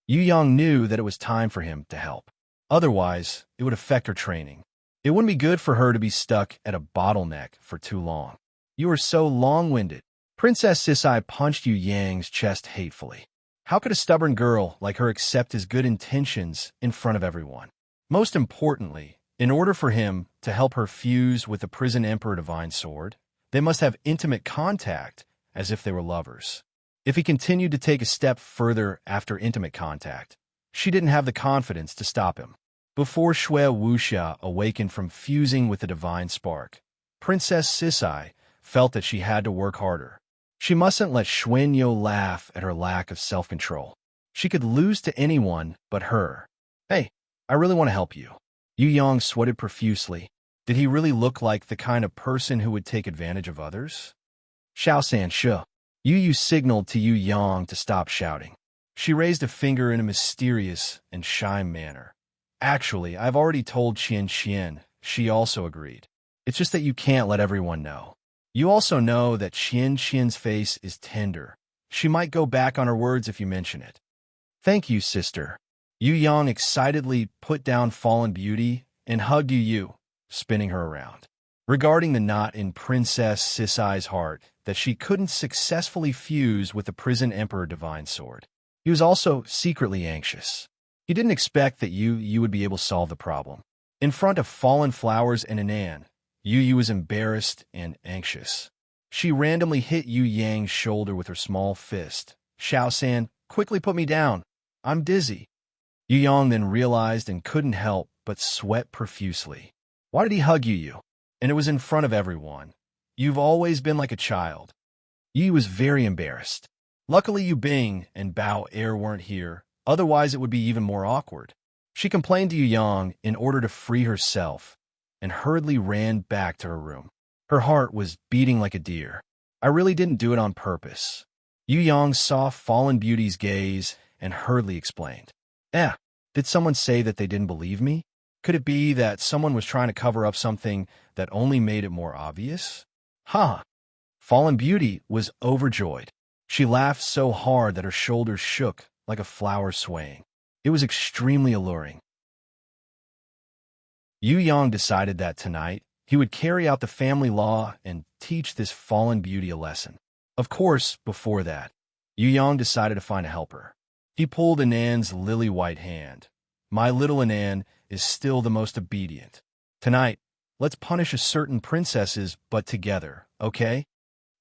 Yu Yang knew that it was time for him to help. Otherwise, it would affect her training. It wouldn't be good for her to be stuck at a bottleneck for too long. You are so long-winded. Princess Sisai punched Yu Yang's chest hatefully. How could a stubborn girl like her accept his good intentions in front of everyone? Most importantly, in order for him to help her fuse with the Prison Emperor Divine Sword, they must have intimate contact as if they were lovers. If he continued to take a step further after intimate contact, she didn't have the confidence to stop him. Before Shui Wuxia awakened from fusing with the divine spark, Princess Sisai felt that she had to work harder. She mustn't let Xuanyo laugh at her lack of self-control. She could lose to anyone but her. Hey, I really want to help you. Yu Yang sweated profusely. Did he really look like the kind of person who would take advantage of others? Xiaosan Shi. Yu signaled to Yu Yang to stop shouting. She raised a finger in a mysterious and shy manner. Actually, I've already told Qian. She also agreed. It's just that you can't let everyone know. You also know that Qian's face is tender. She might go back on her words if you mention it. Thank you, sister. Yu Yang excitedly put down Fallen Beauty and hugged Yu, spinning her around. Regarding the knot in Princess Sisai's heart that she couldn't successfully fuse with the Prison Emperor Divine Sword, he was also secretly anxious. He didn't expect that Yu would be able to solve the problem. In front of fallen flowers and Anan, Yu was embarrassed and anxious. She randomly hit Yu Yang's shoulder with her small fist. Xiaosan, quickly put me down. I'm dizzy. Yu Yang then realized and couldn't help but sweat profusely. Why did he hug Yu? And it was in front of everyone. You've always been like a child. Yu was very embarrassed. Luckily Yu Bing and Bao Er weren't here, otherwise it would be even more awkward. She complained to Yu Yang in order to free herself, and hurriedly ran back to her room. Her heart was beating like a deer. I really didn't do it on purpose. Yu Yang saw Fallen Beauty's gaze and hurriedly explained. Did someone say that they didn't believe me? Could it be that someone was trying to cover up something that only made it more obvious? Fallen Beauty was overjoyed. She laughed so hard that her shoulders shook like a flower swaying. It was extremely alluring. Yu Yang decided that tonight he would carry out the family law and teach this Fallen Beauty a lesson. Of course, before that, Yu Yang decided to find a helper. He pulled Anan's lily-white hand. My little Anan is still the most obedient. Tonight, let's punish a certain princesses, but together, okay?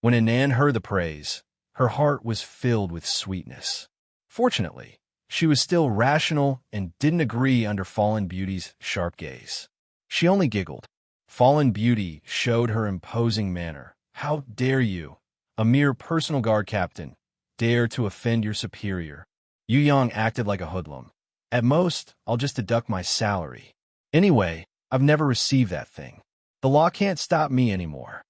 When Anan heard the praise, her heart was filled with sweetness. Fortunately, she was still rational and didn't agree under Fallen Beauty's sharp gaze. She only giggled. Fallen Beauty showed her imposing manner. How dare you, a mere personal guard captain, dare to offend your superior? Yu Yang acted like a hoodlum. At most, I'll just deduct my salary. Anyway, I've never received that thing. The law can't stop me anymore.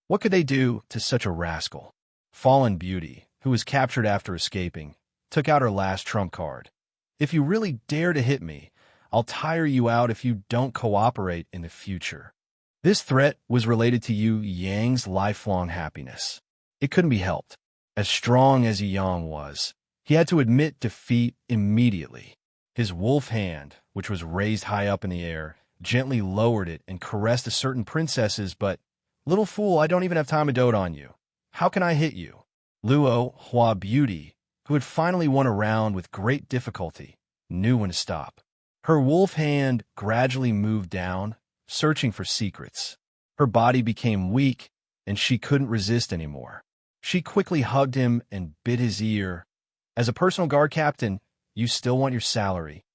What could they do to such a rascal? Fallen Beauty, who was captured after escaping, took out her last trump card. If you really dare to hit me, I'll tire you out if you don't cooperate in the future. This threat was related to Yu Yang's lifelong happiness. It couldn't be helped. As strong as Yu Yang was, he had to admit defeat immediately. His wolf hand, which was raised high up in the air, gently lowered it and caressed a certain princesses, but, little fool, I don't even have time to dote on you. How can I hit you? Luo Hua Beauty, who had finally won a round with great difficulty, knew when to stop. Her wolf hand gradually moved down, searching for secrets. Her body became weak, and she couldn't resist anymore. She quickly hugged him and bit his ear. As a personal guard captain, you still want your salary.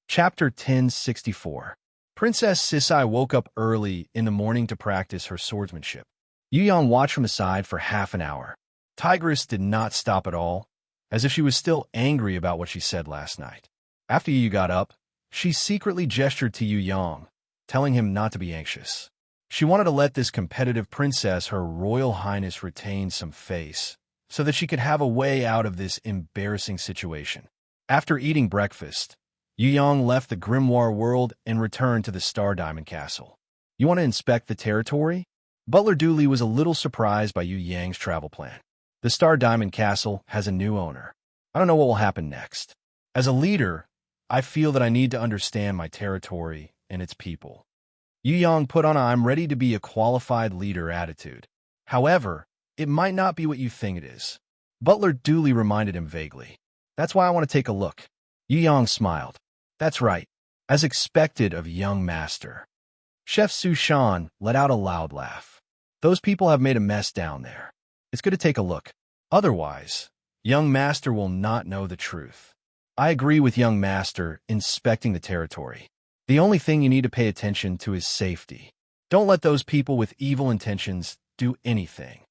Chapter 1064. Princess Sisai woke up early in the morning to practice her swordsmanship. Yu Yang watched from the side for half an hour. Tigress did not stop at all, as if she was still angry about what she said last night. After Yu got up, she secretly gestured to Yu Yang, telling him not to be anxious. She wanted to let this competitive princess, her royal highness, retain some face, so that she could have a way out of this embarrassing situation. After eating breakfast, Yu Yang left the grimoire world and returned to the Star Diamond Castle. You want to inspect the territory? Butler Dooley was a little surprised by Yu Yang's travel plan. The Star Diamond Castle has a new owner. I don't know what will happen next. As a leader, I feel that I need to understand my territory and its people. Yu Yang put on a "I'm ready to be a qualified leader" attitude. However, it might not be what you think it is. Butler Dooley reminded him vaguely. That's why I want to take a look. Yu Yang smiled. That's right, as expected of young master. Chef Su Shan let out a loud laugh. Those people have made a mess down there. It's good to take a look. Otherwise, young master will not know the truth. I agree with young master inspecting the territory. The only thing you need to pay attention to is safety. Don't let those people with evil intentions do anything.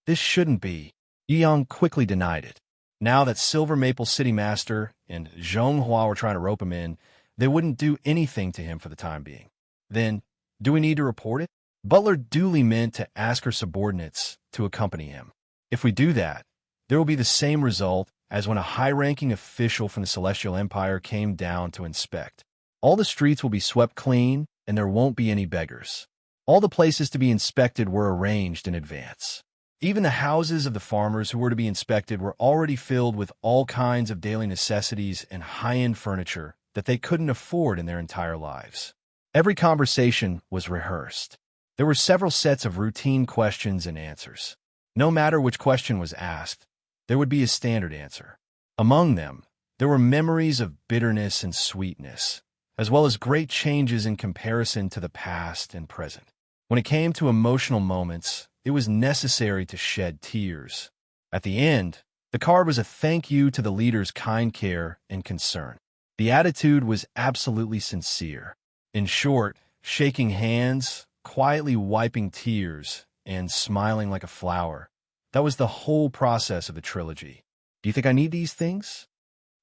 This shouldn't be. Yu Yang quickly denied it. Now that Silver Maple City Master and Zhonghua were trying to rope him in, they wouldn't do anything to him for the time being. Then, do we need to report it? Butler Dooley meant to ask her subordinates to accompany him. If we do that, there will be the same result as when a high-ranking official from the Celestial Empire came down to inspect. All the streets will be swept clean, and there won't be any beggars. All the places to be inspected were arranged in advance. Even the houses of the farmers who were to be inspected were already filled with all kinds of daily necessities and high-end furniture that they couldn't afford in their entire lives. Every conversation was rehearsed. There were several sets of routine questions and answers. No matter which question was asked, there would be a standard answer. Among them, there were memories of bitterness and sweetness, as well as great changes in comparison to the past and present. When it came to emotional moments, it was necessary to shed tears. At the end, the card was a thank you to the leader's kind care and concern. The attitude was absolutely sincere. In short, shaking hands, quietly wiping tears, and smiling like a flower. That was the whole process of the trilogy. Do you think I need these things?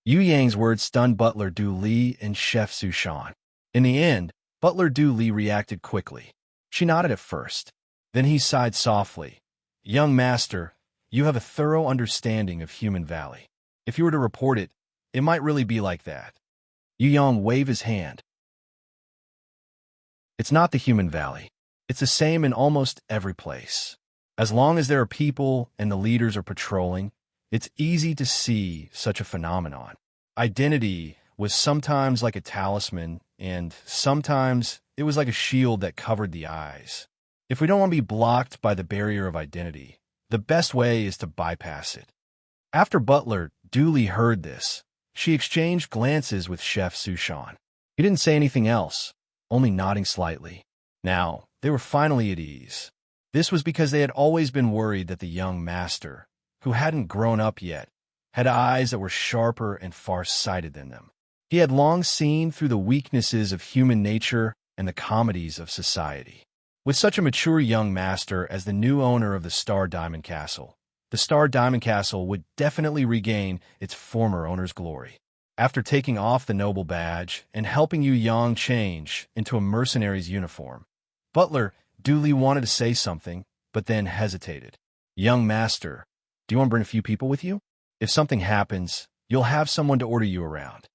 Yu Yang's words stunned Butler Dooley and Chef Su Shan. In the end, Butler Dooley reacted quickly. She nodded at first. Then he sighed softly. Young master, you have a thorough understanding of Human Valley. If you were to report it, it might really be like that. Yu Yang waved his hand. It's not the Human Valley. It's the same in almost every place. As long as there are people and the leaders are patrolling, it's easy to see such a phenomenon. Identity was sometimes like a talisman, and sometimes it was like a shield that covered the eyes. If we don't want to be blocked by the barrier of identity, the best way is to bypass it. After Butler Dooley heard this, she exchanged glances with Chef Su Shan. He didn't say anything else, only nodding slightly. Now, they were finally at ease. This was because they had always been worried that the young master, who hadn't grown up yet, had eyes that were sharper and far-sighted than them. He had long seen through the weaknesses of human nature and the comedies of society. With such a mature young master as the new owner of the Star Diamond Castle, the Star Diamond Castle would definitely regain its former owner's glory. After taking off the noble badge and helping Yu Yang change into a mercenary's uniform, Butler Dooley wanted to say something, but then hesitated. Young master, do you want to bring a few people with you? If something happens, you'll have someone to order you around.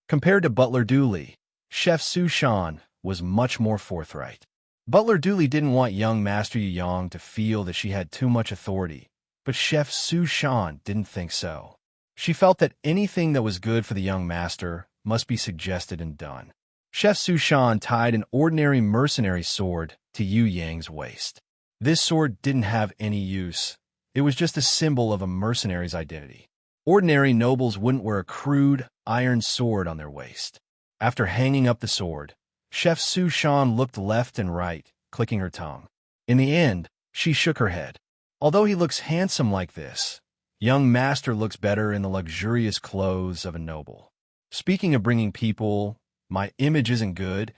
Compared to Butler Dooley, Chef Su Shan was much more forthright. Butler Dooley didn't want young Master Yu Yang to feel that she had too much authority, but Chef Su Shan didn't think so. She felt that anything that was good for the young master must be suggested and done. Chef Su Shan tied an ordinary mercenary sword to Yu Yang's waist. This sword didn't have any use. It was just a symbol of a mercenary's identity. Ordinary nobles wouldn't wear a crude, iron sword on their waist. After hanging up the sword, Chef Su Shan looked left and right, clicking her tongue. In the end, she shook her head. Although he looks handsome like this, young master looks better in the luxurious clothes of a noble. Speaking of bringing people, my image isn't good,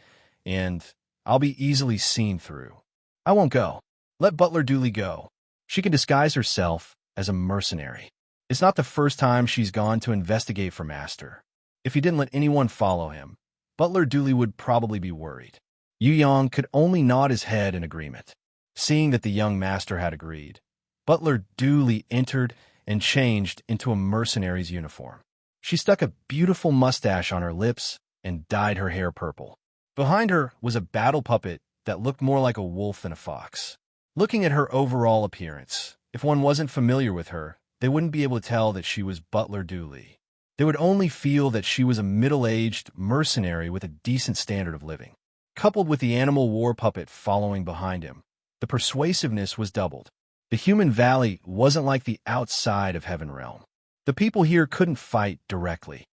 and I'll be easily seen through. I won't go. Let Butler Dooley go. She can disguise herself as a mercenary. It's not the first time she's gone to investigate for Master. If he didn't let anyone follow him, Butler Dooley would probably be worried. Yu Yang could only nod his head in agreement. Seeing that the young master had agreed, Butler Dooley entered and changed into a mercenary's uniform. She stuck a beautiful mustache on her lips and dyed her hair purple. Behind her was a battle puppet that looked more like a wolf than a fox. Looking at her overall appearance, if one wasn't familiar with her, they wouldn't be able to tell that she was Butler Dooley. They would only feel that she was a middle-aged mercenary with a decent standard of living. Coupled with the animal war puppet following behind him, the persuasiveness was doubled. The human valley wasn't like the outside of Heaven Realm. The people here couldn't fight directly.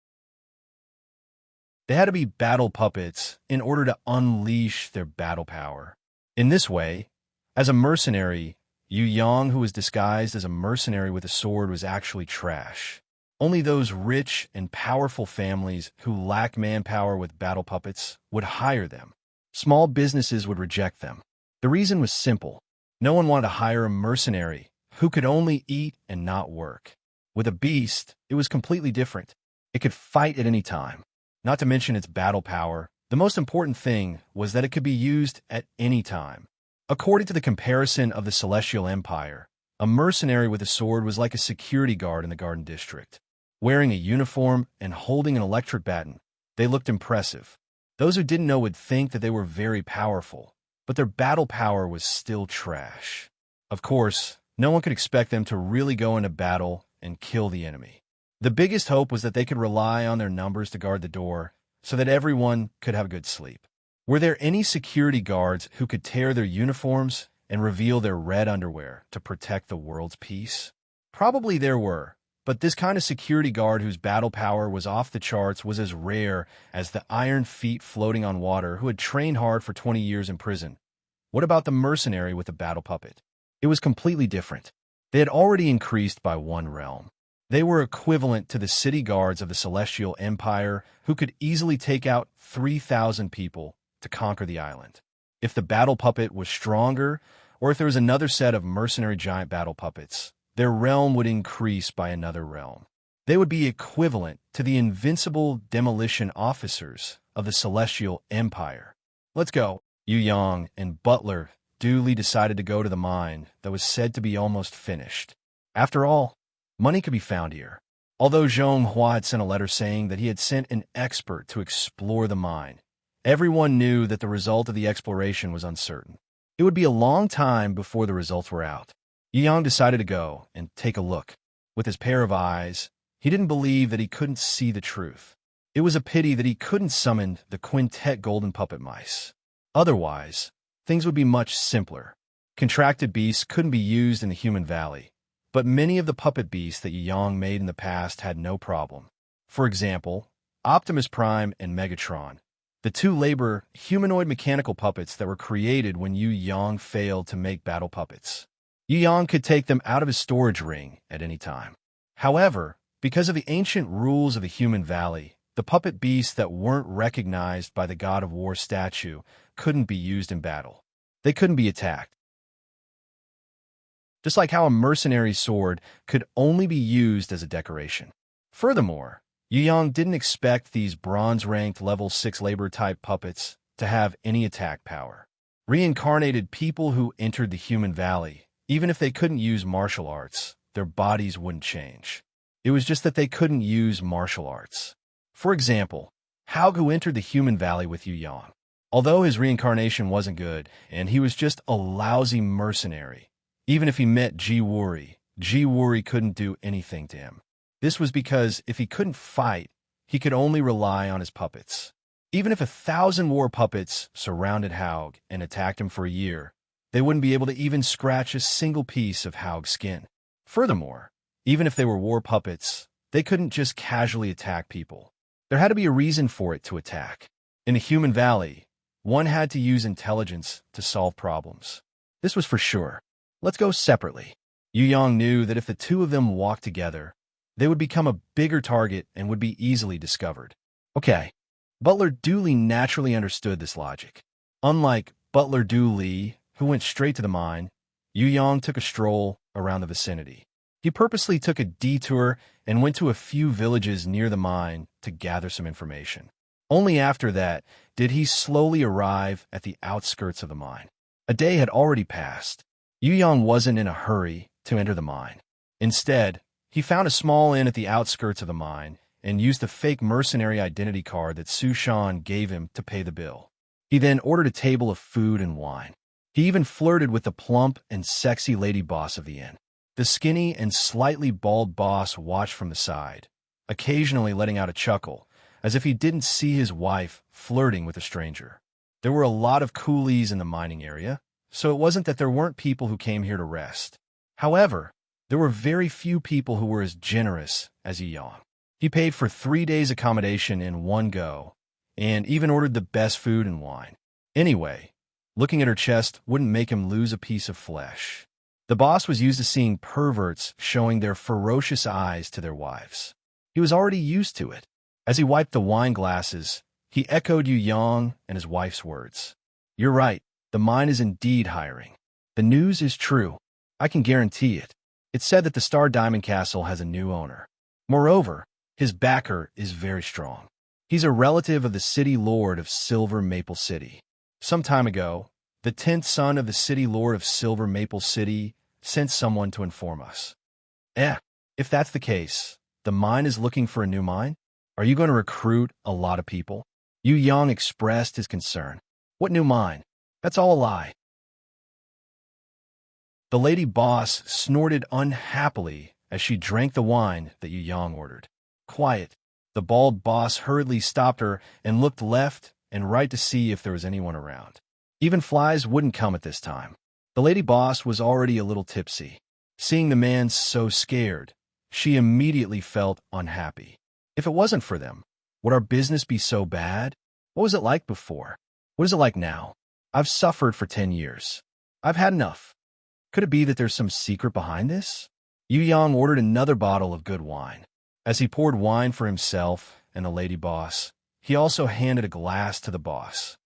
They had to be battle puppets in order to unleash their battle power. In this way, as a mercenary, Yu Yang, who was disguised as a mercenary with a sword, was actually trash. Only those rich and powerful families who lack manpower with battle puppets would hire them. Small businesses would reject them. The reason was simple. No one wanted to hire a mercenary who could only eat and not work. With a beast, it was completely different. It could fight at any time. Not to mention its battle power, the most important thing was that it could be used at any time. According to the comparison of the Celestial Empire, a mercenary with a sword was like a security guard in the Garden District. Wearing a uniform and holding an electric baton, they looked impressive. Those who didn't know would think that they were very powerful, but their battle power was still trash. Of course, no one could expect them to really go into battle and kill the enemy. The biggest hope was that they could rely on their numbers to guard the door so that everyone could have a good sleep. Were there any security guards who could tear their uniforms and reveal their red underwear to protect the world's peace? Probably there were, but this kind of security guard whose battle power was off the charts was as rare as the iron feet floating on water who had trained hard for 20 years in prison. What about the mercenary with the battle puppet? It was completely different. They had already increased by one realm. They were equivalent to the city guards of the Celestial Empire who could easily take out 3,000 people to conquer the island. If the battle puppet was stronger, or if there was another set of mercenary giant battle puppets, their realm would increase by another realm. They would be equivalent to the invincible demolition officers of the Celestial Empire. Let's go. Yu Yang and Butler Dooley decided to go to the mine that was said to be almost finished. After all, money could be found here. Although Zhong Hua had sent a letter saying that he had sent an expert to explore the mine, everyone knew that the result of the exploration was uncertain. It would be a long time before the results were out. Yu Yang decided to go and take a look. With his pair of eyes, he didn't believe that he couldn't see the truth. It was a pity that he couldn't summon the quintet golden puppet mice. Otherwise, things would be much simpler. Contracted beasts couldn't be used in the human valley, but many of the puppet beasts that Yu Yang made in the past had no problem. For example, Optimus Prime and Megatron, the two labor humanoid mechanical puppets that were created when Yu Yang failed to make battle puppets. Yu Yang could take them out of his storage ring at any time. However, because of the ancient rules of the human valley, the puppet beasts that weren't recognized by the God of War statue couldn't be used in battle. They couldn't be attacked. Just like how a mercenary's sword could only be used as a decoration. Furthermore, Yu Yang didn't expect these bronze-ranked level 6 labor-type puppets to have any attack power. Reincarnated people who entered the human valley, even if they couldn't use martial arts, their bodies wouldn't change. It was just that they couldn't use martial arts. For example, Haug, who entered the human valley with Yu Yang. Although his reincarnation wasn't good, and he was just a lousy mercenary, even if he met Ji Wuri couldn't do anything to him. This was because if he couldn't fight, he could only rely on his puppets. Even if 1,000 war puppets surrounded Haug and attacked him for a year, they wouldn't be able to even scratch a single piece of Haug's skin. Furthermore, even if they were war puppets, they couldn't just casually attack people. There had to be a reason for it to attack. In the human valley, one had to use intelligence to solve problems. This was for sure. Let's go separately. Yu Yang knew that if the two of them walked together, they would become a bigger target and would be easily discovered. Okay, Butler Dooley naturally understood this logic. Unlike Butler Dooley, who went straight to the mine, Yu Yang took a stroll around the vicinity. He purposely took a detour and went to a few villages near the mine to gather some information. Only after that did he slowly arrive at the outskirts of the mine. A day had already passed. Yu Yang wasn't in a hurry to enter the mine. Instead, He found a small inn at the outskirts of the mine and used the fake mercenary identity card that Sushan gave him to pay the bill. He then ordered a table of food and wine. He even flirted with the plump and sexy lady boss of the inn. The skinny and slightly bald boss watched from the side, occasionally letting out a chuckle, as if he didn't see his wife flirting with a stranger. There were a lot of coolies in the mining area, so it wasn't that there weren't people who came here to rest. However, there were very few people who were as generous as Yu Yang. He paid for 3 days' accommodation in one go, and even ordered the best food and wine. Anyway, looking at her chest wouldn't make him lose a piece of flesh. The boss was used to seeing perverts showing their ferocious eyes to their wives. He was already used to it. As he wiped the wine glasses, he echoed Yu Yang and his wife's words. "You're right, the mine is indeed hiring. The news is true. I can guarantee it. It's said that the Star Diamond Castle has a new owner. Moreover, his backer is very strong. He's a relative of the city lord of Silver Maple City. Some time ago, the 10th son of the city lord of Silver Maple City sent someone to inform us." If that's the case, the mine is looking for a new mine? Are you going to recruit a lot of people? Yu Yang expressed his concern. "What new mine? That's all a lie." The lady boss snorted unhappily as she drank the wine that Yu Yang ordered. "Quiet." The bald boss hurriedly stopped her and looked left and right to see if there was anyone around. Even flies wouldn't come at this time. The lady boss was already a little tipsy. Seeing the man so scared, she immediately felt unhappy. If it wasn't for them, would our business be so bad? What was it like before? What is it like now? I've suffered for 10 years. I've had enough. Could it be that there's some secret behind this? Yu Yang ordered another bottle of good wine. As he poured wine for himself and the lady boss, he also handed a glass to the boss.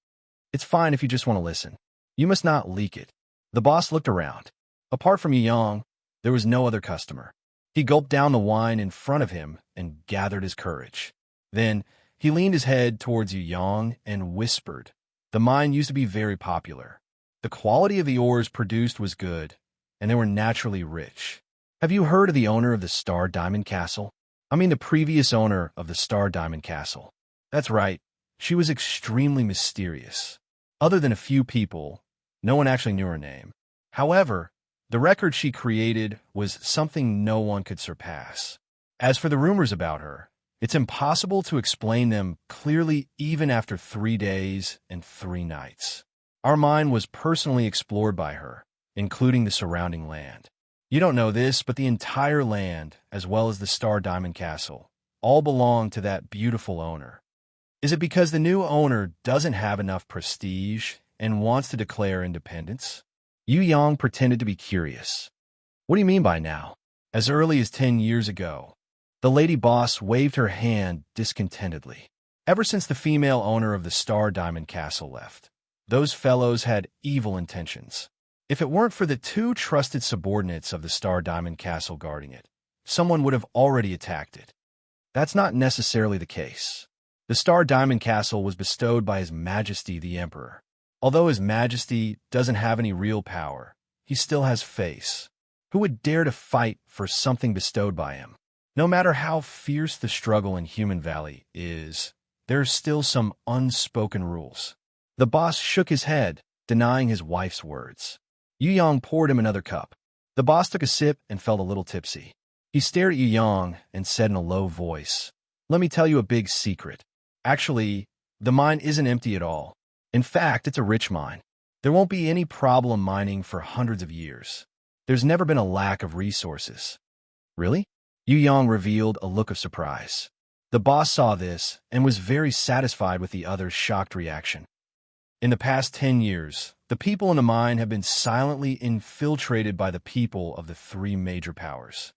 "It's fine if you just want to listen. You must not leak it." The boss looked around. Apart from Yu Yang, there was no other customer. He gulped down the wine in front of him and gathered his courage. Then he leaned his head towards Yu Yang and whispered, "The mine used to be very popular. The quality of the ores produced was good, and they were naturally rich. Have you heard of the owner of the Star Diamond Castle? I mean the previous owner of the Star Diamond Castle." That's right. She was extremely mysterious. Other than a few people, no one actually knew her name. However, the record she created was something no one could surpass. As for the rumors about her, it's impossible to explain them clearly even after 3 days and 3 nights. Our mine was personally explored by her, including the surrounding land. You don't know this, but the entire land, as well as the Star Diamond Castle, all belong to that beautiful owner. Is it because the new owner doesn't have enough prestige and wants to declare independence? Yu Yang pretended to be curious. "What do you mean by now?" "As early as 10 years ago." The lady boss waved her hand discontentedly. "Ever since the female owner of the Star Diamond Castle left, those fellows had evil intentions. If it weren't for the 2 trusted subordinates of the Star Diamond Castle guarding it, someone would have already attacked it. That's not necessarily the case. The Star Diamond Castle was bestowed by His Majesty the Emperor. Although His Majesty doesn't have any real power, he still has face. Who would dare to fight for something bestowed by him? No matter how fierce the struggle in Human Valley is, there are still some unspoken rules." The boss shook his head, denying his wife's words. Yu Yang poured him another cup. The boss took a sip and felt a little tipsy. He stared at Yu Yang and said in a low voice, "Let me tell you a big secret. Actually, the mine isn't empty at all. In fact, it's a rich mine. There won't be any problem mining for hundreds of years. There's never been a lack of resources." "Really?" Yu Yang revealed a look of surprise. The boss saw this and was very satisfied with the other's shocked reaction. "In the past 10 years, the people in the mine have been silently infiltrated by the people of the 3 major powers."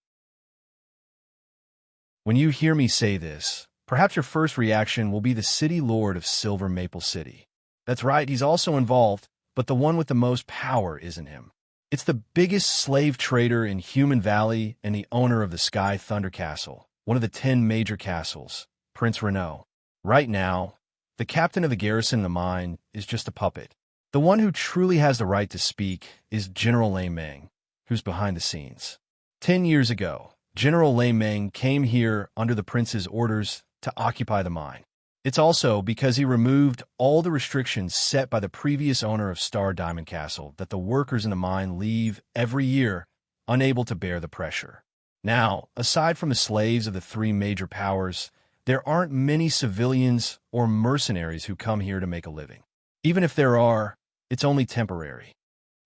When you hear me say this, perhaps your first reaction will be the city lord of Silver Maple City. That's right, he's also involved, but the one with the most power isn't him. It's the biggest slave trader in Human Valley and the owner of the Sky Thunder Castle, one of the 10 major castles, Prince Renault. Right now, the captain of the garrison in the mine is just a puppet. The one who truly has the right to speak is General Lei Meng, who's behind the scenes. 10 years ago, General Lei Meng came here under the prince's orders to occupy the mine. It's also because he removed all the restrictions set by the previous owner of Star Diamond Castle that the workers in the mine leave every year, unable to bear the pressure. Now, aside from the slaves of the three major powers, there aren't many civilians or mercenaries who come here to make a living. Even if there are, it's only temporary.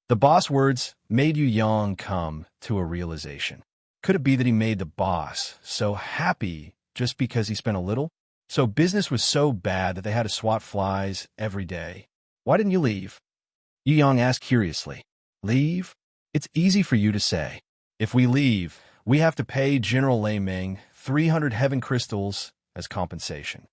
The boss words made Yu Yang come to a realization. Could it be that he made the boss so happy just because he spent a little? So business was so bad that they had to swat flies every day. Why didn't you leave? Yu Yang asked curiously. Leave? It's easy for you to say. If we leave, we have to pay General Lei Meng 300 heaven crystals as compensation.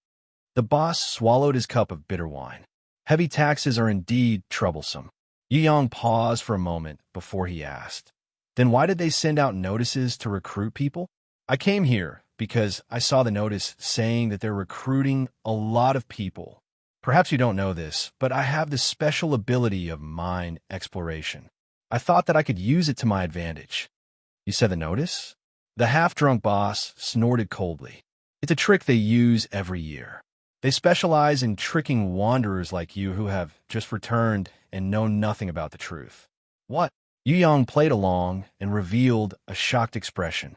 The boss swallowed his cup of bitter wine. Heavy taxes are indeed troublesome. Yu Yang paused for a moment before he asked, then why did they send out notices to recruit people? I came here because I saw the notice saying that they're recruiting a lot of people. Perhaps you don't know this, but I have the special ability of mine exploration. I thought that I could use it to my advantage. You said the notice? The half-drunk boss snorted coldly. It's a trick they use every year. They specialize in tricking wanderers like you who have just returned and know nothing about the truth. What? Yu Yang played along and revealed a shocked expression.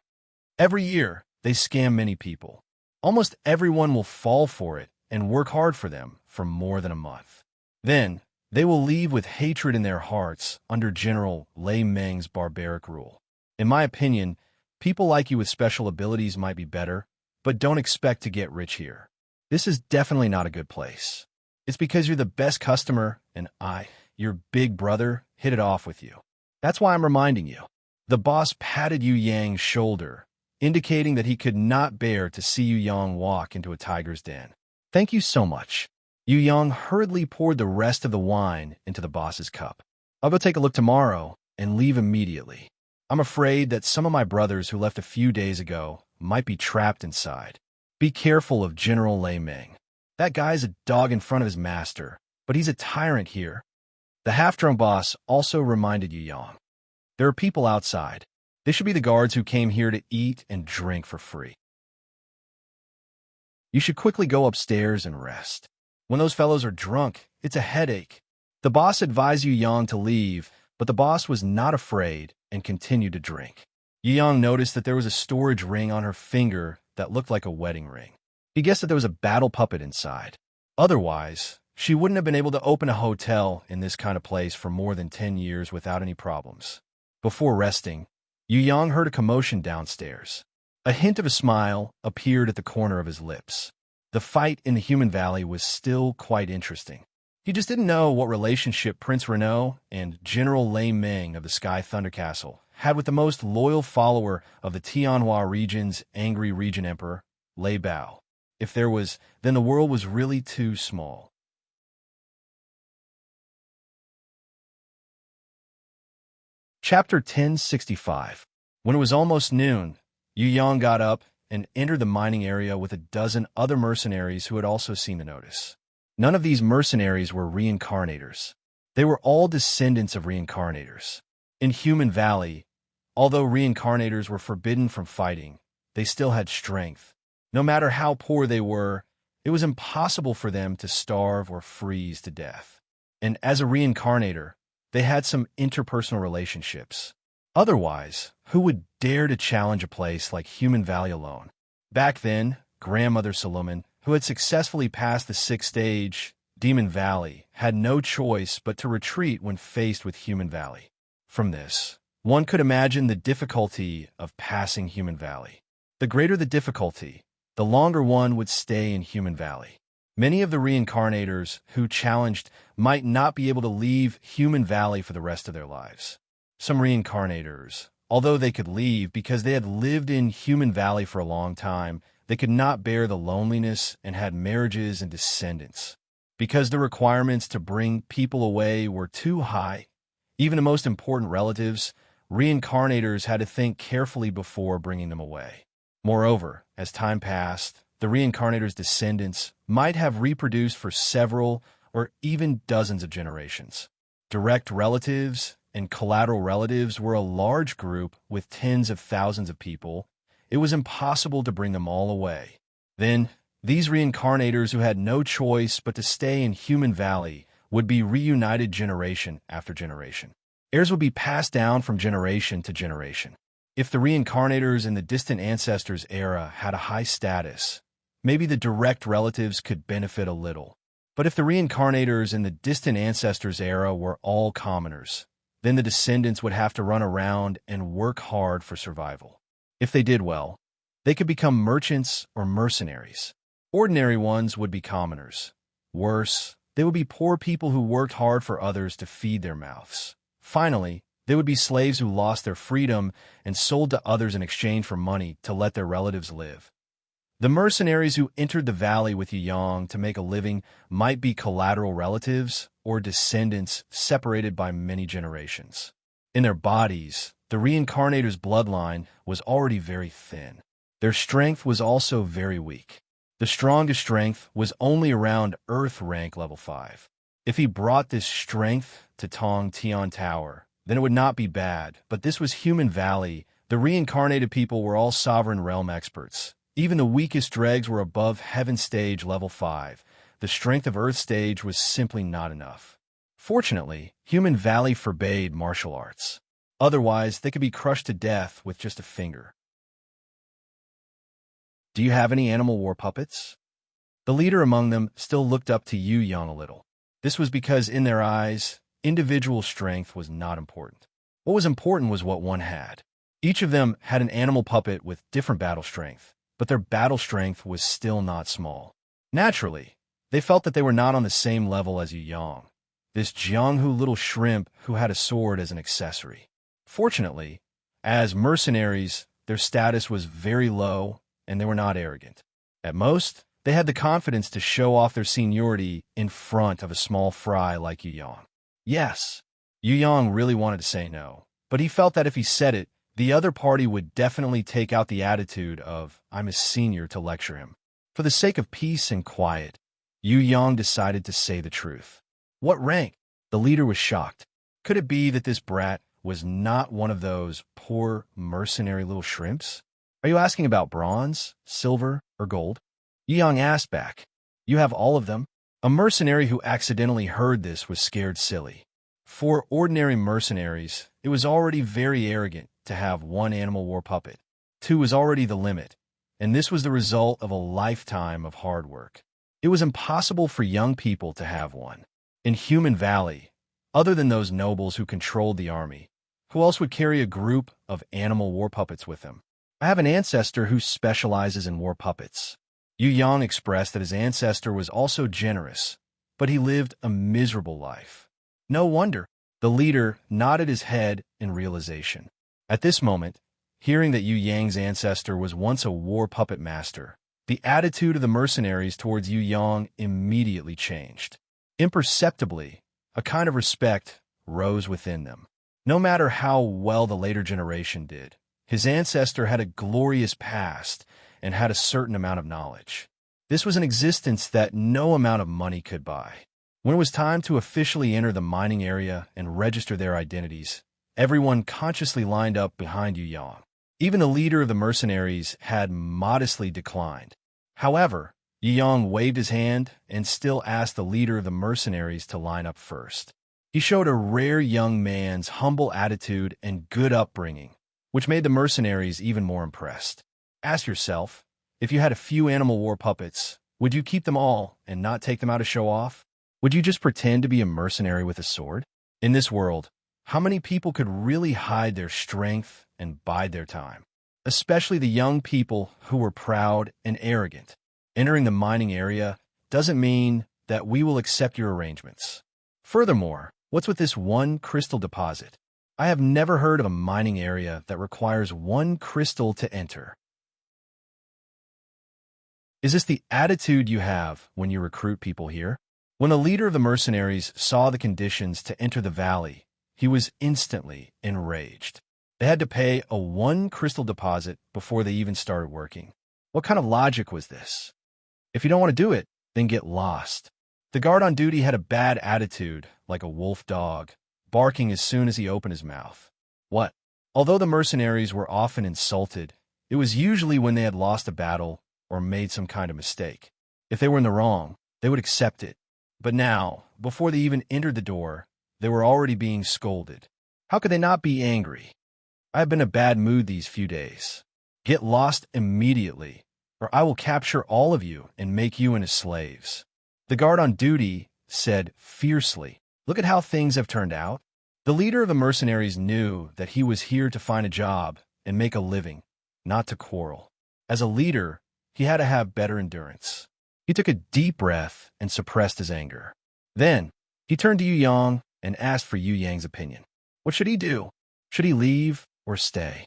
Every year, they scam many people. Almost everyone will fall for it and work hard for them for more than a month. Then, they will leave with hatred in their hearts under General Lei Meng's barbaric rule. In my opinion, people like you with special abilities might be better, but don't expect to get rich here. This is definitely not a good place. It's because you're the best customer and I, your big brother, hit it off with you. That's why I'm reminding you. The boss patted Yu Yang's shoulder, indicating that he could not bear to see Yu Yang walk into a tiger's den. Thank you so much. Yu Yang hurriedly poured the rest of the wine into the boss's cup. I'll go take a look tomorrow and leave immediately. I'm afraid that some of my brothers who left a few days ago might be trapped inside. Be careful of General Lei Meng. That guy's a dog in front of his master, but he's a tyrant here. The half-drunk boss also reminded Yu Yang. There are people outside. They should be the guards who came here to eat and drink for free. You should quickly go upstairs and rest. When those fellows are drunk, it's a headache. The boss advised Yu Yang to leave, but the boss was not afraid and continued to drink. Yu Yang noticed that there was a storage ring on her finger that looked like a wedding ring. He guessed that there was a battle puppet inside. Otherwise, she wouldn't have been able to open a hotel in this kind of place for more than 10 years without any problems. Before resting, Yu Yang heard a commotion downstairs. A hint of a smile appeared at the corner of his lips. The fight in the Human Valley was still quite interesting. He just didn't know what relationship Prince Renaud and General Lei Meng of the Sky Thunder Castle had with the most loyal follower of the Tianhua region's angry region emperor, Lei Bao. If there was, then the world was really too small. Chapter 1065. When it was almost noon, Yu Yang got up and entered the mining area with a dozen other mercenaries who had also seen the notice. None of these mercenaries were reincarnators. They were all descendants of reincarnators. In Human Valley, although reincarnators were forbidden from fighting, they still had strength. No matter how poor they were, it was impossible for them to starve or freeze to death. And as a reincarnator, they had some interpersonal relationships. Otherwise, who would dare to challenge a place like Human Valley alone? Back then, Grandmother Solomon, who had successfully passed the 6th stage, Demon Valley, had no choice but to retreat when faced with Human Valley. From this, one could imagine the difficulty of passing Human Valley. The greater the difficulty, the longer one would stay in Human Valley. Many of the reincarnators who challenged might not be able to leave Human Valley for the rest of their lives. Some reincarnators, although they could leave because they had lived in Human Valley for a long time, they could not bear the loneliness and had marriages and descendants. Because the requirements to bring people away were too high, even the most important relatives, reincarnators had to think carefully before bringing them away. Moreover, as time passed, the reincarnator's descendants might have reproduced for several or even dozens of generations. Direct relatives and collateral relatives were a large group with tens of thousands of people, it was impossible to bring them all away. Then, these reincarnators who had no choice but to stay in Human Valley would be reunited generation after generation. Heirs would be passed down from generation to generation. If the reincarnators in the distant ancestors era had a high status, maybe the direct relatives could benefit a little. But if the reincarnators in the distant ancestors era were all commoners, then the descendants would have to run around and work hard for survival. If they did well, they could become merchants or mercenaries. Ordinary ones would be commoners. Worse, they would be poor people who worked hard for others to feed their mouths. Finally, they would be slaves who lost their freedom and sold to others in exchange for money to let their relatives live. The mercenaries who entered the valley with Yu Yang to make a living might be collateral relatives or descendants separated by many generations. In their bodies, the reincarnator's bloodline was already very thin. Their strength was also very weak. The strongest strength was only around Earth rank level 5. If he brought this strength to Tong Tian Tower, then it would not be bad, but this was Human Valley. The reincarnated people were all sovereign realm experts. Even the weakest dregs were above Heaven Stage level 5. The strength of Earth Stage was simply not enough. Fortunately, Human Valley forbade martial arts. Otherwise, they could be crushed to death with just a finger. Do you have any animal war puppets? The leader among them still looked up to Yu Yang a little. This was because in their eyes, individual strength was not important. What was important was what one had. Each of them had an animal puppet with different battle strength, but their battle strength was still not small. Naturally, they felt that they were not on the same level as Yu Yang, this Jianghu little shrimp who had a sword as an accessory. Fortunately, as mercenaries, their status was very low and they were not arrogant. At most, they had the confidence to show off their seniority in front of a small fry like Yu Yang. Yes, Yu Yang really wanted to say no, but he felt that if he said it, the other party would definitely take out the attitude of, I'm his senior, to lecture him. For the sake of peace and quiet, Yu Yang decided to say the truth. What rank? The leader was shocked. Could it be that this brat was not one of those poor, mercenary little shrimps? Are you asking about bronze, silver, or gold? Yu Yang asked back. You have all of them? A mercenary who accidentally heard this was scared silly. For ordinary mercenaries, it was already very arrogant to have one animal war puppet. 2 was already the limit, and this was the result of a lifetime of hard work. It was impossible for young people to have one. In Human Valley, other than those nobles who controlled the army, who else would carry a group of animal war puppets with them? I have an ancestor who specializes in war puppets. Yu Yang expressed that his ancestor was also generous, but he lived a miserable life. No wonder. The leader nodded his head in realization. At this moment, hearing that Yu Yang's ancestor was once a war puppet master, the attitude of the mercenaries towards Yu Yang immediately changed. Imperceptibly, a kind of respect rose within them. No matter how well the later generation did, his ancestor had a glorious past and had a certain amount of knowledge. This was an existence that no amount of money could buy. When it was time to officially enter the mining area and register their identities, everyone consciously lined up behind Yu Yang. Even the leader of the mercenaries had modestly declined. However, Yu Yang waved his hand and still asked the leader of the mercenaries to line up first. He showed a rare young man's humble attitude and good upbringing, which made the mercenaries even more impressed. Ask yourself, if you had a few animal war puppets, would you keep them all and not take them out to show off? Would you just pretend to be a mercenary with a sword? In this world, how many people could really hide their strength and bide their time? Especially the young people who were proud and arrogant. Entering the mining area doesn't mean that we will accept your arrangements. Furthermore, what's with this one crystal deposit? I have never heard of a mining area that requires one crystal to enter. Is this the attitude you have when you recruit people here? When the leader of the mercenaries saw the conditions to enter the valley, he was instantly enraged. They had to pay a one crystal deposit before they even started working. What kind of logic was this? If you don't want to do it, then get lost. The guard on duty had a bad attitude, like a wolf dog, barking as soon as he opened his mouth. What? Although the mercenaries were often insulted, It was usually when they had lost a battle or made some kind of mistake. If they were in the wrong, they would accept it. But now, before they even entered the door, they were already being scolded. How could they not be angry? I have been in a bad mood these few days. Get lost immediately, or I will capture all of you and make you into slaves. The guard on duty said fiercely, "Look at how things have turned out." The leader of the mercenaries knew that he was here to find a job and make a living, not to quarrel. As a leader, he had to have better endurance. He took a deep breath and suppressed his anger. Then, he turned to Yu Yang and asked for Yu Yang's opinion. What should he do? Should he leave or stay?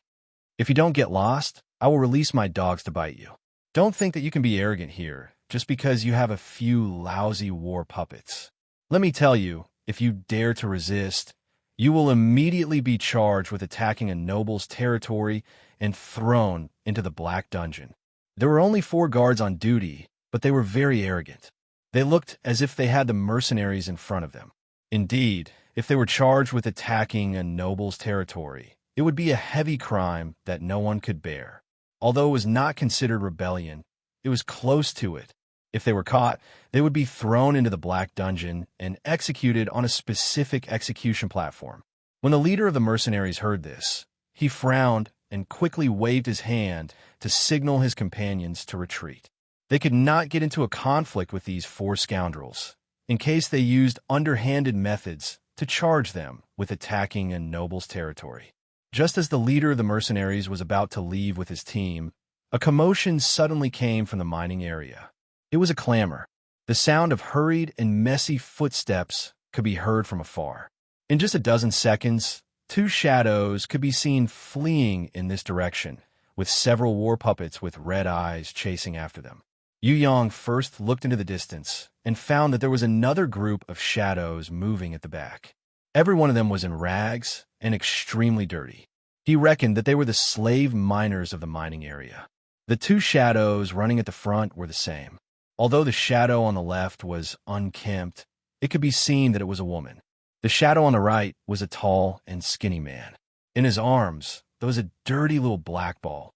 If you don't get lost, I will release my dogs to bite you. Don't think that you can be arrogant here just because you have a few lousy war puppets. Let me tell you, if you dare to resist, you will immediately be charged with attacking a noble's territory and thrown into the Black Dungeon. There were only 4 guards on duty, but they were very arrogant. They looked as if they had the mercenaries in front of them. Indeed, if they were charged with attacking a noble's territory, it would be a heavy crime that no one could bear. Although it was not considered rebellion, it was close to it. If they were caught, they would be thrown into the Black Dungeon and executed on a specific execution platform. When the leader of the mercenaries heard this, he frowned and quickly waved his hand to signal his companions to retreat. They could not get into a conflict with these 4 scoundrels, in case they used underhanded methods to charge them with attacking a noble's territory. Just as the leader of the mercenaries was about to leave with his team, a commotion suddenly came from the mining area. It was a clamor. The sound of hurried and messy footsteps could be heard from afar. In just a dozen seconds, 2 shadows could be seen fleeing in this direction, with several war puppets with red eyes chasing after them. Yu Yang first looked into the distance and found that there was another group of shadows moving at the back. Every one of them was in rags and extremely dirty. He reckoned that they were the slave miners of the mining area. The 2 shadows running at the front were the same. Although the shadow on the left was unkempt, it could be seen that it was a woman. The shadow on the right was a tall and skinny man. In his arms, there was a dirty little black ball.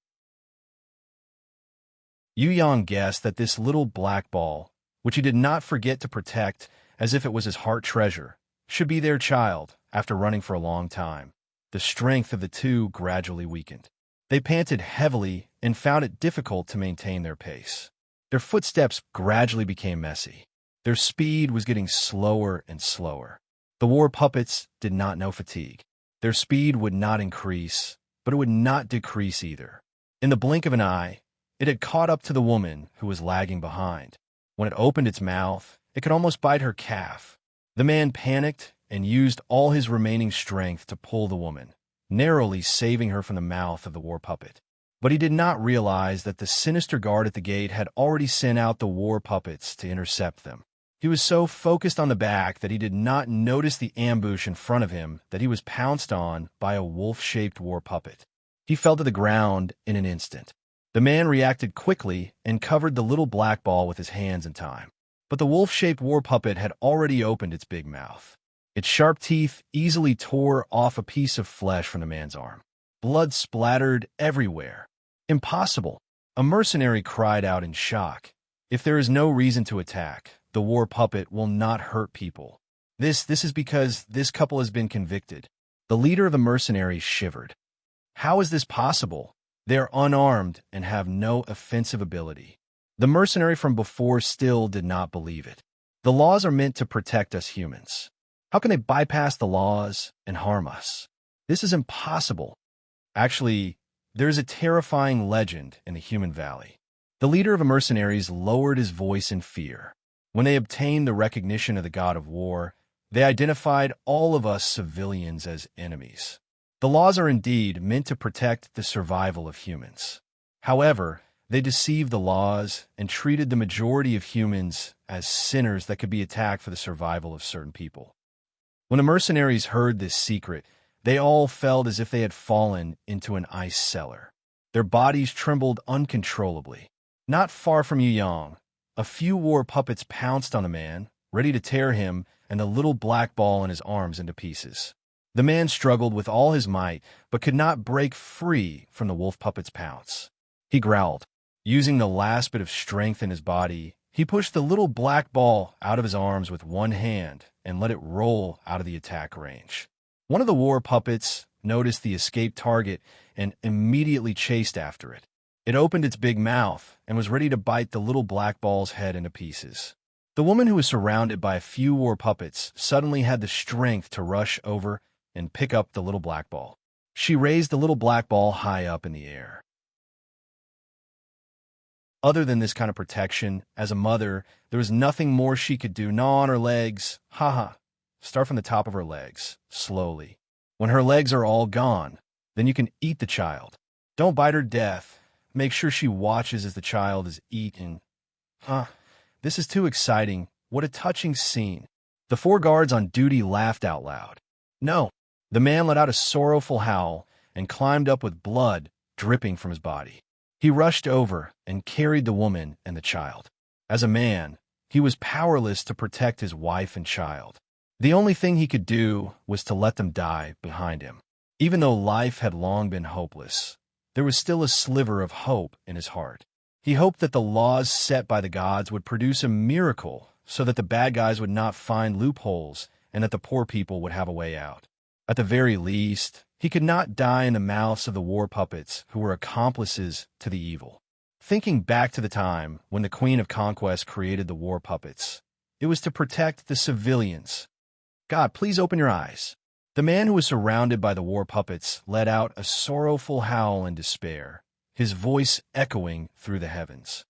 Yu Yang guessed that this little black ball, which he did not forget to protect as if it was his heart treasure, should be their child after running for a long time. The strength of the 2 gradually weakened. They panted heavily and found it difficult to maintain their pace. Their footsteps gradually became messy. Their speed was getting slower and slower. The war puppets did not know fatigue. Their speed would not increase, but it would not decrease either. In the blink of an eye, it had caught up to the woman who was lagging behind. When it opened its mouth, it could almost bite her calf. The man panicked and used all his remaining strength to pull the woman, narrowly saving her from the mouth of the war puppet. But he did not realize that the sinister guard at the gate had already sent out the war puppets to intercept them. He was so focused on the back that he did not notice the ambush in front of him that he was pounced on by a wolf-shaped war puppet. He fell to the ground in an instant. The man reacted quickly and covered the little black ball with his hands in time. But the wolf-shaped war puppet had already opened its big mouth. Its sharp teeth easily tore off a piece of flesh from the man's arm. Blood splattered everywhere. Impossible! A mercenary cried out in shock. If there is no reason to attack, the war puppet will not hurt people. This is because this couple has been convicted. The leader of the mercenaries shivered. How is this possible? They are unarmed and have no offensive ability. The mercenary from before still did not believe it. The laws are meant to protect us humans. How can they bypass the laws and harm us? This is impossible. Actually, there is a terrifying legend in the human valley. The leader of the mercenaries lowered his voice in fear. When they obtained the recognition of the god of war, they identified all of us civilians as enemies. The laws are indeed meant to protect the survival of humans. However, they deceived the laws and treated the majority of humans as sinners that could be attacked for the survival of certain people. When the mercenaries heard this secret, they all felt as if they had fallen into an ice cellar. Their bodies trembled uncontrollably. Not far from Yu Yang, a few war puppets pounced on the man, ready to tear him and the little black ball in his arms into pieces. The man struggled with all his might, but could not break free from the wolf puppet's pounce. he growled. Using the last bit of strength in his body, he pushed the little black ball out of his arms with one hand and let it roll out of the attack range. One of the war puppets noticed the escaped target and immediately chased after it. It opened its big mouth and was ready to bite the little black ball's head into pieces. The woman, who was surrounded by a few war puppets, suddenly had the strength to rush over and pick up the little black ball. She raised the little black ball high up in the air. Other than this kind of protection, as a mother, there was nothing more she could do. Gnaw on her legs. Haha. Start from the top of her legs, slowly. When her legs are all gone, then you can eat the child. Don't bite her death. Make sure she watches as the child is eaten. This is too exciting. What a touching scene. The 4 guards on duty laughed out loud. No. The man let out a sorrowful howl and climbed up with blood dripping from his body. He rushed over and carried the woman and the child. As a man, he was powerless to protect his wife and child. The only thing he could do was to let them die behind him. Even though life had long been hopeless, there was still a sliver of hope in his heart. He hoped that the laws set by the gods would produce a miracle so that the bad guys would not find loopholes and that the poor people would have a way out. At the very least, he could not die in the mouths of the war puppets who were accomplices to the evil. Thinking back to the time when the Queen of Conquest created the war puppets, it was to protect the civilians. God, please open your eyes. The man, who was surrounded by the war puppets, let out a sorrowful howl in despair, his voice echoing through the heavens.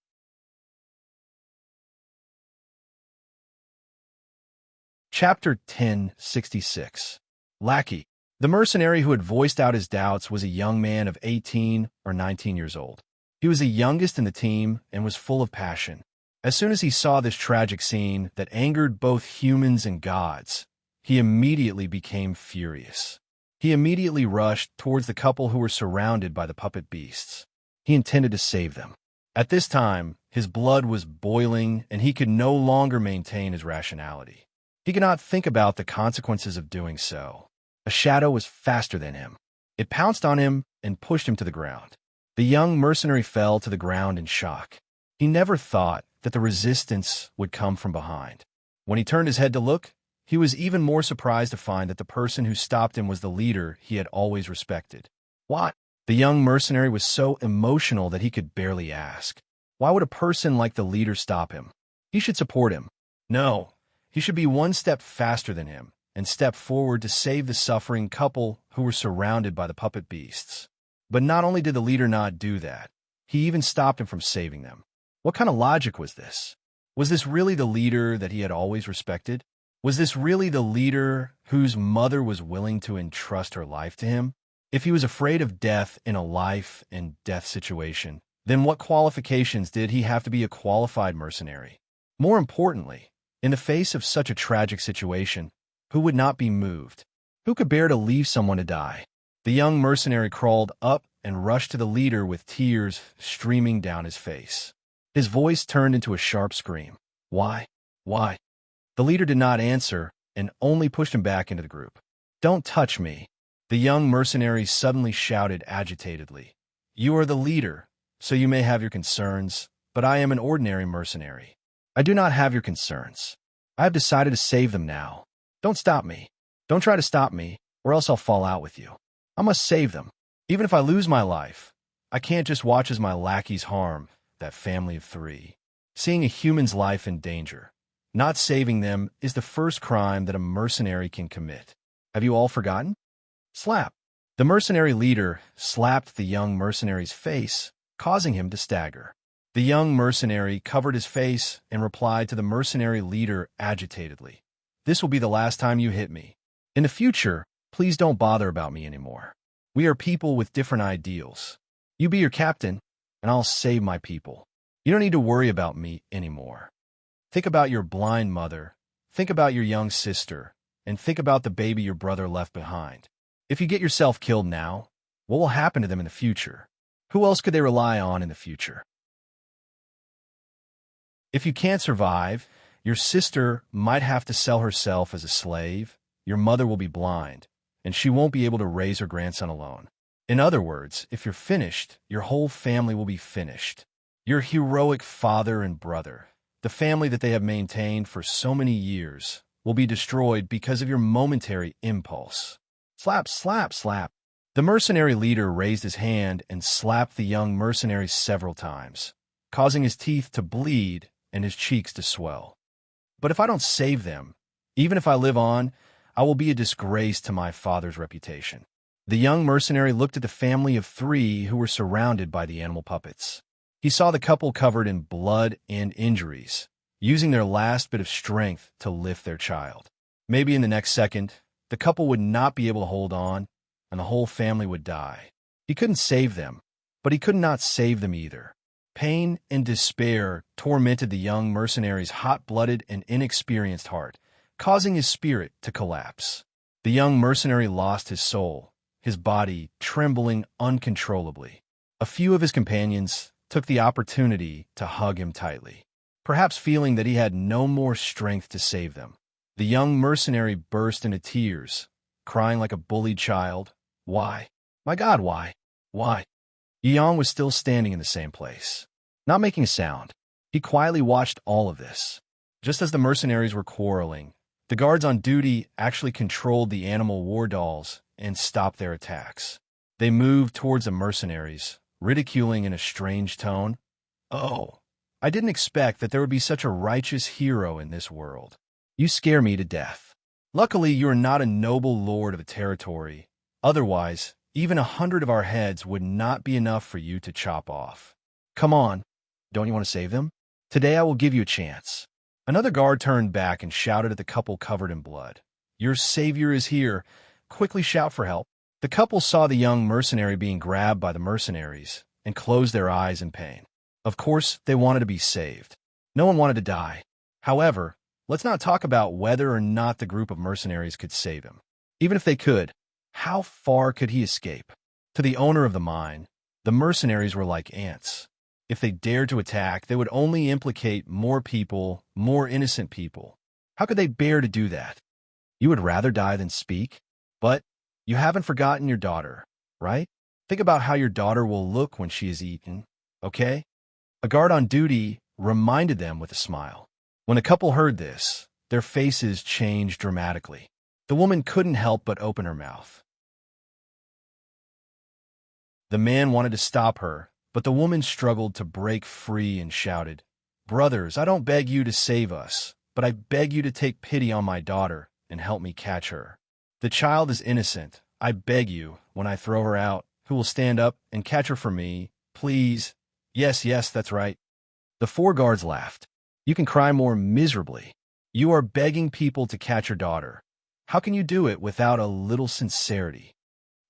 Chapter 1066. Lackey. The mercenary who had voiced out his doubts was a young man of 18 or 19 years old. He was the youngest in the team and was full of passion. As soon as he saw this tragic scene that angered both humans and gods, he immediately became furious. He immediately rushed towards the couple who were surrounded by the puppet beasts. He intended to save them. At this time, his blood was boiling and he could no longer maintain his rationality. He could not think about the consequences of doing so. A shadow was faster than him. It pounced on him and pushed him to the ground. The young mercenary fell to the ground in shock. He never thought that the resistance would come from behind. When he turned his head to look, he was even more surprised to find that the person who stopped him was the leader he had always respected. What? The young mercenary was so emotional that he could barely ask. Why would a person like the leader stop him? He should support him. No, he should be one step faster than him and step forward to save the suffering couple who were surrounded by the puppet beasts. But not only did the leader not do that, he even stopped him from saving them. What kind of logic was this? Was this really the leader that he had always respected? Was this really the leader whose mother was willing to entrust her life to him? If he was afraid of death in a life and death situation, then what qualifications did he have to be a qualified mercenary? More importantly, in the face of such a tragic situation, who would not be moved? Who could bear to leave someone to die? The young mercenary crawled up and rushed to the leader with tears streaming down his face. His voice turned into a sharp scream. Why? Why? The leader did not answer and only pushed him back into the group. Don't touch me. The young mercenary suddenly shouted agitatedly. You are the leader, so you may have your concerns, but I am an ordinary mercenary. I do not have your concerns. I have decided to save them now. Don't stop me. Don't try to stop me, or else I'll fall out with you. I must save them. Even if I lose my life, I can't just watch as my lackeys harm that family of 3. Seeing a human's life in danger, not saving them, is the first crime that a mercenary can commit. Have you all forgotten? Slap. The mercenary leader slapped the young mercenary's face, causing him to stagger. The young mercenary covered his face and replied to the mercenary leader agitatedly. This will be the last time you hit me. In the future, please don't bother about me anymore. We are people with different ideals. You be your captain, and I'll save my people. You don't need to worry about me anymore. Think about your blind mother, think about your young sister, and think about the baby your brother left behind. If you get yourself killed now, what will happen to them in the future? Who else could they rely on in the future? If you can't survive, your sister might have to sell herself as a slave, your mother will be blind, and she won't be able to raise her grandson alone. In other words, if you're finished, your whole family will be finished. Your heroic father and brother, the family that they have maintained for so many years, will be destroyed because of your momentary impulse. Slap, slap, slap. The mercenary leader raised his hand and slapped the young mercenary several times, causing his teeth to bleed and his cheeks to swell. But if I don't save them, even if I live on, I will be a disgrace to my father's reputation. The young mercenary looked at the family of 3 who were surrounded by the animal puppets. He saw the couple covered in blood and injuries, using their last bit of strength to lift their child. Maybe in the next second, the couple would not be able to hold on, and the whole family would die. He couldn't save them, but he could not save them either. Pain and despair tormented the young mercenary's hot-blooded and inexperienced heart, causing his spirit to collapse. The young mercenary lost his soul, his body trembling uncontrollably. A few of his companions took the opportunity to hug him tightly, perhaps feeling that he had no more strength to save them. The young mercenary burst into tears, crying like a bullied child. Why? My God, why? Why? Yang was still standing in the same place, not making a sound. He quietly watched all of this. Just as the mercenaries were quarreling, the guards on duty actually controlled the animal war dolls and stopped their attacks. They moved towards the mercenaries, ridiculing in a strange tone. "Oh, I didn't expect that there would be such a righteous hero in this world. You scare me to death. Luckily, you are not a noble lord of a territory. Otherwise, even 100 of our heads would not be enough for you to chop off. Come on, don't you want to save them? Today I will give you a chance." Another guard turned back and shouted at the couple covered in blood. "Your savior is here. Quickly shout for help." The couple saw the young mercenary being grabbed by the mercenaries and closed their eyes in pain. Of course, they wanted to be saved. No one wanted to die. However, let's not talk about whether or not the group of mercenaries could save him. Even if they could, how far could he escape? To the owner of the mine, the mercenaries were like ants. If they dared to attack, they would only implicate more people, more innocent people. How could they bear to do that? You would rather die than speak? But you haven't forgotten your daughter, right? Think about how your daughter will look when she is eaten, okay? A guard on duty reminded them with a smile. When the couple heard this, their faces changed dramatically. The woman couldn't help but open her mouth. The man wanted to stop her, but the woman struggled to break free and shouted, "Brothers, I don't beg you to save us, but I beg you to take pity on my daughter and help me catch her. The child is innocent. I beg you, when I throw her out, who will stand up and catch her for me, please?" "Yes, yes, that's right." The 4 guards laughed. "You can cry more miserably. You are begging people to catch your daughter. How can you do it without a little sincerity?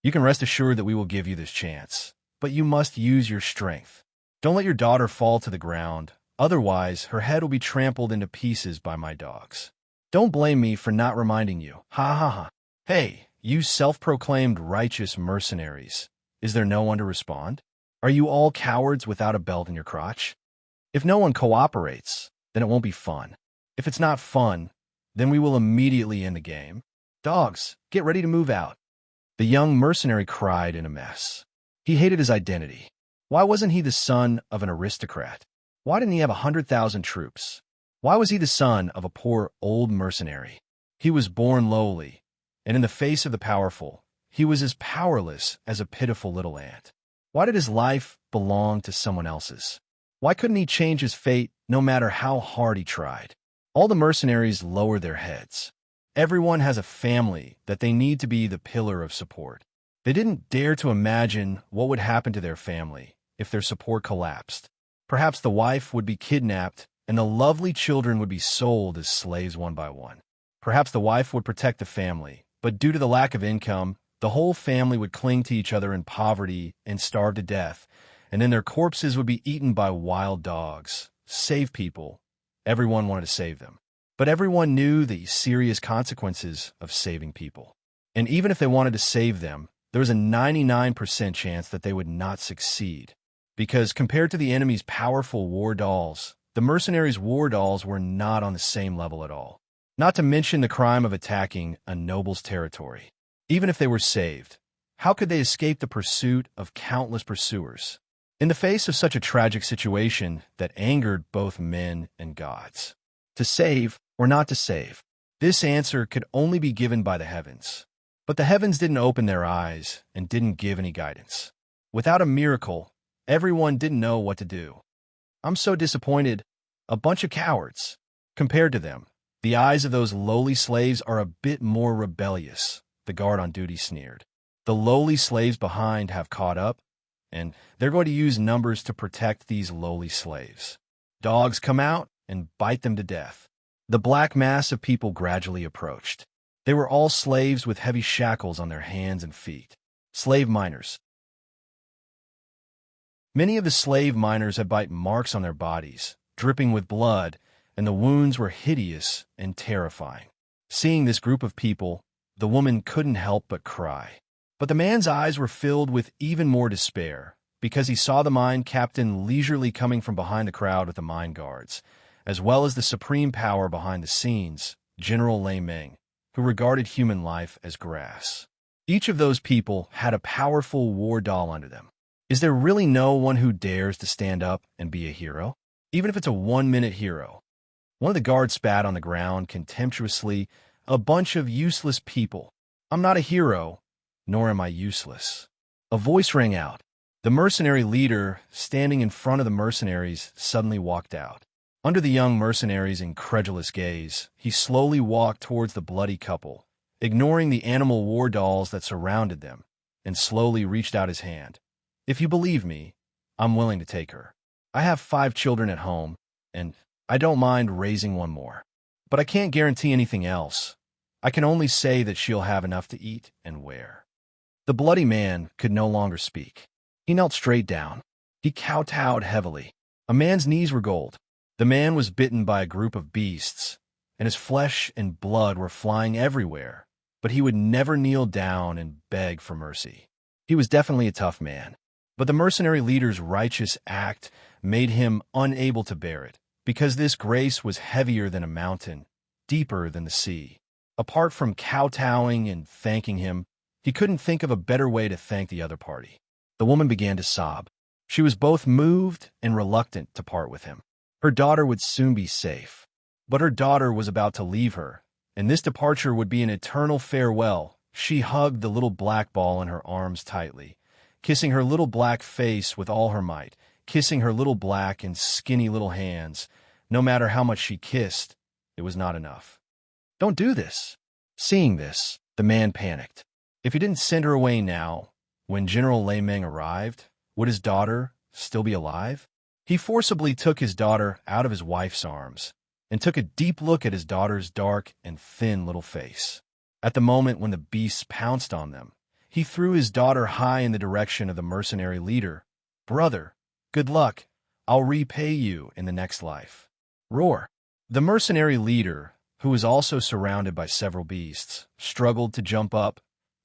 You can rest assured that we will give you this chance, but you must use your strength. Don't let your daughter fall to the ground, otherwise her head will be trampled into pieces by my dogs. Don't blame me for not reminding you. Ha ha ha. Hey, you self-proclaimed righteous mercenaries. Is there no one to respond? Are you all cowards without a belt in your crotch? If no one cooperates, then it won't be fun. If it's not fun, then we will immediately end the game. Dogs, get ready to move out." The young mercenary cried in a mess. He hated his identity. Why wasn't he the son of an aristocrat? Why didn't he have 100,000 troops? Why was he the son of a poor old mercenary? He was born lowly, and in the face of the powerful, he was as powerless as a pitiful little ant. Why did his life belong to someone else's? Why couldn't he change his fate no matter how hard he tried? All the mercenaries lowered their heads. Everyone has a family that they need to be the pillar of support. They didn't dare to imagine what would happen to their family if their support collapsed. Perhaps the wife would be kidnapped and the lovely children would be sold as slaves one by one. Perhaps the wife would protect the family, but due to the lack of income, the whole family would cling to each other in poverty and starve to death, and then their corpses would be eaten by wild dogs. Save people. Everyone wanted to save them. But everyone knew the serious consequences of saving people. And even if they wanted to save them, there was a 99% chance that they would not succeed. Because compared to the enemy's powerful war dolls, the mercenaries' war dolls were not on the same level at all. Not to mention the crime of attacking a noble's territory. Even if they were saved, How could they escape the pursuit of countless pursuers? In the face of such a tragic situation that angered both men and gods. To save or not to save? This answer could only be given by the heavens. But the heavens didn't open their eyes and didn't give any guidance. Without a miracle, everyone didn't know what to do. I'm so disappointed. A bunch of cowards. Compared to them, the eyes of those lowly slaves are a bit more rebellious, the guard on duty sneered. The lowly slaves behind have caught up, and they're going to use numbers to protect these lowly slaves. Dogs come out and bite them to death. The black mass of people gradually approached. They were all slaves with heavy shackles on their hands and feet. Slave miners. Many of the slave miners had bite marks on their bodies, dripping with blood, and the wounds were hideous and terrifying. Seeing this group of people, the woman couldn't help but cry. But the man's eyes were filled with even more despair, because he saw the mine captain leisurely coming from behind the crowd with the mine guards, as well as the supreme power behind the scenes, General Lei Meng, who regarded human life as grass. Each of those people had a powerful war doll under them. Is there really no one who dares to stand up and be a hero? Even if it's a 1-minute hero. One of the guards spat on the ground contemptuously. A bunch of useless people. I'm not a hero, nor am I useless. A voice rang out. The mercenary leader, standing in front of the mercenaries, suddenly walked out. Under the young mercenary's incredulous gaze, he slowly walked towards the bloody couple, ignoring the animal war dolls that surrounded them, and slowly reached out his hand. If you believe me, I'm willing to take her. I have 5 children at home, and I don't mind raising one more. But I can't guarantee anything else. I can only say that she'll have enough to eat and wear. The bloody man could no longer speak. He knelt straight down. He kowtowed heavily. A man's knees were gold. The man was bitten by a group of beasts, and his flesh and blood were flying everywhere, but he would never kneel down and beg for mercy. He was definitely a tough man, but the mercenary leader's righteous act made him unable to bear it, because this grace was heavier than a mountain, deeper than the sea. Apart from kowtowing and thanking him, he couldn't think of a better way to thank the other party. The woman began to sob. She was both moved and reluctant to part with him. Her daughter would soon be safe. But her daughter was about to leave her, and this departure would be an eternal farewell. She hugged the little black ball in her arms tightly, kissing her little black face with all her might, kissing her little black and skinny little hands. No matter how much she kissed, it was not enough. Don't do this. Seeing this, the man panicked. If he didn't send her away now, when General Lei Meng arrived, would his daughter still be alive? He forcibly took his daughter out of his wife's arms and took a deep look at his daughter's dark and thin little face. At the moment when the beasts pounced on them, he threw his daughter high in the direction of the mercenary leader. Brother, good luck. I'll repay you in the next life. Roar. The mercenary leader, who was also surrounded by several beasts, struggled to jump up,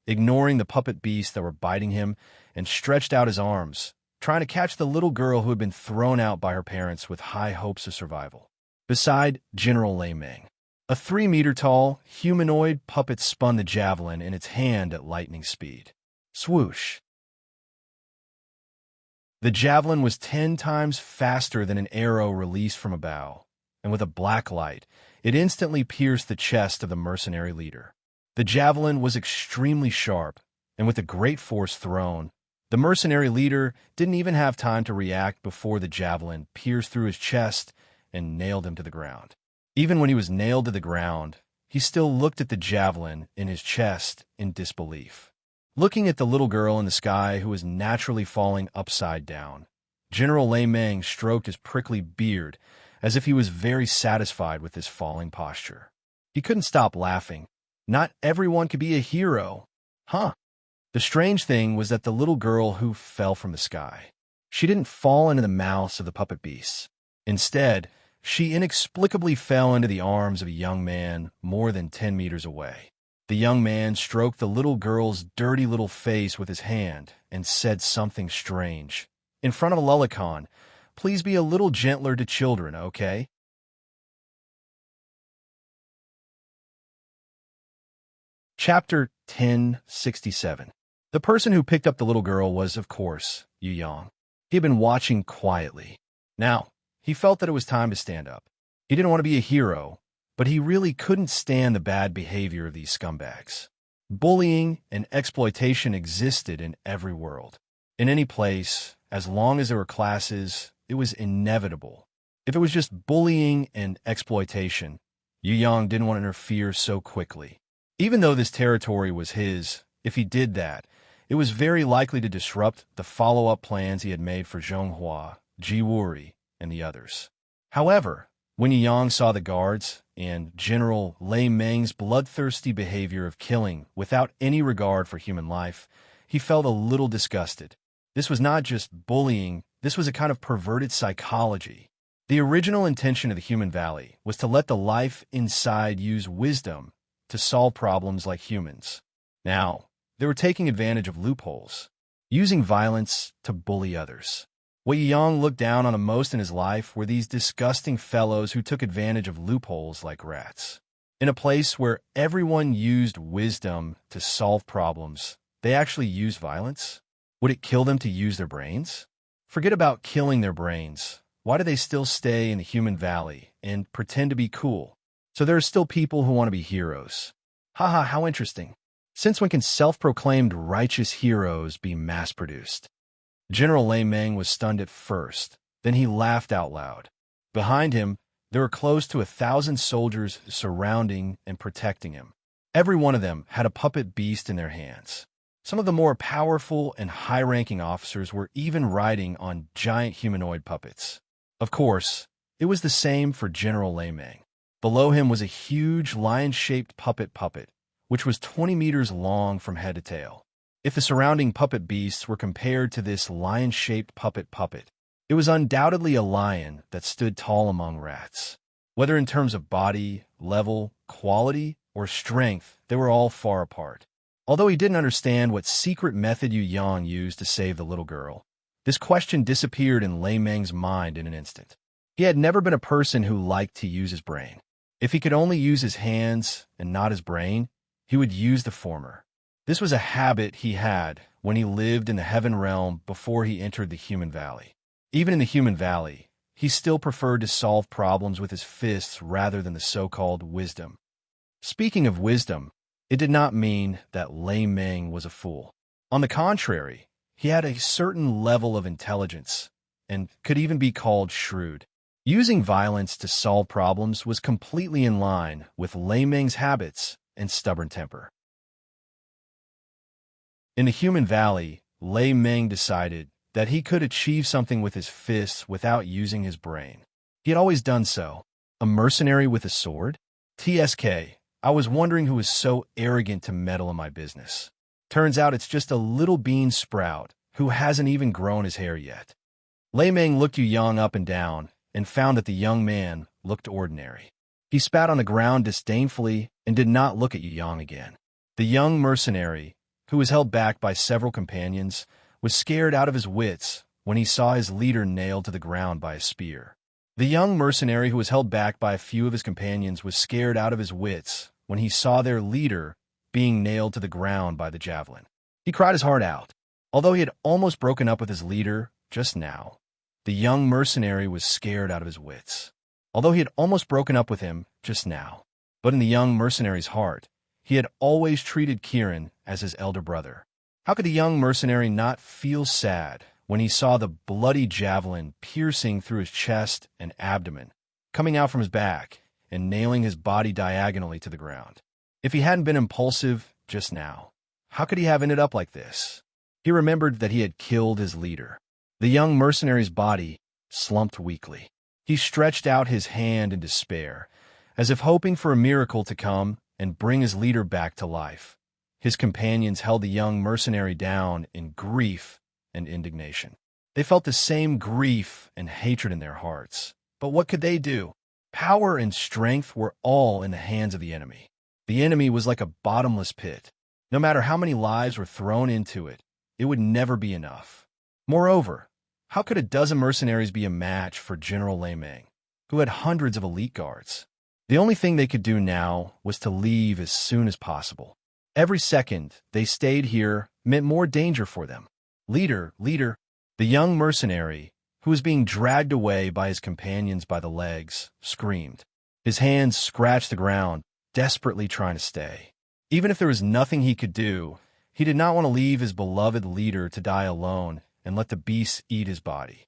ignoring the puppet beasts that were biting him, and stretched out his arms, trying to catch the little girl who had been thrown out by her parents with high hopes of survival. Beside General Lei Meng, a 3-meter-tall, humanoid puppet spun the javelin in its hand at lightning speed. Swoosh! The javelin was 10 times faster than an arrow released from a bow, and with a black light, it instantly pierced the chest of the mercenary leader. The javelin was extremely sharp, and with a great force thrown, the mercenary leader didn't even have time to react before the javelin pierced through his chest and nailed him to the ground. Even when he was nailed to the ground, he still looked at the javelin in his chest in disbelief. Looking at the little girl in the sky who was naturally falling upside down, General Lei Meng stroked his prickly beard as if he was very satisfied with his falling posture. He couldn't stop laughing. Not everyone could be a hero. Huh? The strange thing was that the little girl who fell from the sky, she didn't fall into the mouths of the puppet beasts. Instead, she inexplicably fell into the arms of a young man more than 10 meters away. The young man stroked the little girl's dirty little face with his hand and said something strange. In front of a Lulicon, please be a little gentler to children, okay? Chapter 1067. The person who picked up the little girl was, of course, Yu Yang. He had been watching quietly. Now, he felt that it was time to stand up. He didn't want to be a hero, but he really couldn't stand the bad behavior of these scumbags. Bullying and exploitation existed in every world. In any place, as long as there were classes, it was inevitable. If it was just bullying and exploitation, Yu Yang didn't want to interfere so quickly. Even though this territory was his, if he did that, it was very likely to disrupt the follow-up plans he had made for Zhonghua, Ji Wuri, and the others. However, when Yu Yang saw the guards and General Lei Meng's bloodthirsty behavior of killing without any regard for human life, he felt a little disgusted. This was not just bullying, this was a kind of perverted psychology. The original intention of the Human Valley was to let the life inside use wisdom to solve problems like humans. Now, they were taking advantage of loopholes, using violence to bully others. What Yu Yang looked down on the most in his life were these disgusting fellows who took advantage of loopholes like rats. In a place where everyone used wisdom to solve problems, they actually used violence? Would it kill them to use their brains? Forget about killing their brains. Why do they still stay in the Human Valley and pretend to be cool? So there are still people who want to be heroes. Haha, how interesting. Since when can self-proclaimed righteous heroes be mass-produced? General Lei Meng was stunned at first, then he laughed out loud. Behind him, there were close to 1,000 soldiers surrounding and protecting him. Every one of them had a puppet beast in their hands. Some of the more powerful and high-ranking officers were even riding on giant humanoid puppets. Of course, it was the same for General Lei Meng. Below him was a huge lion-shaped puppet, which was 20 meters long from head to tail. If the surrounding puppet beasts were compared to this lion-shaped puppet, it was undoubtedly a lion that stood tall among rats. Whether in terms of body, level, quality, or strength, they were all far apart. Although he didn't understand what secret method Yu Yang used to save the little girl, this question disappeared in Lei Meng's mind in an instant. He had never been a person who liked to use his brain. If he could only use his hands and not his brain, he would use the former. This was a habit he had when he lived in the Heaven Realm before he entered the Human Valley. Even in the Human Valley, he still preferred to solve problems with his fists rather than the so-called wisdom. Speaking of wisdom, it did not mean that Lei Meng was a fool. On the contrary, he had a certain level of intelligence and could even be called shrewd. Using violence to solve problems was completely in line with Lei Meng's habits and stubborn temper. In the Human Valley, Lei Meng decided that he could achieve something with his fists without using his brain. He had always done so. A mercenary with a sword? TSK, I was wondering who was so arrogant to meddle in my business. Turns out it's just a little bean sprout who hasn't even grown his hair yet. Lei Meng looked Yu Yang up and down and found that the young man looked ordinary. He spat on the ground disdainfully and did not look at Yu Yang again. The young mercenary, who was held back by several companions, was scared out of his wits when he saw his leader nailed to the ground by a spear. The young mercenary who was held back by a few of his companions was scared out of his wits when he saw their leader being nailed to the ground by the javelin. He cried his heart out. Although he had almost broken up with his leader just now, the young mercenary was scared out of his wits. Although he had almost broken up with him just now, but in the young mercenary's heart, he had always treated Kirin as his elder brother. How could the young mercenary not feel sad when he saw the bloody javelin piercing through his chest and abdomen, coming out from his back and nailing his body diagonally to the ground? If he hadn't been impulsive just now, how could he have ended up like this? He remembered that he had killed his leader. The young mercenary's body slumped weakly. He stretched out his hand in despair, as if hoping for a miracle to come and bring his leader back to life. His companions held the young mercenary down in grief and indignation. They felt the same grief and hatred in their hearts. But what could they do? Power and strength were all in the hands of the enemy. The enemy was like a bottomless pit. No matter how many lives were thrown into it, it would never be enough. Moreover, how could a dozen mercenaries be a match for General Lei Meng, who had hundreds of elite guards? The only thing they could do now was to leave as soon as possible. Every second they stayed here meant more danger for them. Leader, leader, the young mercenary, who was being dragged away by his companions by the legs, screamed. His hands scratched the ground, desperately trying to stay. Even if there was nothing he could do, he did not want to leave his beloved leader to die alone and let the beasts eat his body.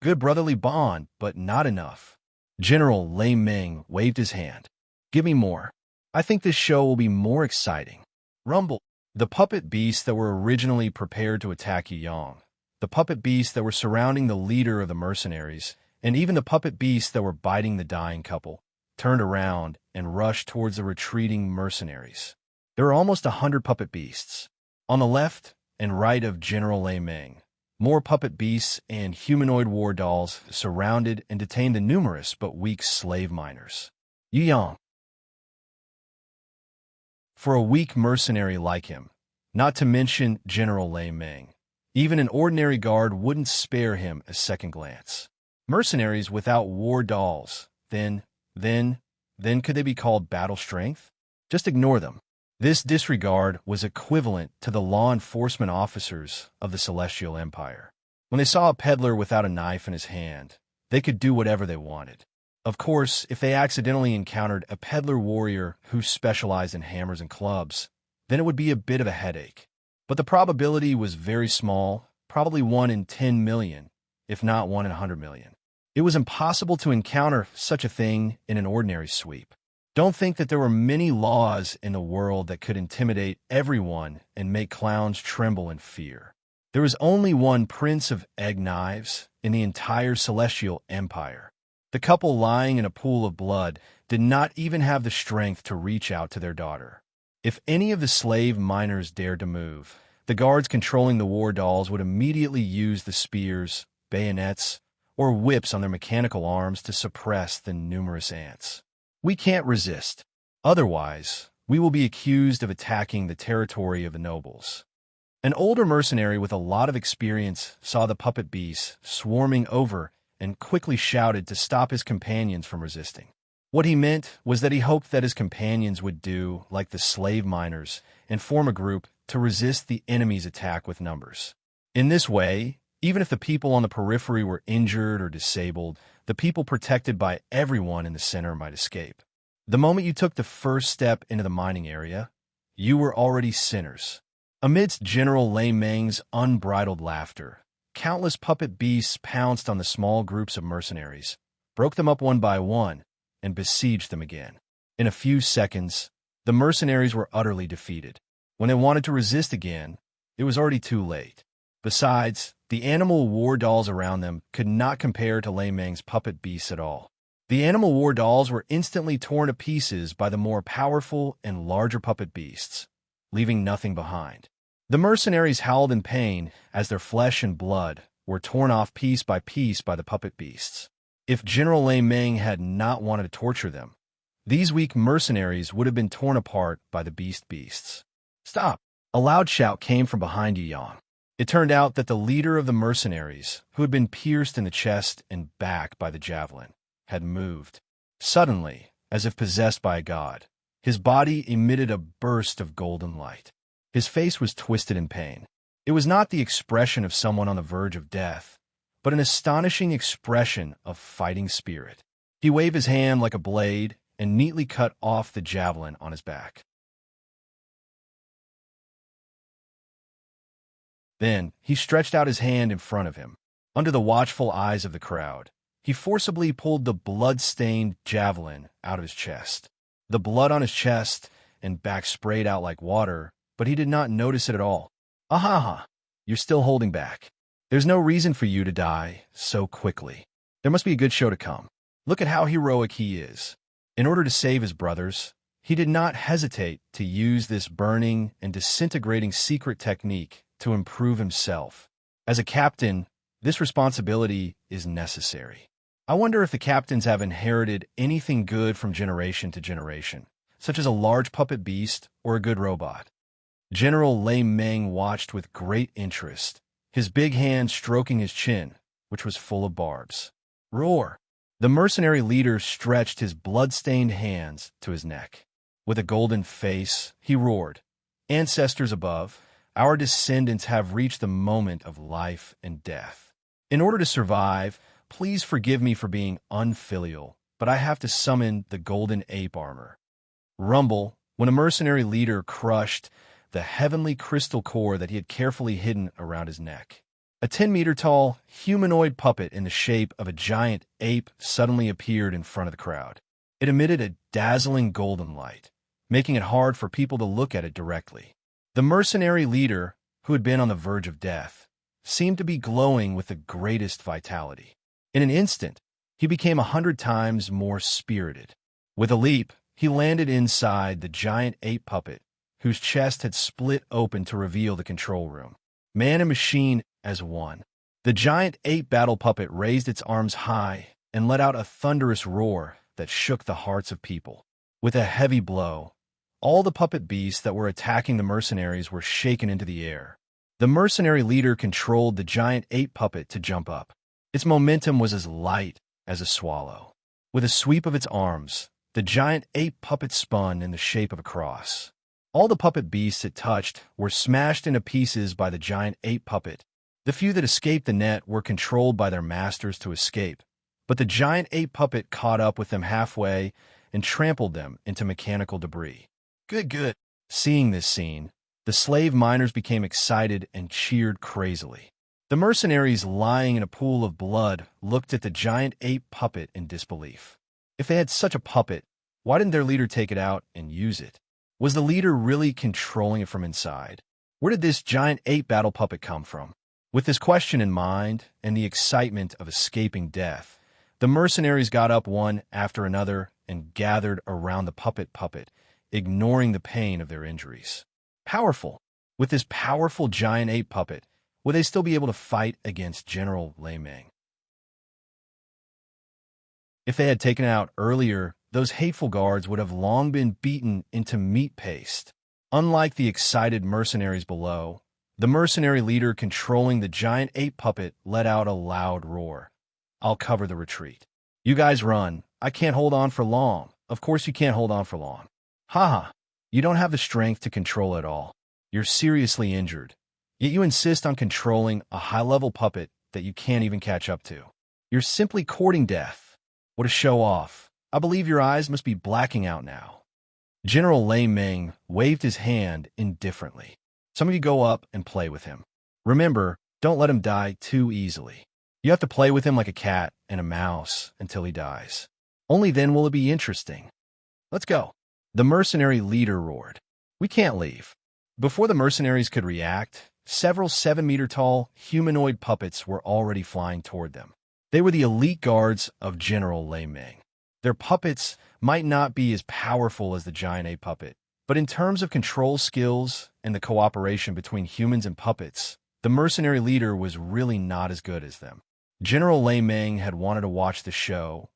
Good brotherly bond, but not enough. General Lei Ming waved his hand. Give me more. I think this show will be more exciting. Rumble. The puppet beasts that were originally prepared to attack Yu Yang, the puppet beasts that were surrounding the leader of the mercenaries, and even the puppet beasts that were biting the dying couple, turned around and rushed towards the retreating mercenaries. There were almost 100 puppet beasts. On the left and right of General Lei Ming, more puppet beasts and humanoid war dolls surrounded and detained the numerous but weak slave miners. Yu Yang. For a weak mercenary like him, not to mention General Lei Ming, even an ordinary guard wouldn't spare him a second glance. Mercenaries without war dolls, then could they be called battle strength? Just ignore them. This disregard was equivalent to the law enforcement officers of the Celestial Empire. When they saw a peddler without a knife in his hand, they could do whatever they wanted. Of course, if they accidentally encountered a peddler warrior who specialized in hammers and clubs, then it would be a bit of a headache. But the probability was very small, probably 1 in 10 million, if not 1 in 100 million. It was impossible to encounter such a thing in an ordinary sweep. Don't think that there were many laws in the world that could intimidate everyone and make clowns tremble in fear. There was only one Prince of Egg Knives in the entire Celestial Empire. The couple lying in a pool of blood did not even have the strength to reach out to their daughter. If any of the slave miners dared to move, the guards controlling the war dolls would immediately use the spears, bayonets, or whips on their mechanical arms to suppress the numerous ants. We can't resist. Otherwise, we will be accused of attacking the territory of the nobles. An older mercenary with a lot of experience saw the puppet beasts swarming over and quickly shouted to stop his companions from resisting. What he meant was that he hoped that his companions would do like the slave miners and form a group to resist the enemy's attack with numbers. In this way, even if the people on the periphery were injured or disabled, the people protected by everyone in the center might escape. The moment you took the first step into the mining area, you were already sinners. Amidst General Lei Ming's unbridled laughter, countless puppet beasts pounced on the small groups of mercenaries, broke them up one by one, and besieged them again. In a few seconds, the mercenaries were utterly defeated. When they wanted to resist again, it was already too late. Besides, the animal war dolls around them could not compare to Lei Ming's puppet beasts at all. The animal war dolls were instantly torn to pieces by the more powerful and larger puppet beasts, leaving nothing behind. The mercenaries howled in pain as their flesh and blood were torn off piece by the puppet beasts. If General Lei Ming had not wanted to torture them, these weak mercenaries would have been torn apart by the beasts. Stop! A loud shout came from behind Yu Yang. It turned out that the leader of the mercenaries, who had been pierced in the chest and back by the javelin, had moved. Suddenly, as if possessed by a god, his body emitted a burst of golden light. His face was twisted in pain. It was not the expression of someone on the verge of death, but an astonishing expression of fighting spirit. He waved his hand like a blade and neatly cut off the javelin on his back. Then he stretched out his hand in front of him. Under the watchful eyes of the crowd, he forcibly pulled the blood-stained javelin out of his chest. The blood on his chest and back sprayed out like water, but he did not notice it at all. Ahaha, you're still holding back. There's no reason for you to die so quickly. There must be a good show to come. Look at how heroic he is. In order to save his brothers, he did not hesitate to use this burning and disintegrating secret technique to improve himself. As a captain, this responsibility is necessary. I wonder if the captains have inherited anything good from generation to generation, such as a large puppet beast or a good robot. General Lei Ming watched with great interest, his big hand stroking his chin, which was full of barbs. Roar! The mercenary leader stretched his blood-stained hands to his neck. With a golden face, he roared, Ancestors above, our descendants have reached the moment of life and death. In order to survive, please forgive me for being unfilial, but I have to summon the golden ape armor. Rumble, when a mercenary leader crushed the heavenly crystal core that he had carefully hidden around his neck. A 10-meter-tall, humanoid puppet in the shape of a giant ape suddenly appeared in front of the crowd. It emitted a dazzling golden light, making it hard for people to look at it directly. The mercenary leader, who had been on the verge of death, seemed to be glowing with the greatest vitality. In an instant, he became 100 times more spirited. With a leap, he landed inside the giant ape puppet, whose chest had split open to reveal the control room. Man and machine as one. The giant ape battle puppet raised its arms high and let out a thunderous roar that shook the hearts of people. With a heavy blow, all the puppet beasts that were attacking the mercenaries were shaken into the air. The mercenary leader controlled the giant ape puppet to jump up. Its momentum was as light as a swallow. With a sweep of its arms, the giant ape puppet spun in the shape of a cross. All the puppet beasts it touched were smashed into pieces by the giant ape puppet. The few that escaped the net were controlled by their masters to escape, but the giant ape puppet caught up with them halfway and trampled them into mechanical debris. Good. Seeing this scene, the slave miners became excited and cheered crazily. The mercenaries lying in a pool of blood looked at the giant ape puppet in disbelief. If they had such a puppet, why didn't their leader take it out and use it? Was the leader really controlling it from inside? Where did this giant ape battle puppet come from? With this question in mind and the excitement of escaping death, the mercenaries got up one after another and gathered around the puppet, ignoring the pain of their injuries. Powerful. With this powerful giant ape puppet, would they still be able to fight against General Lei Meng? If they had taken it out earlier, those hateful guards would have long been beaten into meat paste. Unlike the excited mercenaries below, the mercenary leader controlling the giant ape puppet let out a loud roar. I'll cover the retreat. You guys run. I can't hold on for long. Of course you can't hold on for long. Haha. You don't have the strength to control it all. You're seriously injured. Yet you insist on controlling a high-level puppet that you can't even catch up to. You're simply courting death. What a show-off. I believe your eyes must be blacking out now. General Lei Meng waved his hand indifferently. Some of you go up and play with him. Remember, don't let him die too easily. You have to play with him like a cat and a mouse until he dies. Only then will it be interesting. Let's go. The mercenary leader roared. We can't leave. Before the mercenaries could react, several 7-meter-tall humanoid puppets were already flying toward them. They were the elite guards of General Lei Meng. Their puppets might not be as powerful as the giant ape puppet, but in terms of control skills and the cooperation between humans and puppets, the mercenary leader was really not as good as them. General Lei Meng had wanted to watch the show,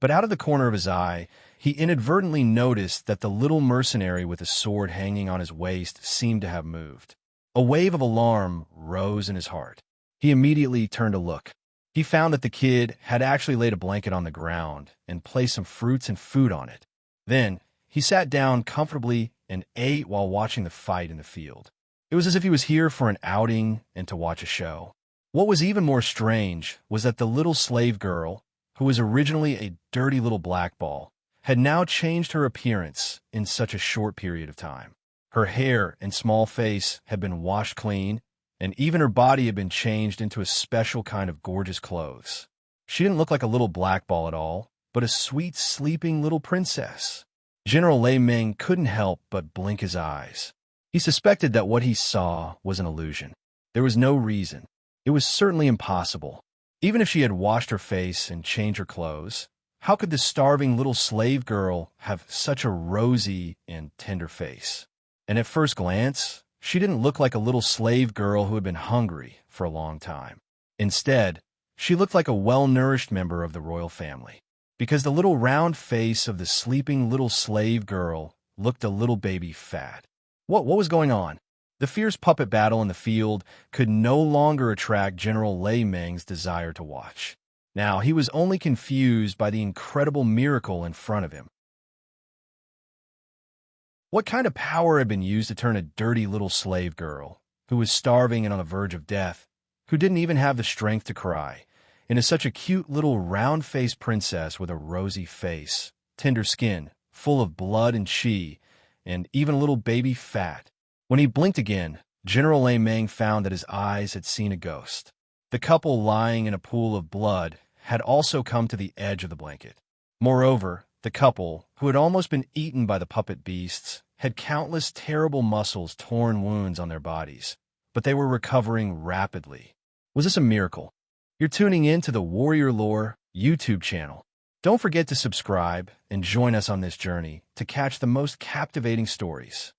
but out of the corner of his eye, he inadvertently noticed that the little mercenary with a sword hanging on his waist seemed to have moved. A wave of alarm rose in his heart. He immediately turned to look. He found that the kid had actually laid a blanket on the ground and placed some fruits and food on it. Then, he sat down comfortably and ate while watching the fight in the field. It was as if he was here for an outing and to watch a show. What was even more strange was that the little slave girl, who was originally a dirty little black ball, had now changed her appearance in such a short period of time. Her hair and small face had been washed clean, and even her body had been changed into a special kind of gorgeous clothes. She didn't look like a little black ball at all, but a sweet, sleeping little princess. General Lei Meng couldn't help but blink his eyes. He suspected that what he saw was an illusion. There was no reason. It was certainly impossible. Even if she had washed her face and changed her clothes, how could the starving little slave girl have such a rosy and tender face? And at first glance, she didn't look like a little slave girl who had been hungry for a long time. Instead, she looked like a well-nourished member of the royal family, because the little round face of the sleeping little slave girl looked a little baby fat. What was going on? The fierce puppet battle in the field could no longer attract General Lei Meng's desire to watch. Now, he was only confused by the incredible miracle in front of him. What kind of power had been used to turn a dirty little slave girl, who was starving and on the verge of death, who didn't even have the strength to cry, into such a cute little round-faced princess with a rosy face, tender skin, full of blood and chi, and even a little baby fat? When he blinked again, General Lei Meng found that his eyes had seen a ghost. The couple lying in a pool of blood had also come to the edge of the blanket. Moreover, the couple, who had almost been eaten by the puppet beasts, had countless terrible torn wounds on their bodies, but they were recovering rapidly. Was this a miracle? You're tuning in to the Warrior Lore YouTube channel. Don't forget to subscribe and join us on this journey to catch the most captivating stories.